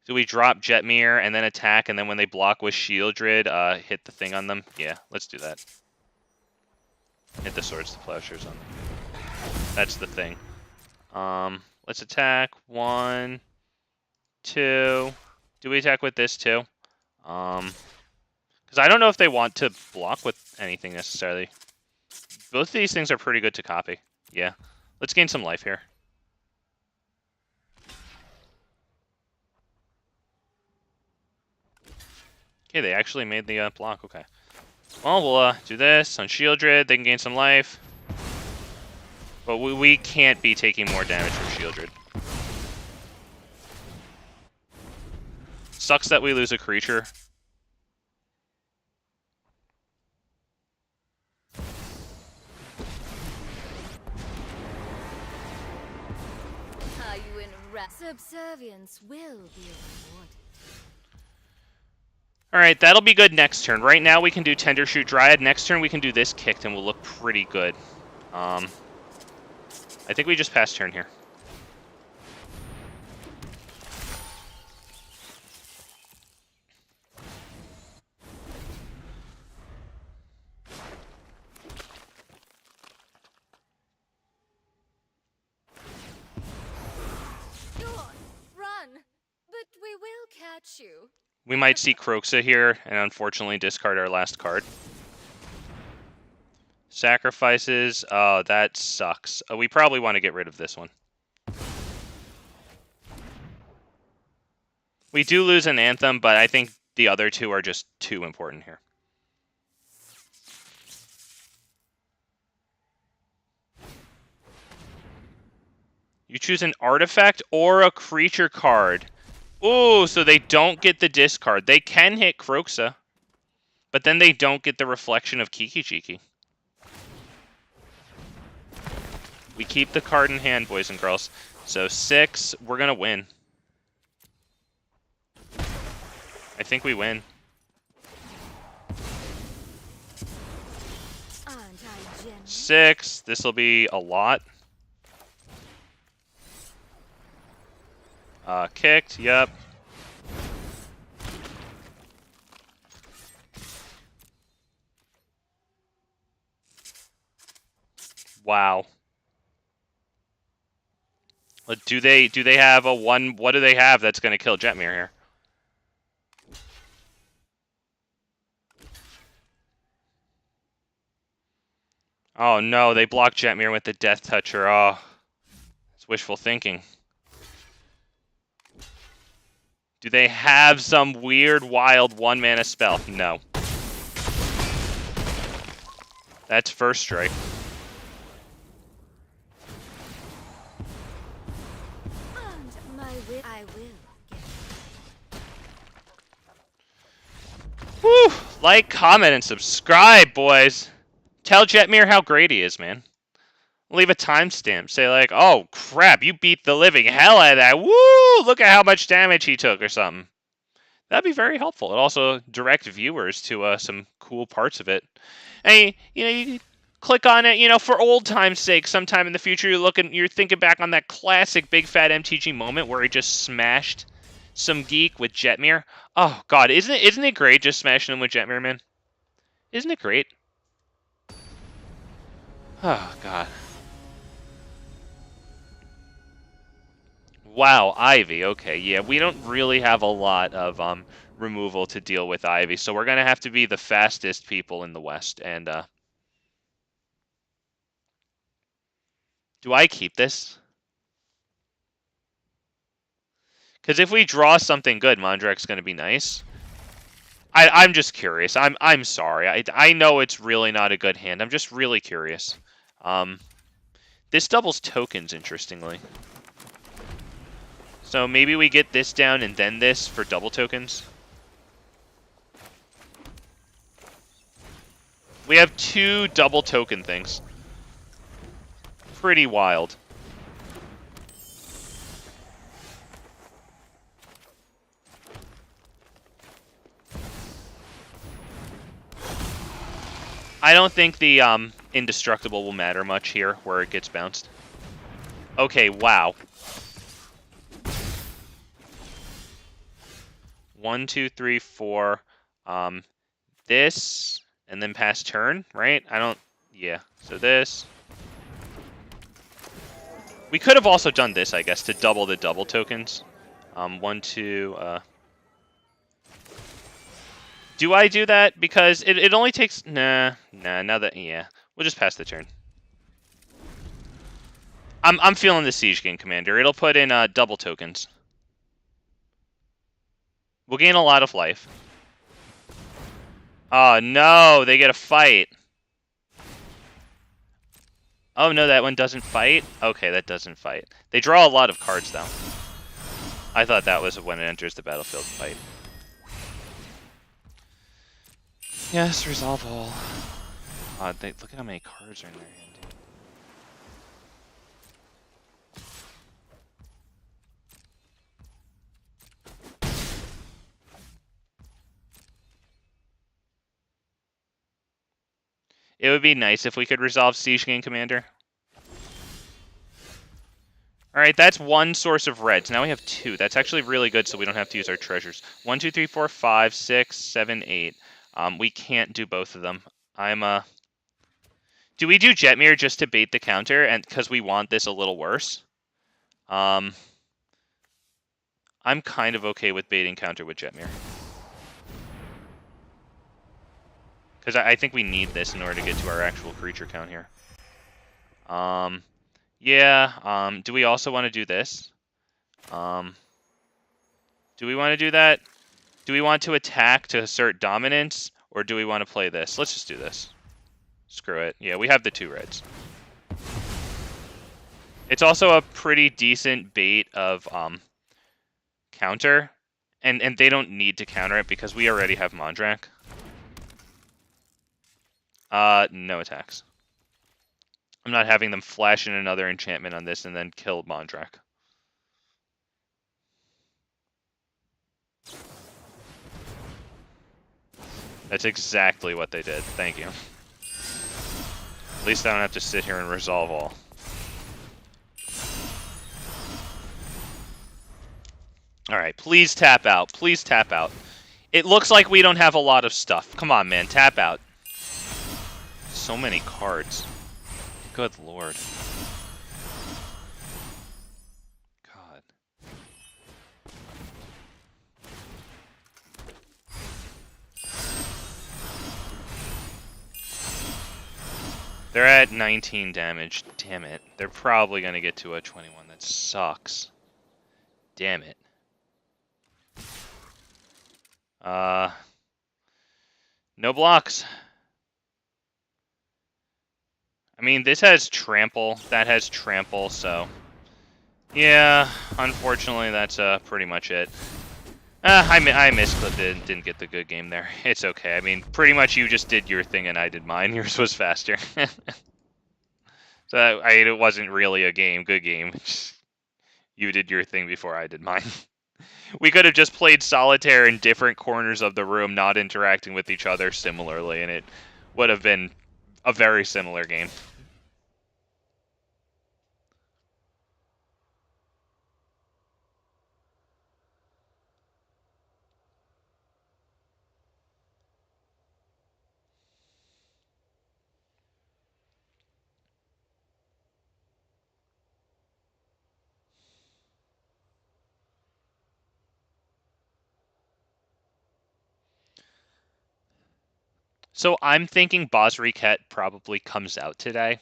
do we drop Jetmir and then attack, and then when they block with Shieldred, hit the thing on them? Yeah, let's do that. Hit the Swords to Plowshares on them. That's the thing. Let's attack. 1, 2. Do we attack with this too? Because I don't know if they want to block with anything necessarily. Both of these things are pretty good to copy. Yeah. Let's gain some life here. Okay, they actually made the block. Okay. Well, we'll do this on Shieldred. They can gain some life. But we can't be taking more damage from Shieldred. Sucks that we lose a creature. Are you in rest? Subservience will be rewarded. Alright, that'll be good next turn. Right now we can do Tender Shoot Dryad. Next turn we can do this kicked and we'll look pretty good. I think we just passed turn here. Go on, run! But we will catch you. We might see Kroxa here and unfortunately discard our last card. Sacrifices. Oh, that sucks. We probably want to get rid of this one. We do lose an Anthem, but I think the other two are just too important here. You choose an artifact or a creature card. Ooh, so they don't get the discard. They can hit Kroxa, but then they don't get the reflection of Kiki-Jiki. We keep the card in hand, boys and girls. So 6, we're gonna win. I think we win. Aren't I generous? 6, this'll be a lot. Kicked, yep. Wow. Do they have a 1? What do they have that's going to kill Jetmir here? Oh no, they blocked Jetmir with the Death Toucher. Oh, it's wishful thinking. Do they have some weird, wild 1-mana spell? No. That's first strike. And my will, I will. Woo! Like, comment, and subscribe, boys. Tell Jetmir how great he is, man. Leave a timestamp. Say like, oh crap, you beat the living hell out of that. Woo! Look at how much damage he took or something. That'd be very helpful. It also direct viewers to some cool parts of it. And you click on it, for old time's sake. Sometime in the future, you're thinking back on that classic big fat MTG moment where he just smashed some geek with Jetmir. Oh god, isn't it great just smashing him with Jetmir, man? Isn't it great? Oh god. Wow, Ivy. Okay, yeah, we don't really have a lot of removal to deal with Ivy, so we're gonna have to be the fastest people in the West. And do I keep this? Because if we draw something good, Mondrak's gonna be nice. I'm just curious. I'm sorry. I know it's really not a good hand. I'm just really curious. This doubles tokens, interestingly. So maybe we get this down and then this for double tokens. We have 2 double token things. Pretty wild. I don't think the indestructible will matter much here where it gets bounced. Okay, wow. 1, 2, 3, 4. This, and then pass turn, right? Yeah. So this. We could have also done this, I guess, to double the double tokens. 1, 2. Do I do that? Because it only takes... Nah, now that... Yeah. We'll just pass the turn. I'm feeling the Siege Gang Commander. It'll put in double tokens. We'll gain a lot of life. Oh, no! They get a fight. Oh, no, that one doesn't fight? Okay, that doesn't fight. They draw a lot of cards, though. I thought that was when it enters the battlefield fight. Yes, resolve all. Look at how many cards are in their hand. It would be nice if we could resolve Siege Gang Commander. Alright, that's 1 source of reds. Now we have 2. That's actually really good, so we don't have to use our treasures. 1, 2, 3, 4, 5, 6, 7, 8. We can't do both of them. Do we do Jetmir just to bait the counter, and because we want this a little worse? I'm kind of okay with baiting counter with Jetmir. Because I think we need this in order to get to our actual creature count here. Yeah, do we also want to do this? Do we want to do that? Do we want to attack to assert dominance? Or do we want to play this? Let's just do this. Screw it. Yeah, we have the 2 reds. It's also a pretty decent bait of counter. And they don't need to counter it because we already have Mondrak. No attacks. I'm not having them flash in another enchantment on this and then kill Mondrak. That's exactly what they did. Thank you. At least I don't have to sit here and resolve all. Alright, please tap out. Please tap out. It looks like we don't have a lot of stuff. Come on, man. Tap out. So many cards. Good lord. God. They're at 19 damage. Damn it. They're probably going to get to a 21. That sucks. Damn it. No blocks. I mean, this has trample. That has trample, so... Yeah, unfortunately, that's pretty much it. I missed, didn't get the good game there. It's okay. I mean, pretty much you just did your thing and I did mine. Yours was faster. So, it wasn't really a game. Good game. You did your thing before I did mine. We could have just played solitaire in different corners of the room, not interacting with each other similarly, and it would have been a very similar game. So I'm thinking Bosriket probably comes out today.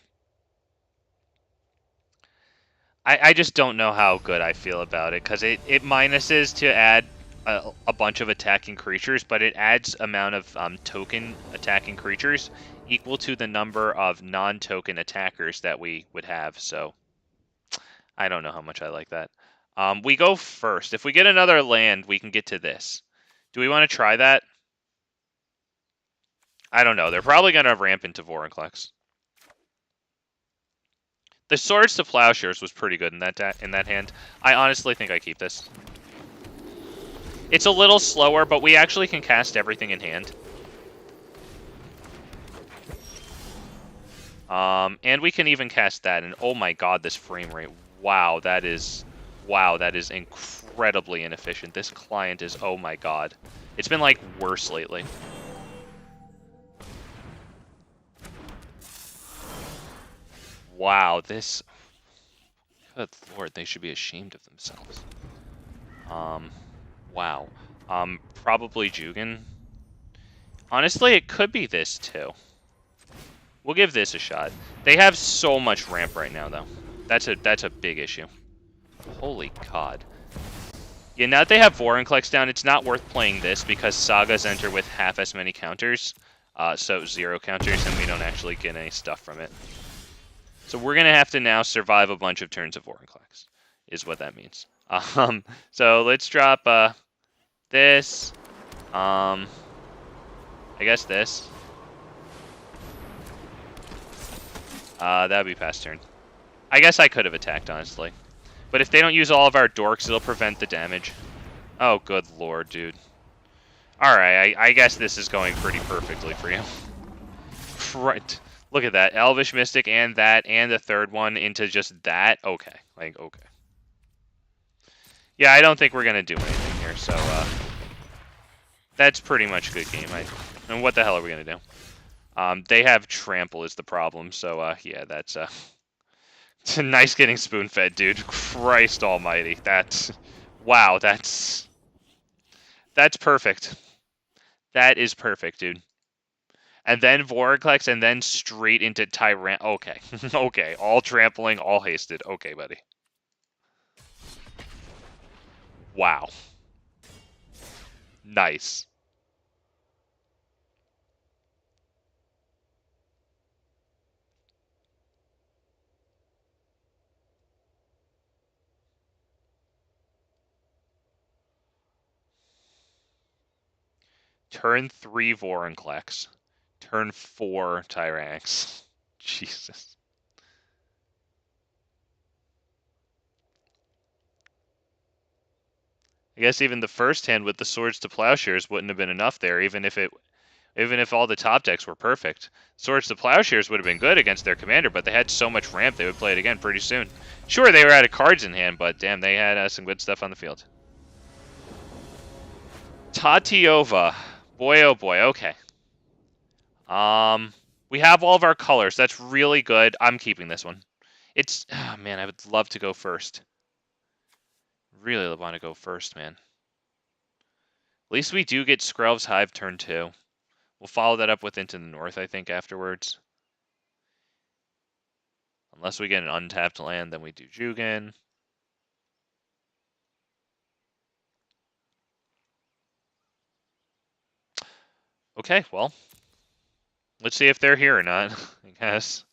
I just don't know how good I feel about it, because it minuses to add a bunch of attacking creatures, but it adds amount of token attacking creatures equal to the number of non-token attackers that we would have, so I don't know how much I like that. We go first. If we get another land, we can get to this. Do we want to try that? I don't know. They're probably going to ramp into Vorinclex. The Swords to Plowshares was pretty good in that hand. I honestly think I keep this. It's a little slower, but we actually can cast everything in hand. And we can even cast that, and oh my god, this frame rate. Wow, that is incredibly inefficient. This client is, oh my god. It's been, like, worse lately. Wow, this... Good lord, they should be ashamed of themselves. Wow. Probably Jugan. Honestly, it could be this, too. We'll give this a shot. They have so much ramp right now, though. That's a big issue. Holy god. Yeah, now that they have Vorinclex down, it's not worth playing this, because Sagas enter with half as many counters. So 0 counters, and we don't actually get any stuff from it. So we're going to have to now survive a bunch of turns of Vorinclex, is what that means. So let's drop this. I guess this. That would be past turn. I guess I could have attacked, honestly. But if they don't use all of our dorks, it'll prevent the damage. Oh, good lord, dude. Alright, I guess this is going pretty perfectly for you. Right. Look at that. Elvish Mystic and that and the third one into just that. Okay. Like, okay. Yeah, I don't think we're going to do anything here, so, that's pretty much a good game. And what the hell are we going to do? They have Trample is the problem, so, yeah, that's, it's nice getting spoon-fed, dude. Christ almighty. That's... Wow, that's perfect. That is perfect, dude. And then Vorinclex, and then straight into Tyrant. Okay. Okay. All trampling, all hasted. Okay, buddy. Wow. Nice. Turn 3 Vorinclex. Turn 4 Tyranx. Jesus. I guess even the first hand with the Swords to Plowshares wouldn't have been enough there, even if it Even if all the top decks were perfect. Swords to Plowshares would have been good against their commander, but they had so much ramp they would play it again pretty soon. Sure, they were out of cards in hand, but damn, they had some good stuff on the field. Tatiova. Boy, oh boy, okay. We have all of our colors. That's really good. I'm keeping this one. It's... Oh, man, I would love to go first. Really want to go first, man. At least we do get Skrelv's Hive turn 2. We'll follow that up with Into the North, I think, afterwards. Unless we get an untapped land, then we do Jugan. Okay, well. Let's see if they're here or not, I guess.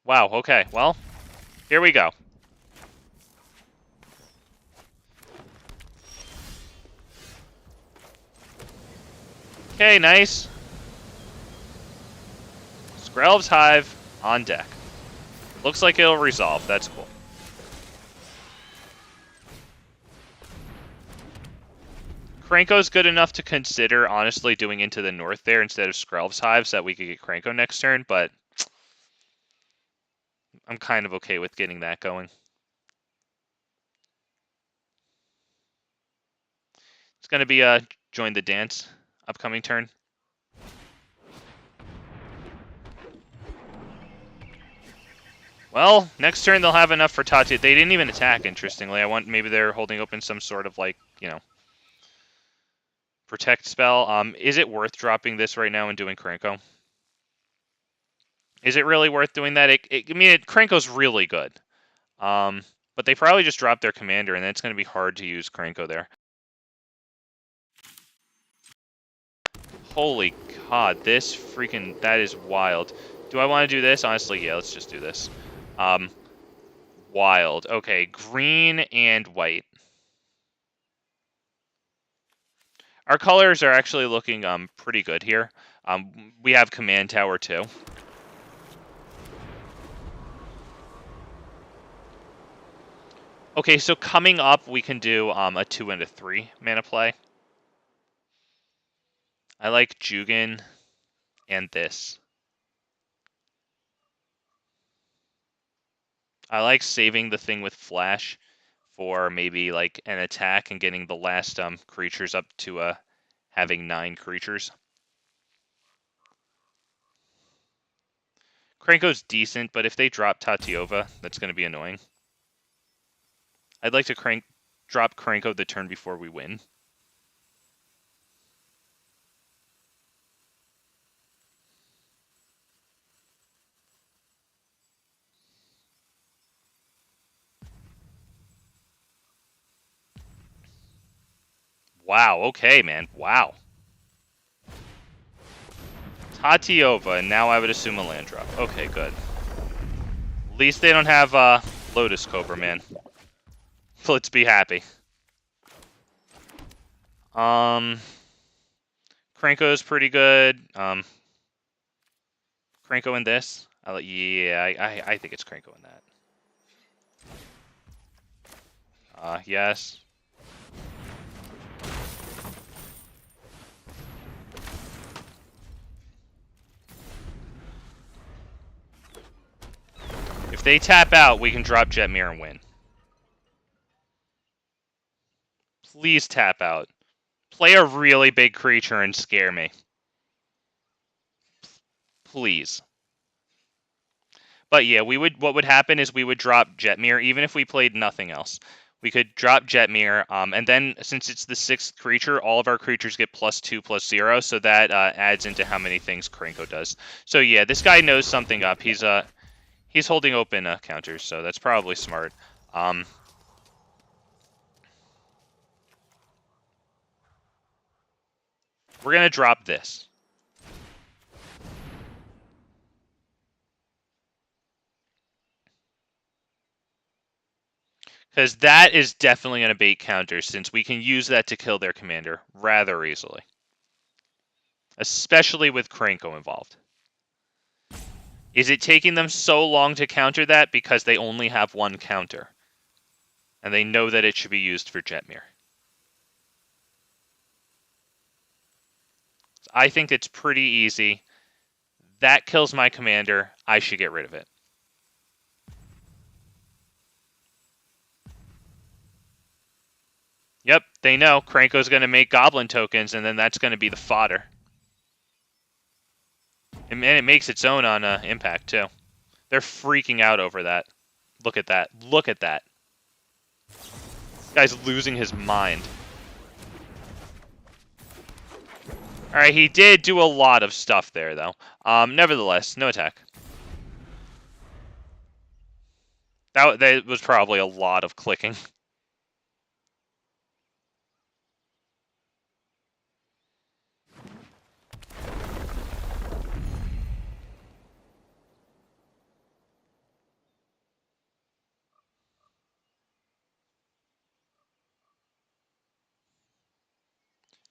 Wow, okay, well. Here we go. Okay, nice. Skrelv's Hive on deck. Looks like it'll resolve. That's cool. Kranko's good enough to consider, honestly, doing Into the North there instead of Skrelv's Hive so that we could get Kranko next turn, but I'm kind of okay with getting that going. It's going to be Join the Dance upcoming turn. Well, next turn they'll have enough for Tati. They didn't even attack, interestingly. Maybe they're holding open some sort of, like, you know, protect spell. Is it worth dropping this right now and doing Kranko? Is it really worth doing that? I mean, Kranko's really good. But they probably just dropped their commander, and then it's going to be hard to use Kranko there. Holy God, this freaking... That is wild. Do I want to do this? Honestly, yeah, let's just do this. Wild. Okay, green and white. Our colors are actually looking pretty good here. We have Command Tower too. Okay, so coming up, we can do a 2 and a 3 mana play. I like Jugan and this. I like saving the thing with Flash for maybe like an attack and getting the last creatures up to having 9 creatures. Kranko's decent, but if they drop Tatiova, that's going to be annoying. I'd like to drop Kranko the turn before we win. Wow, okay, man. Wow. Tatiova, and now I would assume a land drop. Okay, good. At least they don't have Lotus Cobra, man. Let's be happy. Kranko is pretty good. Kranko in this? Yeah, I think it's Kranko in that. Yes. If they tap out, we can drop Jetmir and win. Please tap out. Play a really big creature and scare me. Please. But yeah, what would happen is we would drop Jetmir, even if we played nothing else. We could drop Jetmir, and then since it's the 6th creature, all of our creatures get +2/+0, so that adds into how many things Kranko does. So yeah, this guy knows something up. He's holding open counters, so that's probably smart. We're gonna drop this. Because that is definitely going to bait counters, since we can use that to kill their commander rather easily. Especially with Kranko involved. Is it taking them so long to counter that? Because they only have one counter. And they know that it should be used for Jetmir. I think it's pretty easy. That kills my commander. I should get rid of it. Yep, they know. Kranko's going to make goblin tokens, and then that's going to be the fodder. And it makes its own on impact, too. They're freaking out over that. Look at that. Look at that. Guy's losing his mind. Alright, he did do a lot of stuff there, though. Nevertheless, no attack. That was probably a lot of clicking.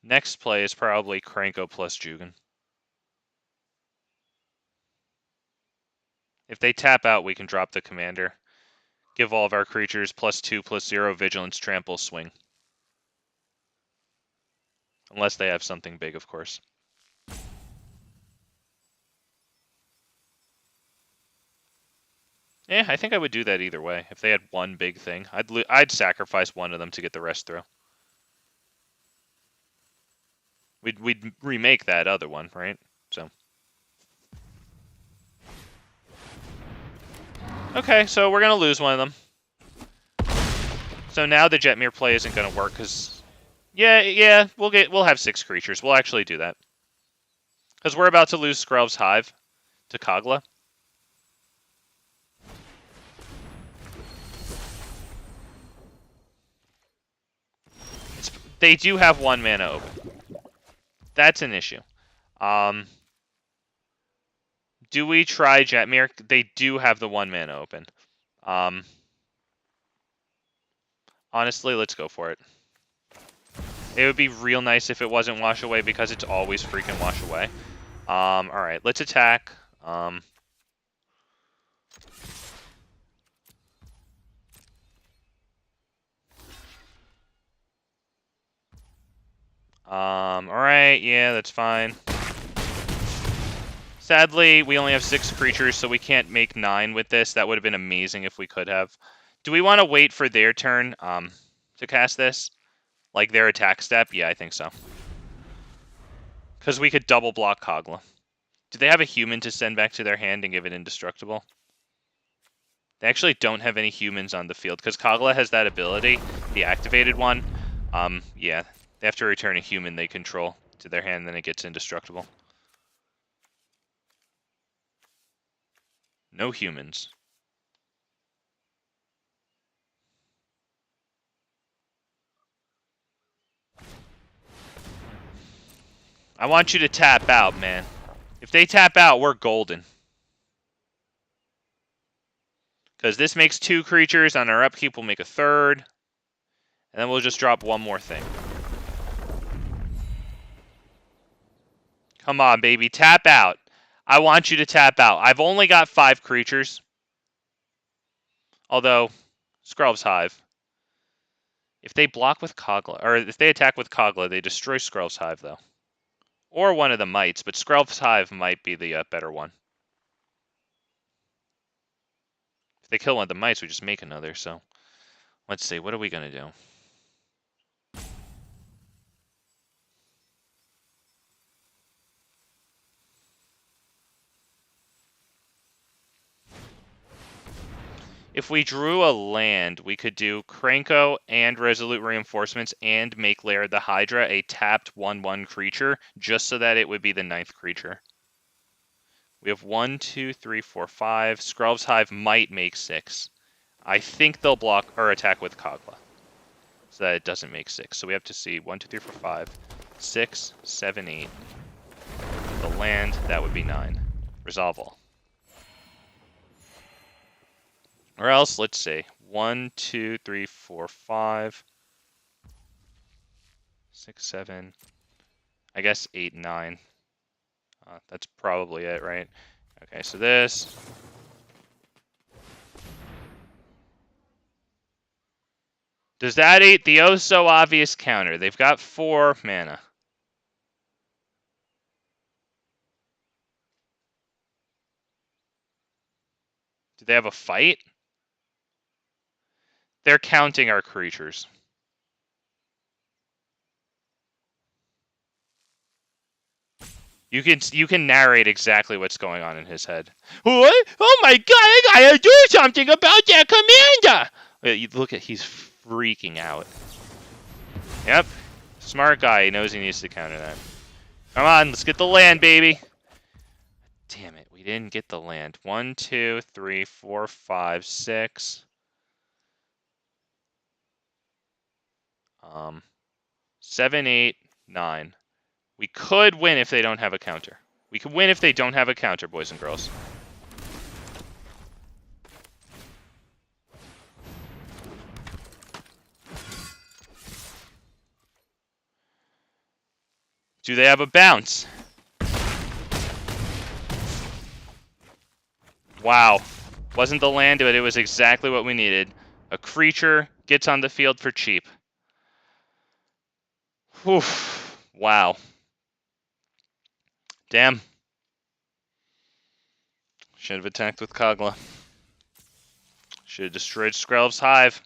Next play is probably Kranko plus Jugan. If they tap out, we can drop the commander. Give all of our creatures +2/+0 vigilance, trample, swing. Unless they have something big, of course. Yeah, I think I would do that either way. If they had one big thing, I'd sacrifice one of them to get the rest through. We'd remake that other one, right? So. Okay, so we're gonna lose one of them. So now the Jetmir play isn't gonna work because, yeah, we'll have 6 creatures. We'll actually do that because we're about to lose Skrelv's Hive to Kogla. They do have 1 mana open. That's an issue. Do we try Jetmir? They do have the 1 mana open. Honestly, let's go for it. It would be real nice if it wasn't Wash Away because it's always freaking Wash Away. Alright, let's attack. Alright, yeah, that's fine. Sadly, we only have 6 creatures, so we can't make 9 with this. That would have been amazing if we could have. Do we want to wait for their turn to cast this? Like their attack step? Yeah, I think so. Because we could double block Kogla. Do they have a human to send back to their hand and give it indestructible? They actually don't have any humans on the field, because Kogla has that ability, the activated one. Yeah, they have to return a human they control to their hand, then it gets indestructible. No humans. I want you to tap out, man. If they tap out, we're golden. Because this makes 2 creatures. On our upkeep, we'll make a 3rd. And then we'll just drop 1 more thing. Come on, baby. Tap out. I want you to tap out. I've only got 5 creatures. Although, Skrelv's Hive. If they block with Kogla, or if they attack with Kogla, they destroy Skrelv's Hive, though. Or one of the mites, but Skrelv's Hive might be the better one. If they kill one of the mites, we just make another, so... Let's see, what are we going to do? If we drew a land, we could do Kranko and Resolute Reinforcements and make Lair the Hydra a tapped 1/1 creature, just so that it would be the 9th creature. We have 1, 2, 3, 4, 5. Skrelv's Hive might make 6. I think they'll block or attack with Kogla, so that it doesn't make 6. So we have to see 1, 2, 3, 4, 5, 6, 7, 8. The land, that would be 9. Resolve all. Or else, let's see. 1, 2, 3, 4, 5, 6, 7. I guess 8, 9. That's probably it, right? Okay, so this. Does that eat the oh so obvious counter? They've got 4 mana. they have a fight? They're counting our creatures. You can narrate exactly what's going on in his head. What? Oh my god, I gotta do something about that commander! Look at, he's freaking out. Yep. Smart guy, he knows he needs to counter that. Come on, let's get the land, baby. Damn it, we didn't get the land. 1, 2, 3, 4, 5, 6. 7, 8, 9. We could win if they don't have a counter. We could win if they don't have a counter, boys and girls. Do they have a bounce? Wow. Wasn't the land, but it was exactly what we needed. A creature gets on the field for cheap. Whew. Wow. Damn. Should have attacked with Kogla. Should have destroyed Skrelv's Hive.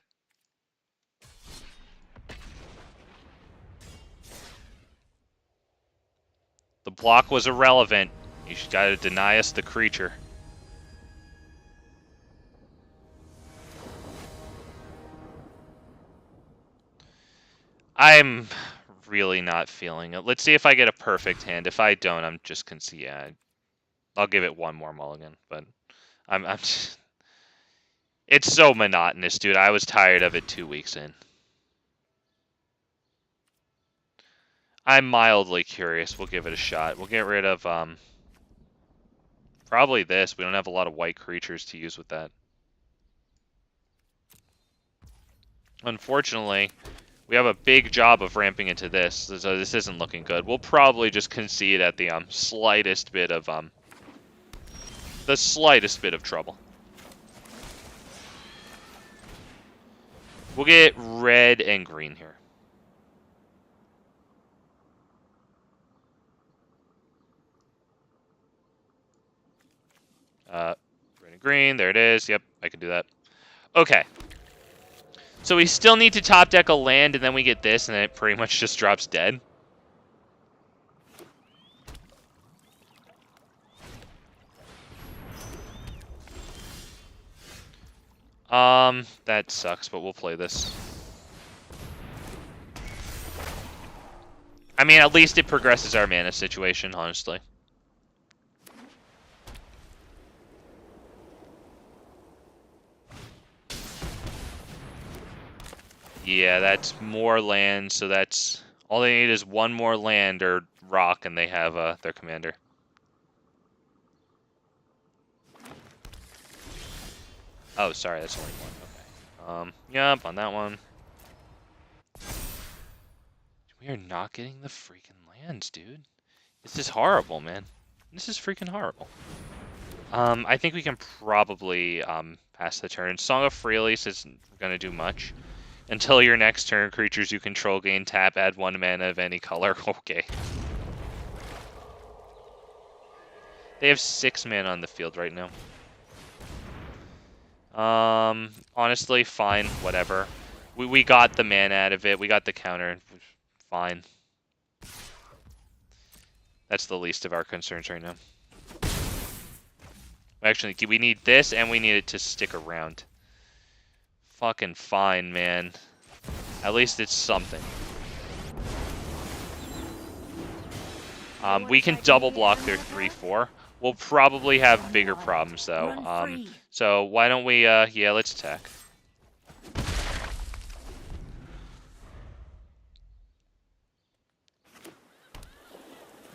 The block was irrelevant. You just gotta deny us the creature. I'm really not feeling it. Let's see if I get a perfect hand. If I don't, I'm just yeah, I'll give it one more mulligan. But I'm just, it's so monotonous, dude. I was tired of it 2 weeks in. I'm mildly curious. We'll give it a shot. We'll get rid of probably this. We don't have a lot of white creatures to use with that. Unfortunately, we have a big job of ramping into this, so this isn't looking good. We'll probably just concede at the slightest bit of trouble. We'll get red and green here. Red and green, there it is. Yep, I can do that. Okay. So we still need to top deck a land, and then we get this, and then it pretty much just drops dead. That sucks, but we'll play this. I mean, at least it progresses our mana situation, honestly. Yeah, that's more land, so that's... all they need is one more land or rock, and they have their commander. Oh, sorry, that's only one. Okay. Yep, on that one. We are not getting the freaking lands, dude. This is horrible, man. This is freaking horrible. I think we can probably pass the turn. Song of Freelys isn't gonna do much. Until your next turn, creatures you control gain tap, add 1 mana of any color. Okay. They have 6 mana on the field right now. Honestly, fine, whatever. We got the mana out of it. We got the counter. Fine. That's the least of our concerns right now. Actually, we need this, and we need it to stick around. Fucking fine, man. At least it's something. We can double block their 3/4. We'll probably have bigger problems, though. So why don't we, yeah, let's attack.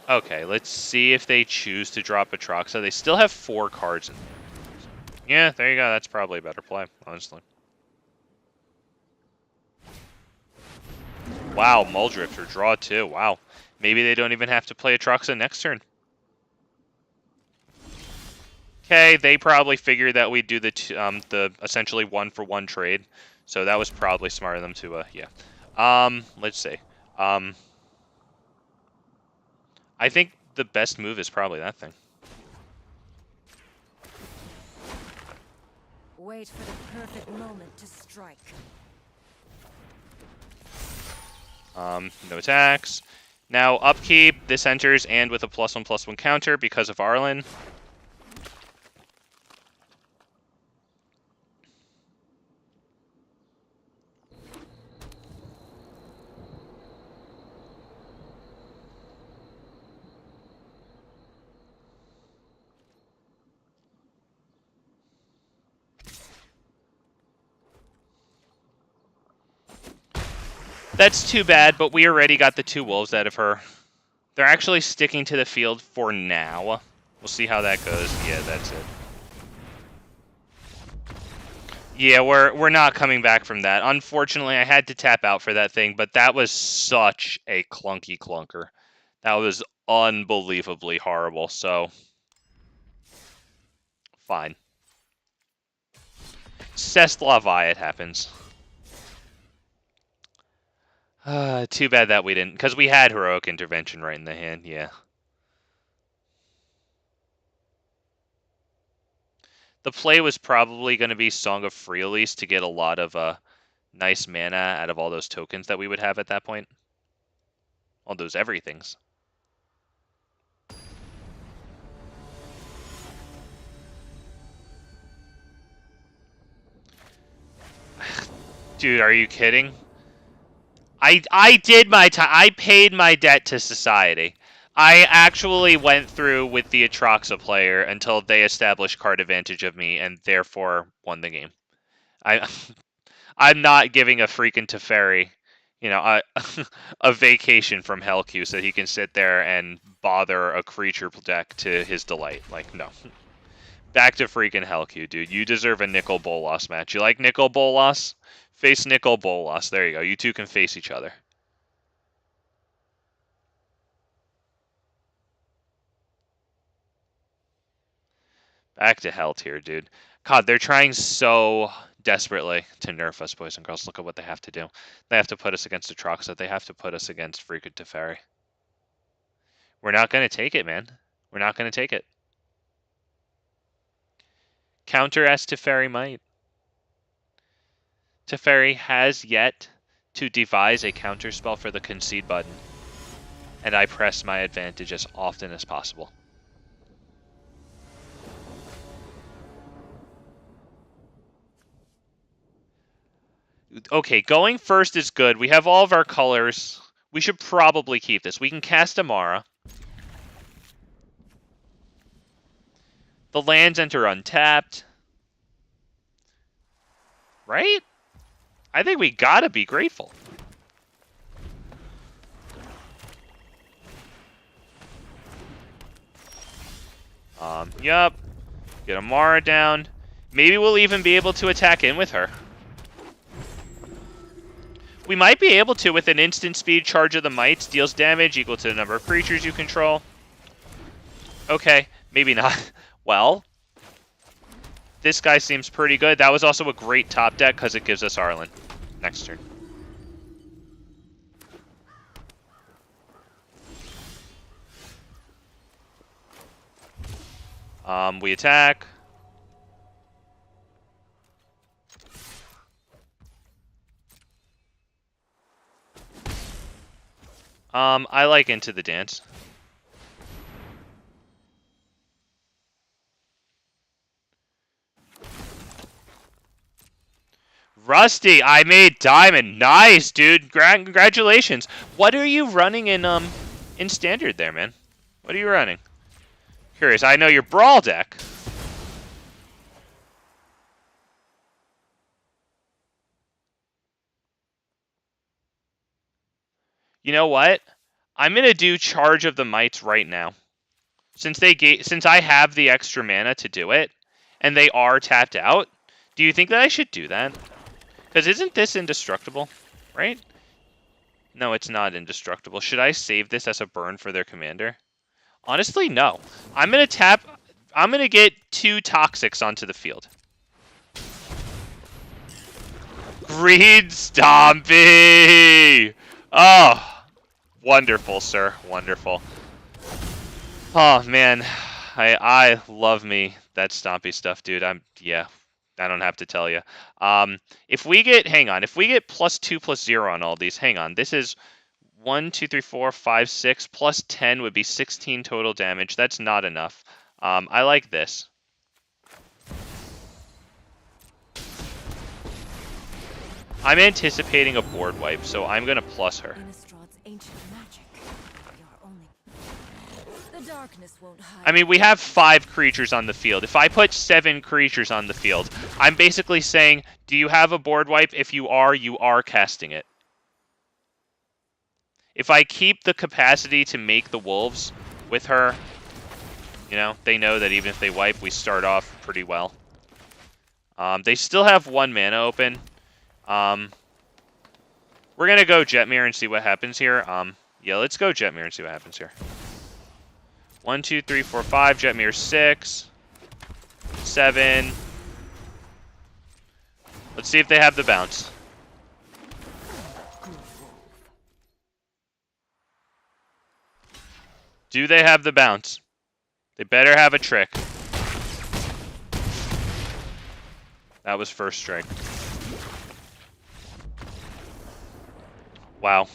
Okay, let's see if they choose to drop Atraxa. They still have 4 cards in there. Yeah, there you go. That's probably a better play, honestly. Wow, Muldrifter, draw 2. Wow. Maybe they don't even have to play Atraxa next turn. Okay, they probably figured that we'd do the essentially 1-for-1 trade. So that was probably smart of them to, yeah. Let's see. I think the best move is probably that thing. Wait for the perfect moment to strike. No attacks. Now upkeep, this enters and with a +1/+1 counter because of Arlen. That's too bad, but we already got the 2 wolves out of her. They're actually sticking to the field for now. We'll see how that goes. Yeah, that's it. Yeah, we're not coming back from that. Unfortunately, I had to tap out for that thing, but that was such a clunky clunker. That was unbelievably horrible, so fine. C'est la vie, it happens. Too bad that we didn't, because we had Heroic Intervention right in the hand, yeah. The play was probably going to be Song of Freelis to get a lot of nice mana out of all those tokens that we would have at that point. All those everythings. Dude, are you kidding? I did my time. I paid my debt to society. I actually went through with the Atraxa player until they established card advantage of me and therefore won the game. I'm not giving a freaking Teferi, you know, a vacation from Hellq so he can sit there and bother a creature deck to his delight. Like, no. Back to freaking Hellq, dude. You deserve a Nicol Bolas match. You like Nicol Bolas? Face Nicol Bolas. There you go. You two can face each other. Back to hell tier, dude. God, they're trying so desperately to nerf us, boys and girls. Look at what they have to do. They have to put us against Atraxa. They have to put us against freaking Teferi. We're not going to take it, man. We're not going to take it. Counter as Teferi might. Teferi has yet to devise a counter spell for the concede button. And I press my advantage as often as possible. Okay, going first is good. We have all of our colors. We should probably keep this. We can cast Amara. The lands enter untapped. Right? I think we gotta be grateful. Yup. Get Amara down. Maybe we'll even be able to attack in with her. We might be able to with an instant speed. Charge of the Mites deals damage equal to the number of creatures you control. Okay, maybe not. Well, this guy seems pretty good. That was also a great top deck because it gives us Arlen. Next turn. We attack. I like Into the Dance. Rusty, I made diamond. Nice, dude. Congratulations. What are you running in standard there, man? What are you running? Curious. I know your Brawl deck. You know what? I'm gonna do Charge of the Mites right now. Since I have the extra mana to do it, and they are tapped out, do you think that I should do that? Because isn't this indestructible, right? No, it's not indestructible. Should I save this as a burn for their commander? Honestly, no. I'm gonna get 2 Toxics onto the field. Greed Stompy! Oh. Wonderful, sir. Wonderful. Oh, man. I love me that Stompy stuff, dude. Yeah. I don't have to tell you. If we get, hang on, if we get +2/+0 on all these, hang on, this is 1, 2, 3, 4, 5, 6, plus 10 would be 16 total damage. That's not enough. I like this. I'm anticipating a board wipe, so I'm going to plus her. I mean, we have 5 creatures on the field. If I put 7 creatures on the field, I'm basically saying, do you have a board wipe? If you are casting it. If I keep the capacity to make the wolves with her, you know, they know that even if they wipe, we start off pretty well. They still have 1 mana open. We're going to go Jetmir and see what happens here. Yeah, let's go Jetmir and see what happens here. 1, 2, 3, 4, 5. Jetmir 6. 7. Let's see if they have the bounce. Do they have the bounce? They better have a trick. That was first strike. Wow.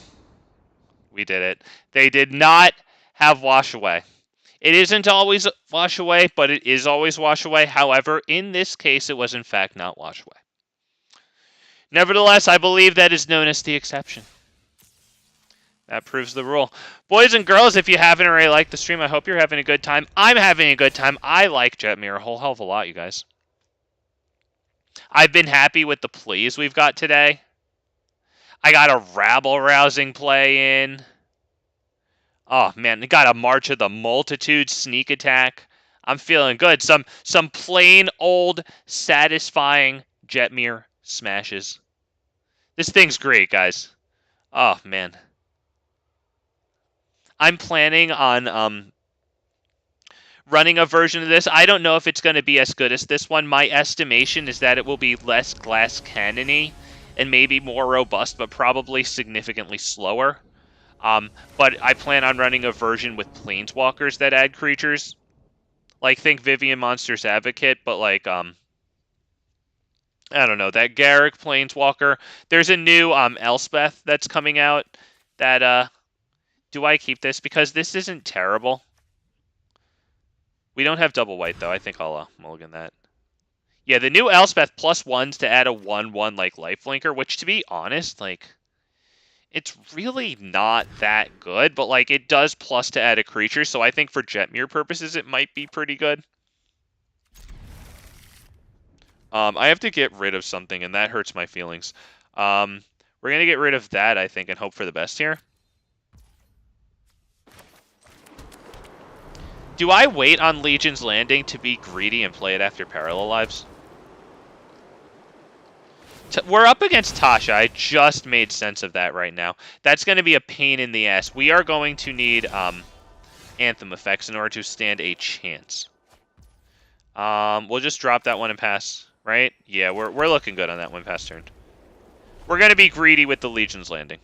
We did it. They did not have wash away. It isn't always wash away, but it is always wash away. However, in this case, it was in fact not wash away. Nevertheless, I believe that is known as the exception. That proves the rule. Boys and girls, if you haven't already liked the stream, I hope you're having a good time. I'm having a good time. I like Jetmir a whole hell of a lot, you guys. I've been happy with the plays we've got today. I got a rabble-rousing play in. Oh, man, they got a March of the Multitude sneak attack. I'm feeling good. Some plain old satisfying Jetmir smashes. This thing's great, guys. Oh, man. I'm planning on running a version of this. I don't know if it's going to be as good as this one. My estimation is that it will be less glass cannon-y and maybe more robust, but probably significantly slower. But I plan on running a version with planeswalkers that add creatures. Like, think Vivian Monsters Advocate, but like, I don't know, that Garrick planeswalker. There's a new Elspeth that's coming out that, do I keep this? Because this isn't terrible. We don't have double white, though. I think I'll mulligan that. Yeah, the new Elspeth +1s to add a 1/1 like lifelinker, which to be honest, like, it's really not that good, but like it does plus to add a creature, so I think for Jetmir purposes it might be pretty good. I have to get rid of something, and that hurts my feelings. We're gonna get rid of that, I think, and hope for the best here. Do I wait on Legion's Landing to be greedy and play it after Parallel Lives? We're up against Tasha. I just made sense of that right now. That's going to be a pain in the ass. We are going to need Anthem effects in order to stand a chance. We'll just drop that one and pass, right? Yeah, we're looking good on that one pass turn. We're going to be greedy with the Legion's Landing.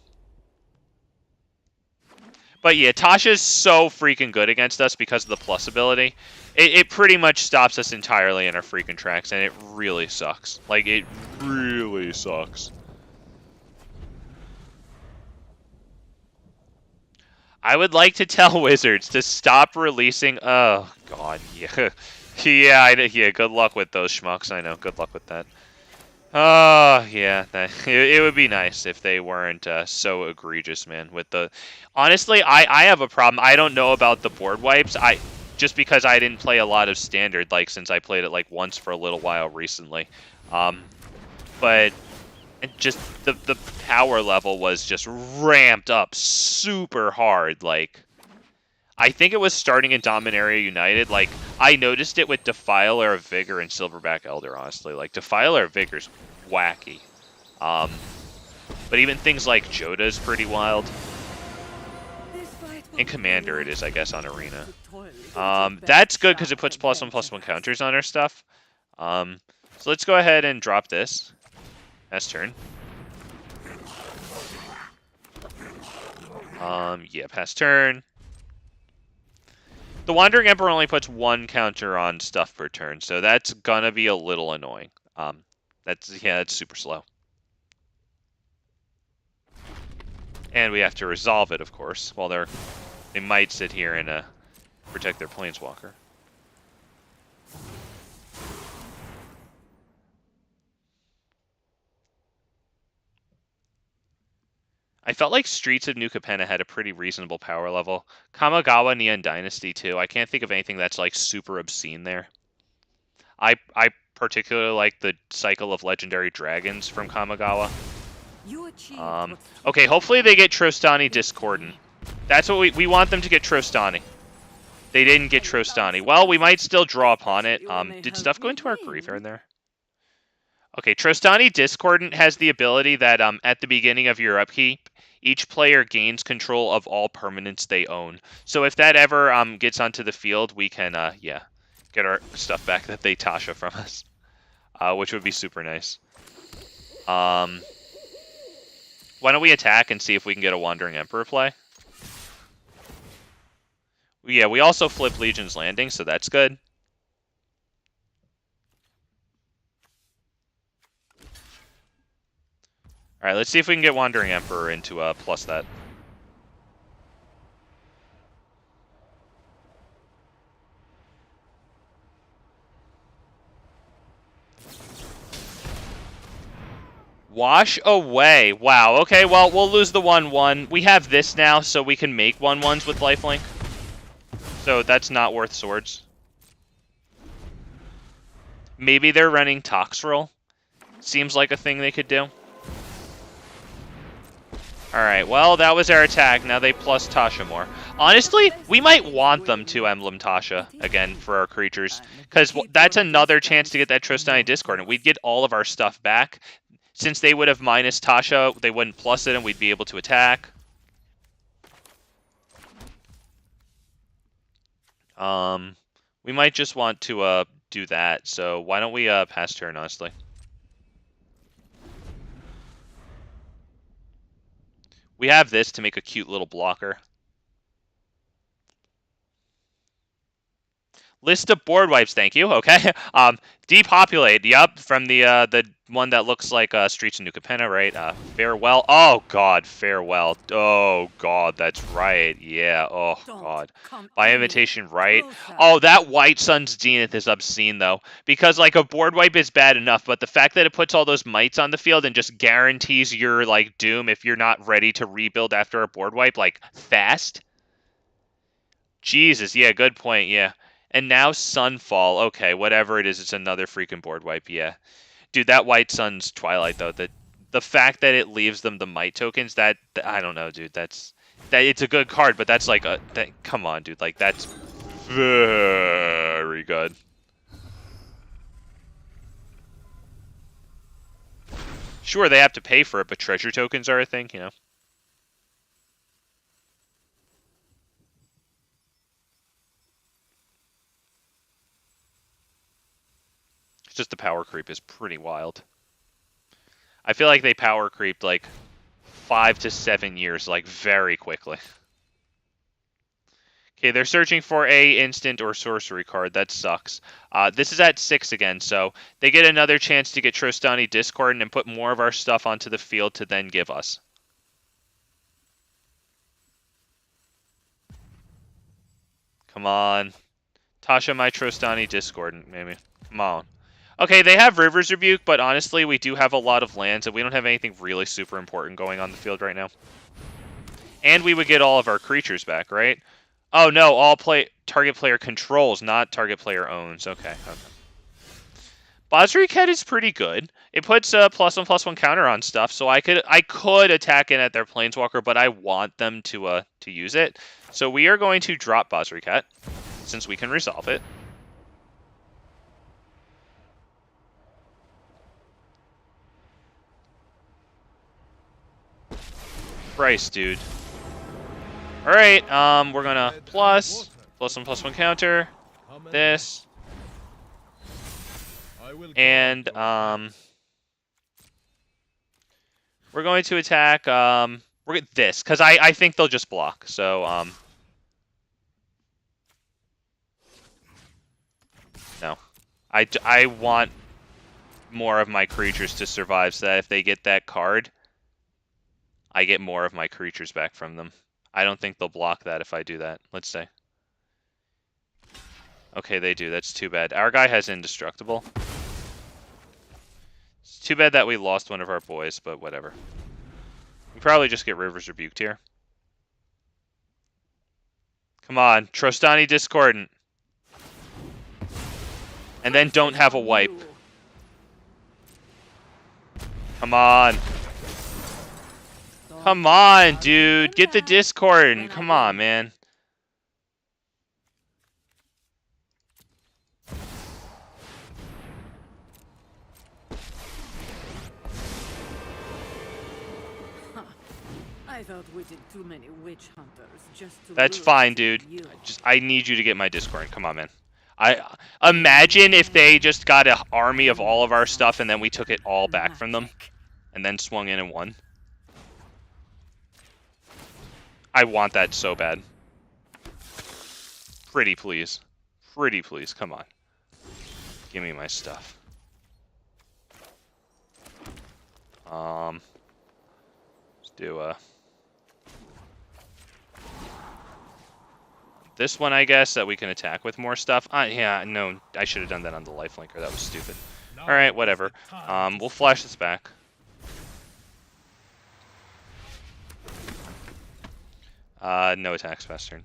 But yeah, Tasha's so freaking good against us because of the plus ability. It pretty much stops us entirely in our freaking tracks, and it really sucks. Like, it really sucks. I would like to tell Wizards to stop releasing... Oh, God, yeah. Yeah, good luck with those schmucks, I know. Good luck with that. Oh, yeah. It would be nice if they weren't so egregious, man. With the... Honestly, I have a problem. I don't know about the board wipes. Just because I didn't play a lot of Standard, like, since I played it, like, once for a little while recently. But just the power level was just ramped up super hard. Like, I think it was starting in Dominaria United. Like, I noticed it with Defiler of Vigor and Silverback Elder, honestly. Like, Defiler of Vigor's wacky. But even things like Joda is pretty wild. In Commander it is, I guess, on Arena. That's good because it puts +1/+1 counters on our stuff. So let's go ahead and drop this. Pass turn. Yeah, pass turn. The Wandering Emperor only puts 1 counter on stuff per turn, so that's gonna be a little annoying. That's super slow. And we have to resolve it, of course. While they might sit here and protect their planeswalker. I felt like Streets of New Capenna had a pretty reasonable power level. Kamigawa Neon Dynasty too. I can't think of anything that's like super obscene there. I particularly like the cycle of legendary dragons from Kamigawa. Okay, hopefully they get Trostani Discordant. That's what we want them to get Trostani. They didn't get Trostani. Well, we might still draw upon it. Did stuff go into our graveyard there? Okay, Trostani Discordant has the ability that at the beginning of your upkeep, each player gains control of all permanents they own. So if that ever gets onto the field, we can get our stuff back that they Tasha from us, which would be super nice. Why don't we attack and see if we can get a Wandering Emperor play? Yeah, we also flip Legion's Landing, so that's good. Alright, let's see if we can get Wandering Emperor into plus that. Wash away. Wow, okay, well, we'll lose the 1/1. We have this now, so we can make 1/1s with lifelink. So that's not worth swords. Maybe they're running Toxrill. Seems like a thing they could do. Alright, well, that was our attack. Now they plus Tasha more. Honestly, we might want them to Emblem Tasha again for our creatures. Because that's another chance to get that Trostani Discord. And we'd get all of our stuff back. Since they would have minus Tasha, they wouldn't plus it and we'd be able to attack. We might just want to do that. So why don't we pass turn, honestly? We have this to make a cute little blocker. List of board wipes, thank you. Okay. Depopulate. Yup, from the one that looks like Streets of New Capenna, right? Farewell. Oh God, farewell. Oh God, that's right. Yeah. Oh God. By invitation, right? Oh, that White Sun's Zenith is obscene though, because like a board wipe is bad enough, but the fact that it puts all those mites on the field and just guarantees your like doom if you're not ready to rebuild after a board wipe, like fast. Jesus, yeah, good point. Yeah. And now Sunfall. Okay, whatever it is, it's another freaking board wipe. Yeah, dude, that White Sun's Twilight though. The fact that it leaves them the might tokens. That I don't know, dude. That it's a good card, but that's like come on, dude. Like that's very good. Sure, they have to pay for it, but treasure tokens are a thing, you know. Just the power creep is pretty wild. I feel like they power creeped like 5 to 7 years, like very quickly. Okay, they're searching for a instant or sorcery card. That sucks. This is at 6 again, so they get another chance to get Trostani Discord and put more of our stuff onto the field to then give us. Come on. Tasha my Trostani Discord, maybe. Come on. Okay, they have River's Rebuke, but honestly, we do have a lot of lands, and we don't have anything really super important going on the field right now. And we would get all of our creatures back, right? Oh no, target player controls, not target player owns. Okay. Basriket is pretty good. It puts a +1/+1 counter on stuff, so I could attack in at their Planeswalker, but I want them to use it. So we are going to drop Basriket, since we can resolve it. Christ, dude. Alright, we're gonna +1/+1 counter, this, and, we're going to attack, we're get this, because I think they'll just block, so, no. I want more of my creatures to survive, so that if they get that card, I get more of my creatures back from them. I don't think they'll block that if I do that. Let's say. Okay, they do. That's too bad. Our guy has indestructible. It's too bad that we lost one of our boys, but whatever. We probably just get Rivers Rebuked here. Come on, Trostani Discordant. And then don't have a wipe. Come on. Come on, dude. Get the Discordant. Come on, man. I thought we did too many witch hunters just to That's lose fine, to dude. you. I need you to get my Discord. Come on, man. I imagine if they just got an army of all of our stuff and then we took it all back from them and then swung in and won. I want that so bad. Pretty please. Pretty please. Come on. Give me my stuff. Let's do this one, I guess, that we can attack with more stuff. Yeah, no, I should have done that on the lifelinker. That was stupid. Alright, whatever. We'll flash this back. No attacks past turn.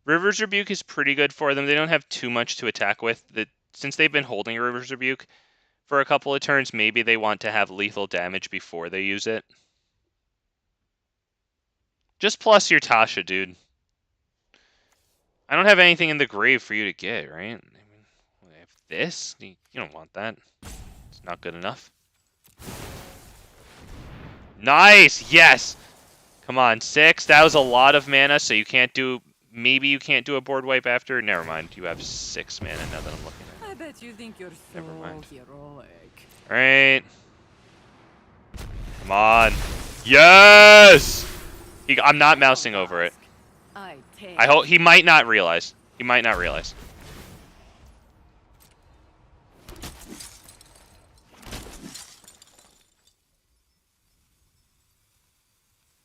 Rivers Rebuke is pretty good for them. They don't have too much to attack with. Since they've been holding a Rivers Rebuke for a couple of turns, maybe they want to have lethal damage before they use it. Just plus your Tasha, dude. I don't have anything in the grave for you to get, right? I mean, I have this? You don't want that. It's not good enough. Nice! Yes! Come on, 6. That was a lot of mana, so you can't do... Maybe you can't do a board wipe after? Never mind. You have 6 mana now that I'm looking at. I bet you think you're so heroic. Alright. Come on. Yes! I'm not mousing over it. I hope he might not realize. He might not realize.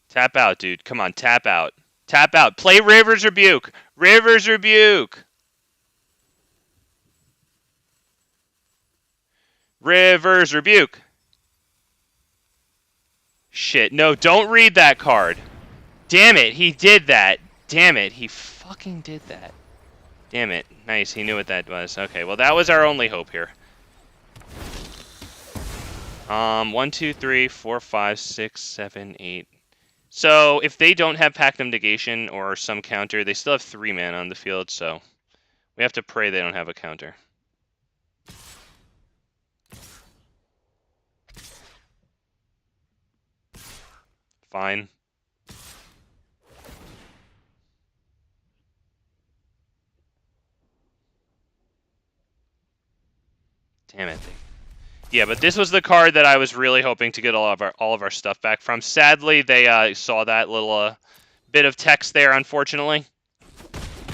Tap out, dude. Come on, tap out. Tap out. Play Rivers Rebuke. Rivers Rebuke. Rivers Rebuke. Shit. No, don't read that card. Damn it. He did that. Damn it. He fucking did that. Damn it. Nice. He knew what that was. Okay, well, that was our only hope here. 1, 2, 3, 4, 5, 6, 7, 8. So, if they don't have Pactum Negation or some counter, they still have 3 mana on the field, so we have to pray they don't have a counter. Fine. Damn it. Yeah, but this was the card that I was really hoping to get all of our stuff back from. Sadly, they saw that little bit of text there, unfortunately.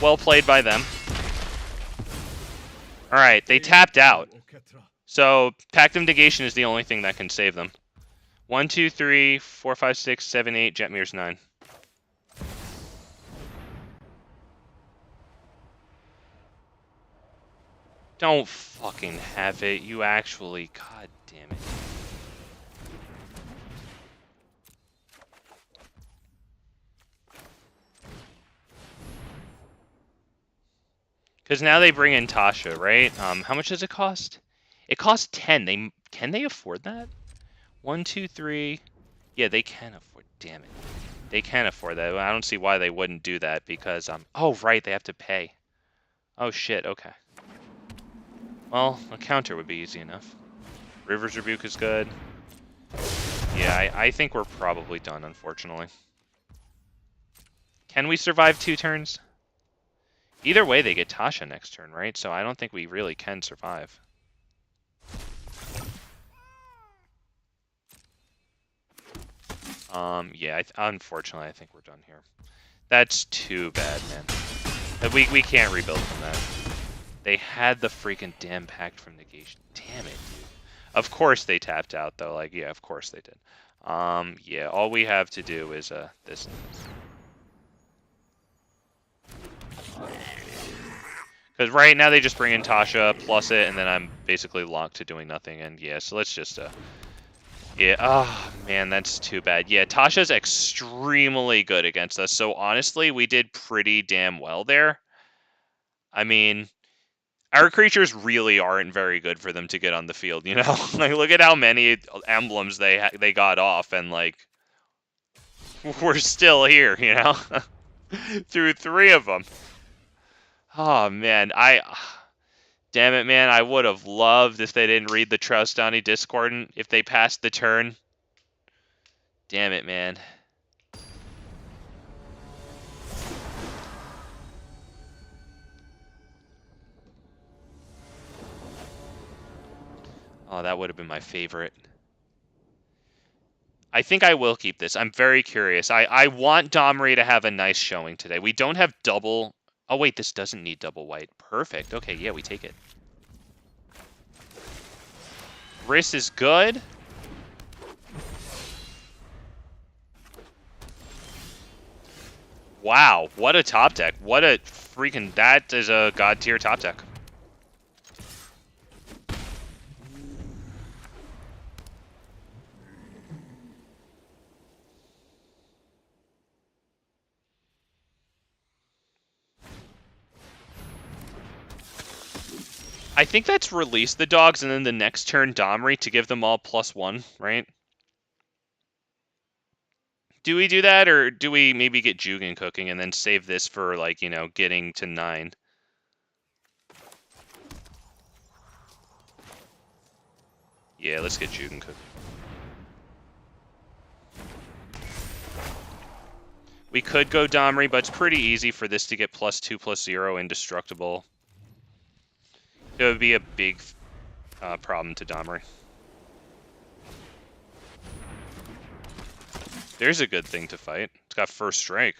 Well played by them. Alright, they tapped out. So, Pactum Negation is the only thing that can save them. 1, 2, 3, 4, 5, 6, 7, 8, Jetmir's 9. Don't fucking have it. You actually... God damn it. Because now they bring in Tasha, right? How much does it cost? It costs 10. Can they afford that? 1, 2, 3... Yeah, they can afford... Damn it. They can afford that. I don't see why they wouldn't do that because... Oh, right. They have to pay. Oh, shit. Okay. Well, a counter would be easy enough. Rivers Rebuke is good. Yeah, I think we're probably done, unfortunately. Can we survive 2 turns? Either way, they get Tasha next turn, right? So I don't think we really can survive. Yeah, unfortunately, I think we're done here. That's too bad, man. We can't rebuild from that. They had the freaking damn pact from negation. Damn it, dude. Of course they tapped out, though. Like, yeah, of course they did. Yeah, all we have to do is, this and this. Because right now they just bring in Tasha, plus it, and then I'm basically locked to doing nothing. And yeah, so let's just, yeah, oh, man, that's too bad. Yeah, Tasha's extremely good against us. So honestly, we did pretty damn well there. I mean, our creatures really aren't very good for them to get on the field, you know? Like, look at how many emblems they got off, and, like, we're still here, you know? Through 3 of them. Oh, man, damn it, man, I would have loved if they didn't read the Troustani Discordant, if they passed the turn. Damn it, man. Oh, that would have been my favorite. I think I will keep this. I'm very curious. I want Domri to have a nice showing today. We don't have double... Oh, wait, this doesn't need double white. Perfect. Okay, yeah, we take it. Riss is good. Wow, what a top deck. What a freaking... That is a god tier top deck. I think that's release the dogs and then the next turn Domri to give them all +1, right? Do we do that, or do we maybe get Jugan cooking and then save this for, like, you know, getting to 9? Yeah, let's get Jugan cooking. We could go Domri, but it's pretty easy for this to get +2/+0 indestructible. It would be a big problem to Domri. There's a good thing to fight. It's got first strike.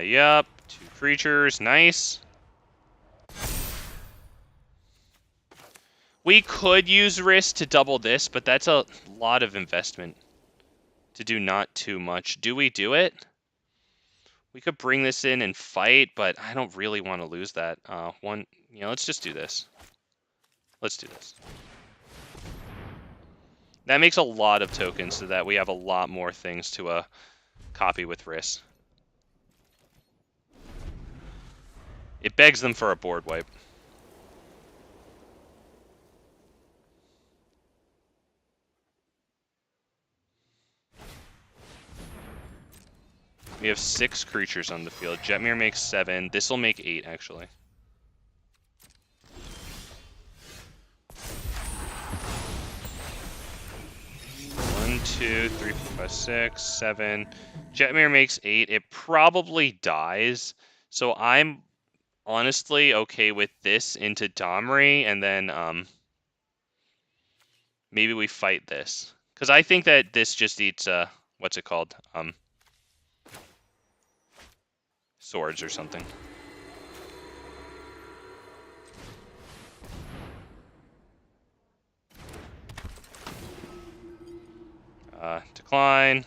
Yup. 2 creatures. Nice. We could use Risk to double this, but that's a lot of investment to do not too much. Do we do it? We could bring this in and fight, but I don't really want to lose that. Let's just do this. Let's do this. That makes a lot of tokens so that we have a lot more things to copy with Risk. It begs them for a board wipe. We have 6 creatures on the field. Jetmir makes 7. This will make 8, actually. One, 2, 3, 4, 5, 6, 7. Jetmir makes 8. It probably dies. So I'm honestly okay with this into Domri, and then maybe we fight this. Because I think that this just eats, what's it called? Swords or something. Decline.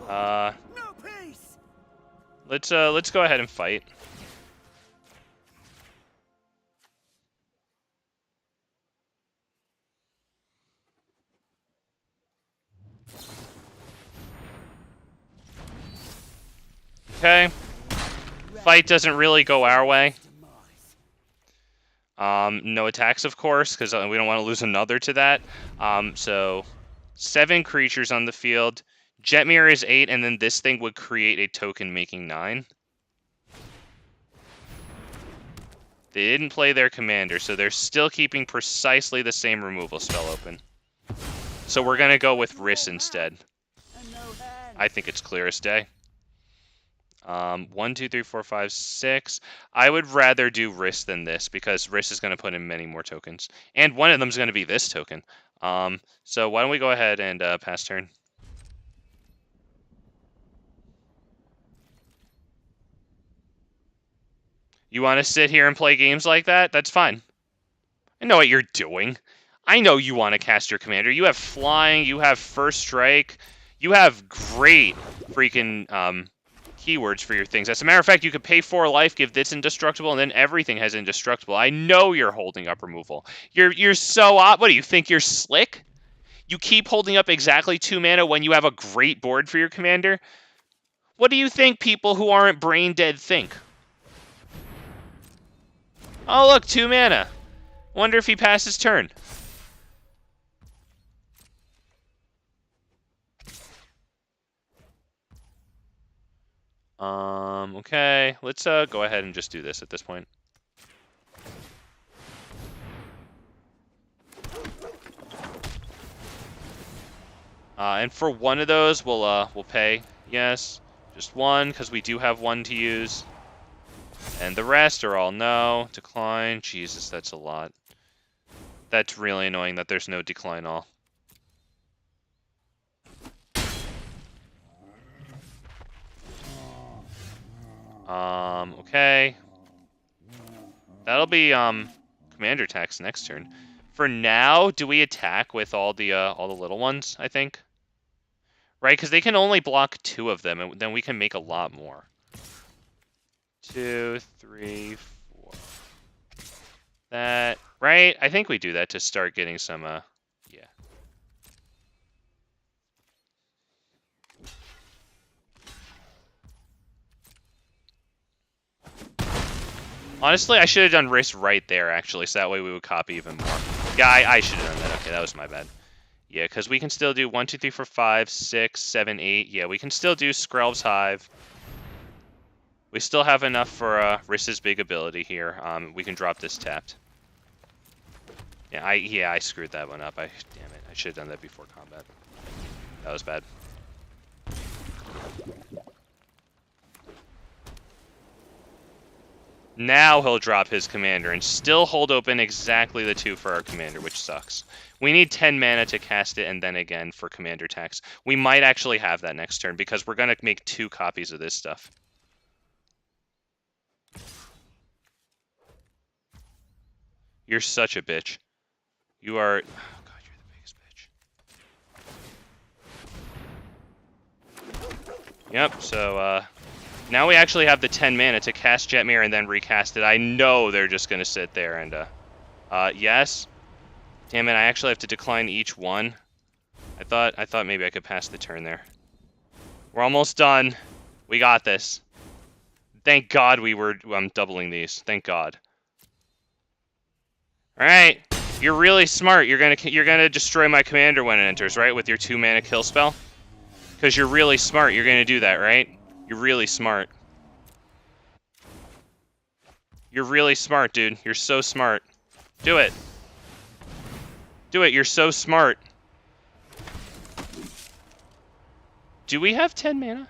No peace. Let's go ahead and fight. Okay. Fight doesn't really go our way. No attacks, of course, because we don't want to lose another to that. So 7 creatures on the field. Jetmir is 8, and then this thing would create a token making 9. They didn't play their commander, so they're still keeping precisely the same removal spell open. So we're going to go with Riss instead. And no hand. I think it's clear as day. 1, 2, 3, 4, 5, 6. I would rather do Riss than this because Riss is going to put in many more tokens. And one of them is going to be this token. So why don't we go ahead and pass turn. You want to sit here and play games like that? That's fine. I know what you're doing. I know you want to cast your commander. You have flying, you have first strike, you have great freaking keywords for your things. As a matter of fact, you could pay 4 life, give this indestructible, and then everything has indestructible. I know you're holding up removal. You're so odd. What do you think? You're slick? You keep holding up exactly 2 mana when you have a great board for your commander? What do you think people who aren't brain dead think? Oh, look, 2 mana. Wonder if he passes turn. Okay, let's go ahead and just do this at this point. And for one of those, we'll pay. Yes, just one because we do have one to use. And the rest are all no, decline. Jesus, that's a lot. That's really annoying that there's no decline all. Okay. That'll be commander attacks next turn. For now, do we attack with all the little ones, I think? Right, because they can only block 2 of them, and then we can make a lot more. 2, 3, 4. That, right? I think we do that to start getting some, yeah. Honestly, I should have done Riss right there, actually, so that way we would copy even more. Yeah, I should have done that. Okay, that was my bad. Yeah, because we can still do 1, 2, 3, 4, 5, 6, 7, 8. Yeah, we can still do Skrelv's Hive. We still have enough for Riss's big ability here. We can drop this tapped. Yeah, I screwed that one up. Damn it, I should have done that before combat. That was bad. Now he'll drop his commander and still hold open exactly the 2 for our commander, which sucks. We need 10 mana to cast it and then again for commander attacks. We might actually have that next turn because we're going to make 2 copies of this stuff. You're such a bitch. You are... Oh god, you're the biggest bitch. Yep, so now we actually have the 10 mana to cast Jetmir and then recast it. I know they're just going to sit there and... yes. Damn it, I actually have to decline each one. I thought maybe I could pass the turn there. We're almost done. We got this. Thank God we were doubling these. Thank God. All right, you're really smart. You're gonna destroy my commander when it enters, right? With your 2 mana kill spell. Because you're really smart. You're gonna do that, right? You're really smart. You're really smart, dude. You're so smart. Do it. Do it. You're so smart. Do we have 10 mana?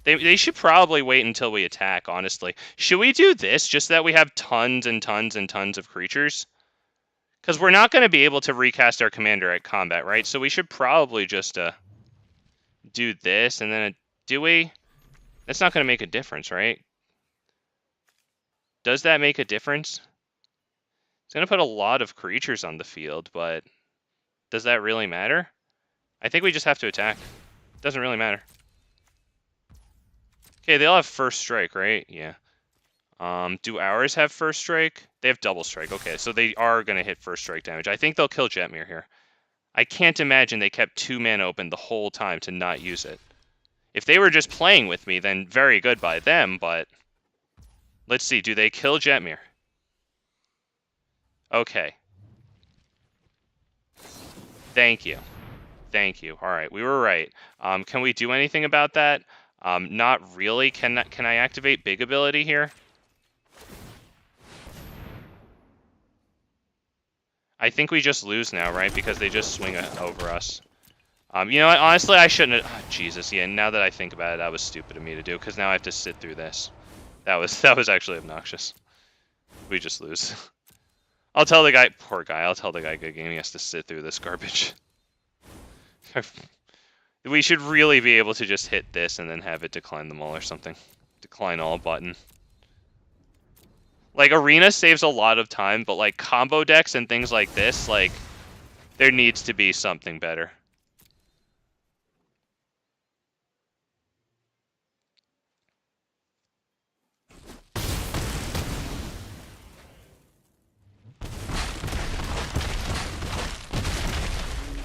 They should probably wait until we attack, honestly. Should we do this just so that we have tons and tons and tons of creatures? Because we're not going to be able to recast our commander at combat, right? So we should probably just do this, and then... do we? That's not going to make a difference, right? Does that make a difference? It's going to put a lot of creatures on the field, but... does that really matter? I think we just have to attack. Doesn't really matter. Okay, they all have first strike, right? Yeah. Do ours have first strike? They have double strike. Okay, so they are going to hit first strike damage. I think they'll kill Jetmir here. I can't imagine they kept 2 mana open the whole time to not use it. If they were just playing with me, then very good by them, but... let's see, do they kill Jetmir? Okay. Thank you. Thank you. All right, we were right. Can we do anything about that? Not really. Can I activate big ability here? I think we just lose now, right? Because they just swing over us. You know what? Honestly, I shouldn't have... Oh, Jesus, yeah, now that I think about it, that was stupid of me to do, because now I have to sit through this. That was actually obnoxious. We just lose. I'll tell the guy... Poor guy. I'll tell the guy good game he has to sit through this garbage. We should really be able to just hit this and then have it decline them all or something. Decline all button. Like, Arena saves a lot of time, but, like, combo decks and things like this, like, there needs to be something better.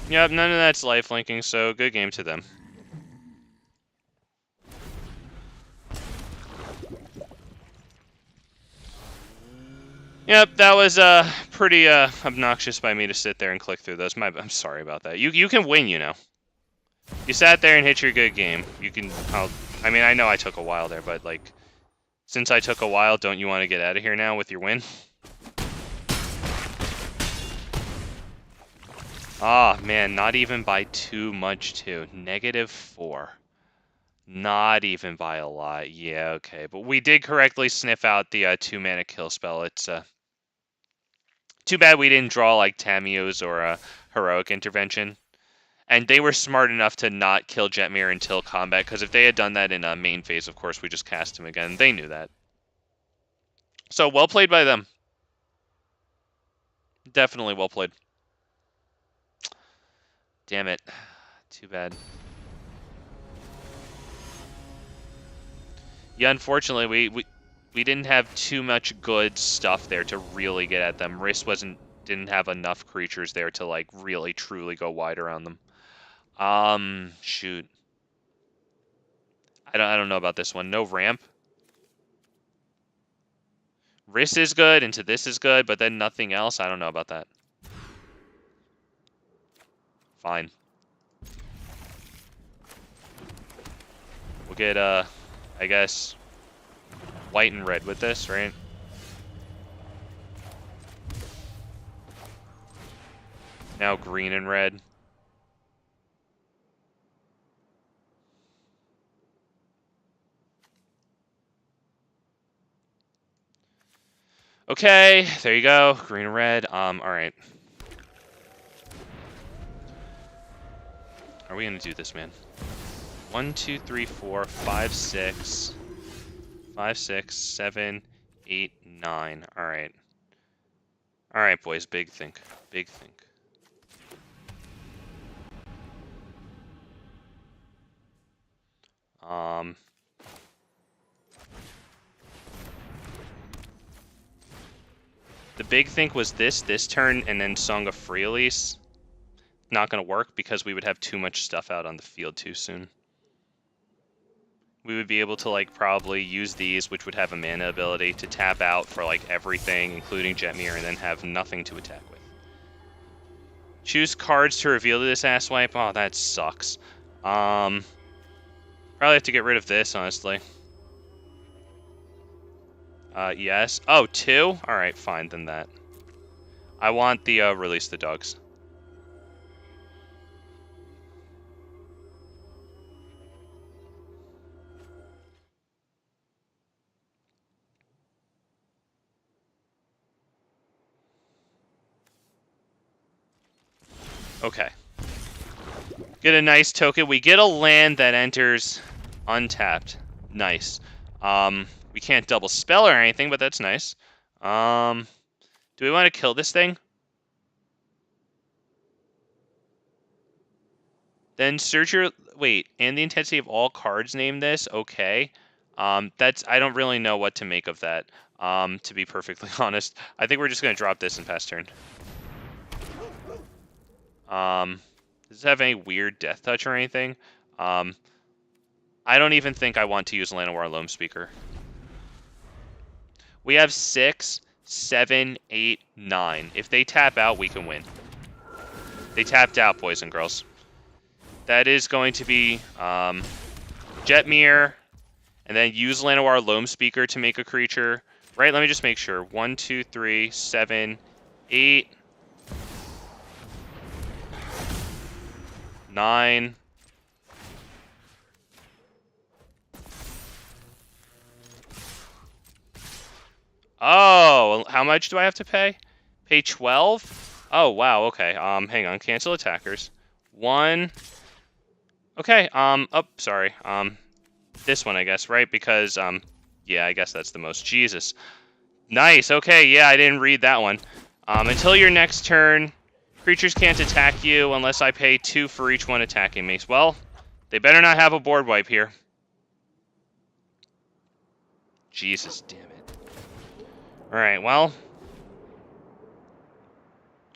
Yep, none of that's lifelinking, so good game to them. Yep, that was pretty obnoxious by me to sit there and click through those. I'm sorry about that. You can win, you know. You sat there and hit your good game. You can... I mean, I know I took a while there, but, like, since I took a while, don't you want to get out of here now with your win? Ah, man, not even by too much, too. -4. Not even by a lot. Yeah, okay. But we did correctly sniff out the 2-mana kill spell. It's too bad we didn't draw, like, Tamiyo's or a Heroic Intervention. And they were smart enough to not kill Jetmir until combat, because if they had done that in a main phase, of course, we just cast him again. They knew that. So, well played by them. Definitely well played. Damn it. Too bad. Yeah, unfortunately, we didn't have too much good stuff there to really get at them. Riss didn't have enough creatures there to, like, really, truly go wide around them. Shoot. I don't know about this one. No ramp. Riss is good, into this is good, but then nothing else. I don't know about that. Fine. We'll get, I guess, white and red with this, right? Now green and red. Okay, there you go. Green and red. Alright. Are we gonna do this, man? 1, 2, 3, 4, 5, 6. 5, 6, 7, 8, 9. Alright. Alright, boys. Big think. Big think. The big think was this turn, and then Song of Free Release. Not going to work because we would have too much stuff out on the field too soon. We would be able to, like, probably use these, which would have a mana ability, to tap out for, like, everything, including Jetmir, and then have nothing to attack with. Choose cards to reveal to this asswipe. Oh, that sucks. Probably have to get rid of this, honestly. Yes. Oh, 2? Alright, fine, then that. I want the, release the dogs. Okay. Get a nice token. We get a land that enters untapped. Nice. We can't double spell or anything, but that's nice. Do we want to kill this thing? Then search your... Wait, and the intensity of all cards name this? Okay. That's... I don't really know what to make of that, to be perfectly honest. I think we're just going to drop this and pass turn. Does it have any weird death touch or anything? I don't even think I want to use Llanowar Loamspeaker. We have 6, 7, 8, 9. If they tap out, we can win. They tapped out, boys and girls. That is going to be Jetmir, and then use Llanowar Loamspeaker to make a creature. Right, let me just make sure. 1, 2, 3, 7, 8, 9. Oh, how much do I have to pay? Pay 12? Oh, wow, okay. Hang on, cancel attackers. 1. Okay, oh, sorry. This one, I guess, right? Because, yeah, I guess that's the most. Jesus. Nice, okay, yeah, I didn't read that one. Until your next turn, creatures can't attack you unless I pay 2 for each one attacking me. Well, they better not have a board wipe here. Jesus, damn it. Alright, well.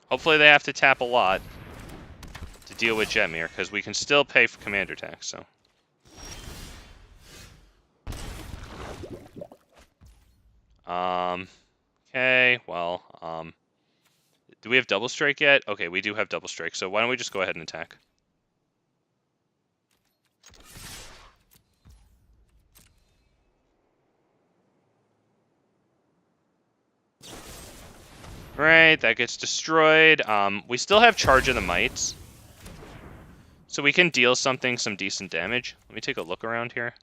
Hopefully they have to tap a lot to deal with Jetmir, because we can still pay for commander tax, so. Okay, well, do we have double strike yet? Okay, we do have double strike, so why don't we just go ahead and attack? Right, that gets destroyed. We still have Charge of the Mites, so we can deal some decent damage. Let me take a look around here.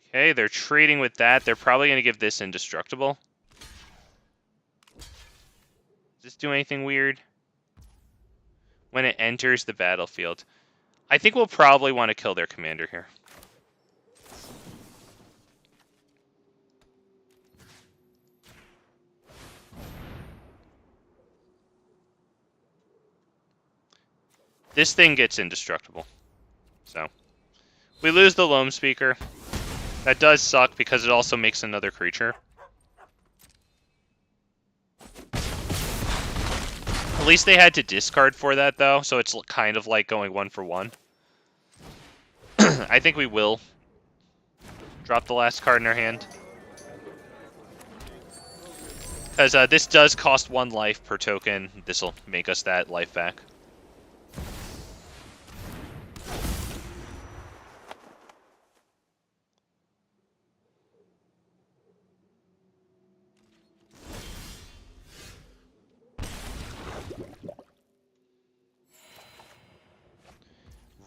Okay, they're trading with that. They're probably going to give this indestructible. Does this do anything weird? When it enters the battlefield. I think we'll probably want to kill their commander here. This thing gets indestructible. So, we lose the Loamspeaker. That does suck because it also makes another creature. At least they had to discard for that, though, so it's kind of like going 1 for 1. I think we will drop the last card in our hand. Because this does cost 1 life per token. This will make us that life back.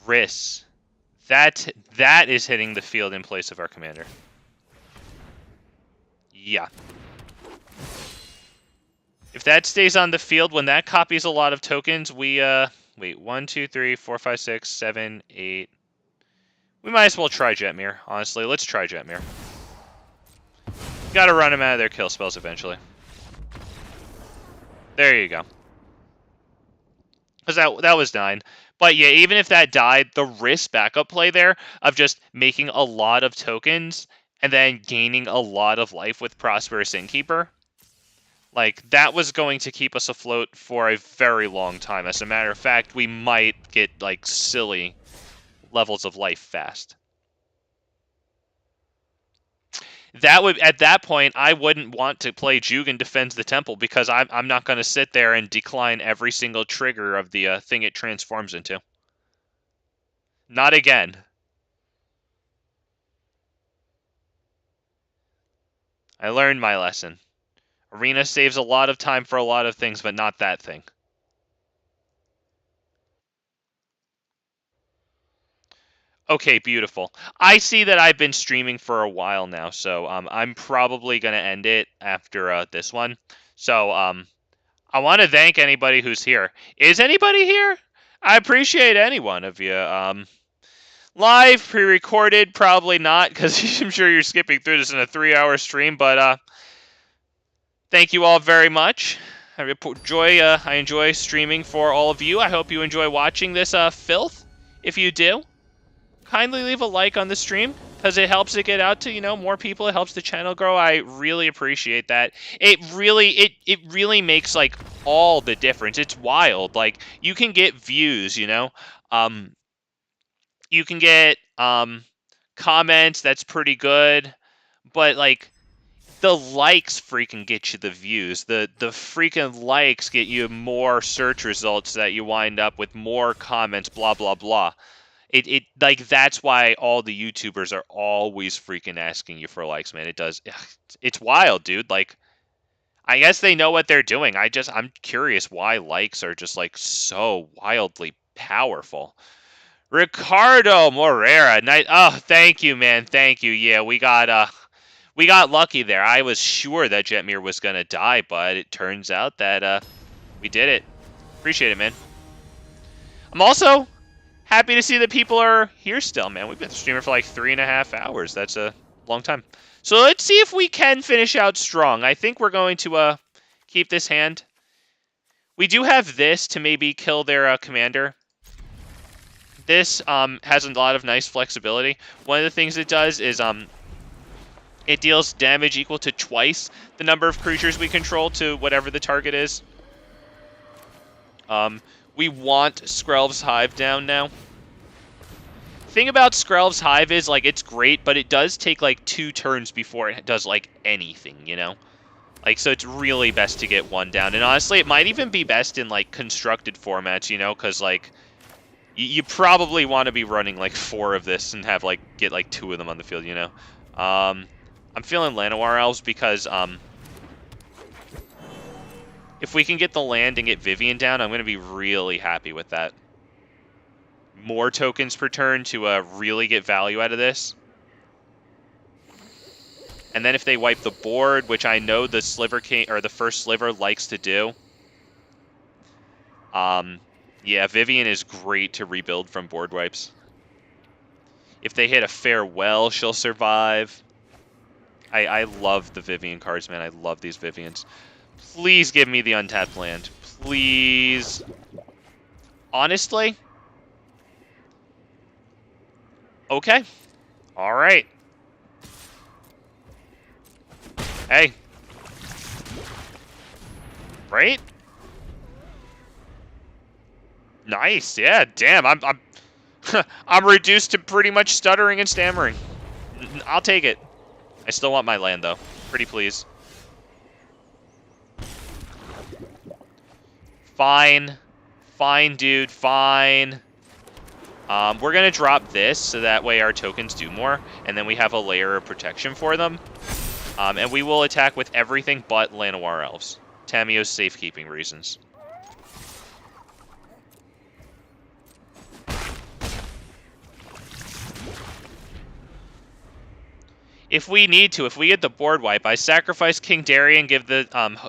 Riss. That is hitting the field in place of our commander. Yeah. If that stays on the field, when that copies a lot of tokens, we, wait, 1, 2, 3, 4, 5, 6, 7, 8. We might as well try Jetmir, honestly. Let's try Jetmir. Gotta run him out of their kill spells eventually. There you go. Because that was 9. But yeah, even if that died, the risk backup play there of just making a lot of tokens and then gaining a lot of life with Prosperous Innkeeper, like, that was going to keep us afloat for a very long time. As a matter of fact, we might get, like, silly levels of life fast. That would, at that point, I wouldn't want to play Jugan Defends the Temple because I'm not going to sit there and decline every single trigger of the thing it transforms into. Not again. I learned my lesson. Arena saves a lot of time for a lot of things, but not that thing. Okay, beautiful. I see that I've been streaming for a while now, so I'm probably going to end it after this one. So I want to thank anybody who's here. Is anybody here? I appreciate any one of you. Live, pre-recorded, probably not, because I'm sure you're skipping through this in a 3-hour stream, but thank you all very much. I enjoy streaming for all of you. I hope you enjoy watching this filth. If you do, kindly leave a like on the stream because it helps it get out to, more people. It helps the channel grow. I really appreciate that. It really makes, like, all the difference. It's wild. Like, you can get views, you can get comments. That's pretty good. But, like, the likes freaking get you the views. The freaking likes get you more search results that you wind up with more comments, blah, blah, blah. It like, that's why all the YouTubers are always freaking asking you for likes, man. It's wild, dude. Like, I guess they know what they're doing. I'm curious why likes are just like so wildly powerful. Ricardo Morera, nice. Oh, thank you, man. Thank you. Yeah, we got lucky there. I was sure that Jetmir was gonna die, but it turns out that we did it. Appreciate it, man. I'm also happy to see that people are here still, man. We've been streaming for like 3.5 hours. That's a long time. So let's see if we can finish out strong. I think we're going to keep this hand. We do have this to maybe kill their commander. This has a lot of nice flexibility. One of the things it does is it deals damage equal to twice the number of creatures we control to whatever the target is. We want Skrelv's Hive down now. Thing about Skrelv's Hive is, like, it's great, but it does take, like, 2 turns before it does, like, anything, you know? Like, so it's really best to get 1 down. And honestly, it might even be best in, like, constructed formats, you know? Because, like, you probably want to be running, like, 4 of this and have, like, get, like, 2 of them on the field, you know? I'm feeling Llanowar Elves because, if we can get the land and get Vivian down, I'm going to be really happy with that. More tokens per turn to really get value out of this. And then if they wipe the board, which I know the Sliver King or the first Sliver likes to do. Yeah, Vivian is great to rebuild from board wipes. If they hit a Farewell, she'll survive. I love the Vivian cards, man. I love these Vivians. Please give me the untapped land. Please. Honestly. Okay. All right. Hey. Right? Nice. Yeah, damn. I'm I'm reduced to pretty much stuttering and stammering. I'll take it. I still want my land though. Pretty please. Fine. Fine, dude. Fine. We're going to drop this so that way our tokens do more, and then we have a layer of protection for them. And we will attack with everything but Llanowar Elves. Tamio's safekeeping reasons. If we need to, if we get the board wipe, I sacrifice King Darien, give the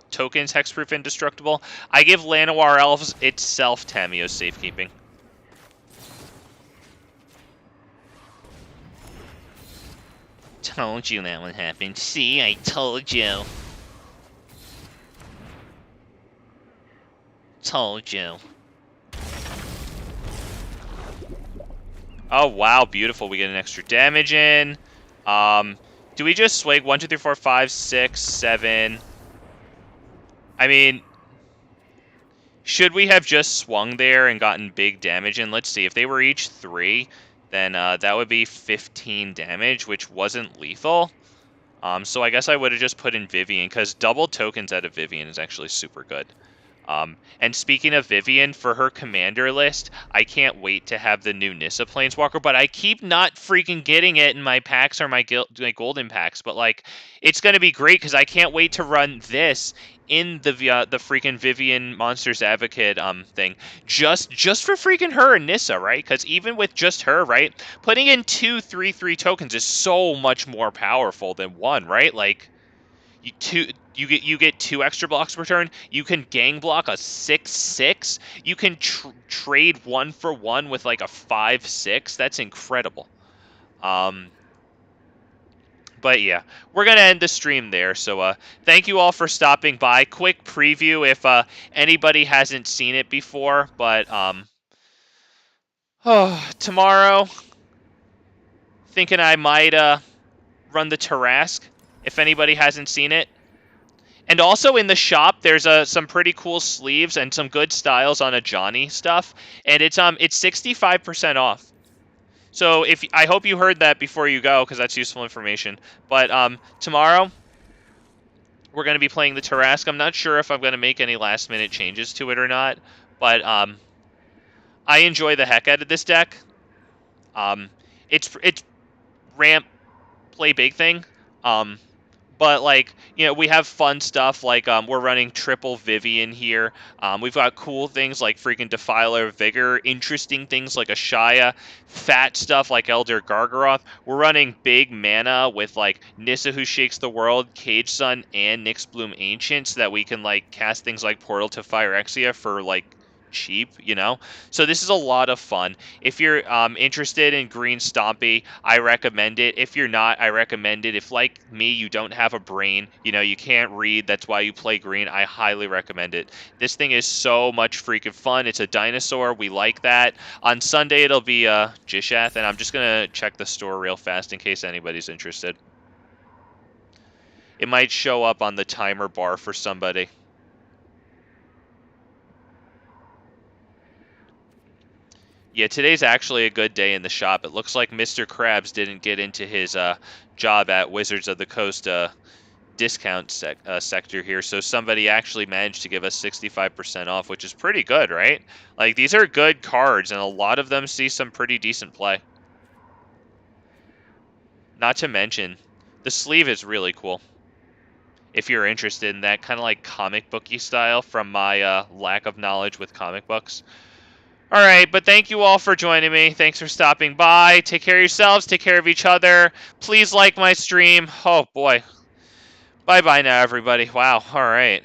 tokens hexproof indestructible. I give Llanowar Elves itself Tamio's safekeeping. Told you that would happen. See, I told you. Told you. Oh, wow, beautiful. We get an extra damage in. Do we just swing 1, 2, 3, 4, 5, 6, 7? I mean, should we have just swung there and gotten big damage in? Let's see. If they were each 3, then that would be 15 damage, which wasn't lethal. So I guess I would have just put in Vivian, because double tokens out of Vivian is actually super good. And speaking of Vivian, for her commander list, I can't wait to have the new Nissa Planeswalker, but I keep not freaking getting it in my packs or my golden packs. But, like, it's going to be great because I can't wait to run this in the freaking Vivian Monsters Advocate thing. Just for freaking her and Nissa, right? Because even with just her, right, putting in 2 3/3 tokens is so much more powerful than 1, right? Like, you get 2 extra blocks per turn. You can gang block a 6/6. You can trade 1 for 1 with like a 5/6. That's incredible. But yeah, we're gonna end the stream there. So thank you all for stopping by. Quick preview if anybody hasn't seen it before. But tomorrow, thinking I might run the Tarrasque if anybody hasn't seen it. And also in the shop, there's some pretty cool sleeves and some good styles on a Johnny stuff, and it's 65% off. So I hope you heard that before you go, because that's useful information. But tomorrow we're going to be playing the Tarrasque. I'm not sure if I'm going to make any last minute changes to it or not, but I enjoy the heck out of this deck. It's ramp play big thing. But like, you know, we have fun stuff like we're running triple Vivian here. We've got cool things like freaking Defiler of Vigor, interesting things like Ashaya, fat stuff like Elder Gargaroth. We're running big mana with like Nissa Who Shakes the World, Cage Sun, and Nyxbloom Ancient, so that we can like cast things like Portal to Phyrexia for like cheap, you know. So this is a lot of fun. If you're interested in Green Stompy, I recommend it. If you're not, I recommend it. If, like me, you don't have a brain, you know, you can't read, that's why you play green, I highly recommend it. This thing is so much freaking fun. It's a dinosaur. We like that. On Sunday, it'll be Jishath, and I'm just going to check the store real fast in case anybody's interested. It might show up on the timer bar for somebody. Yeah, today's actually a good day in the shop. It looks like Mr. Krabs didn't get into his job at Wizards of the Coast discount sector here, so somebody actually managed to give us 65% off, which is pretty good, right? Like, these are good cards, and a lot of them see some pretty decent play. Not to mention, the sleeve is really cool. If you're interested in that kind of like comic booky style from my lack of knowledge with comic books. All right, but thank you all for joining me. Thanks for stopping by. Take care of yourselves. Take care of each other. Please like my stream. Oh, boy. Bye-bye now, everybody. Wow. All right.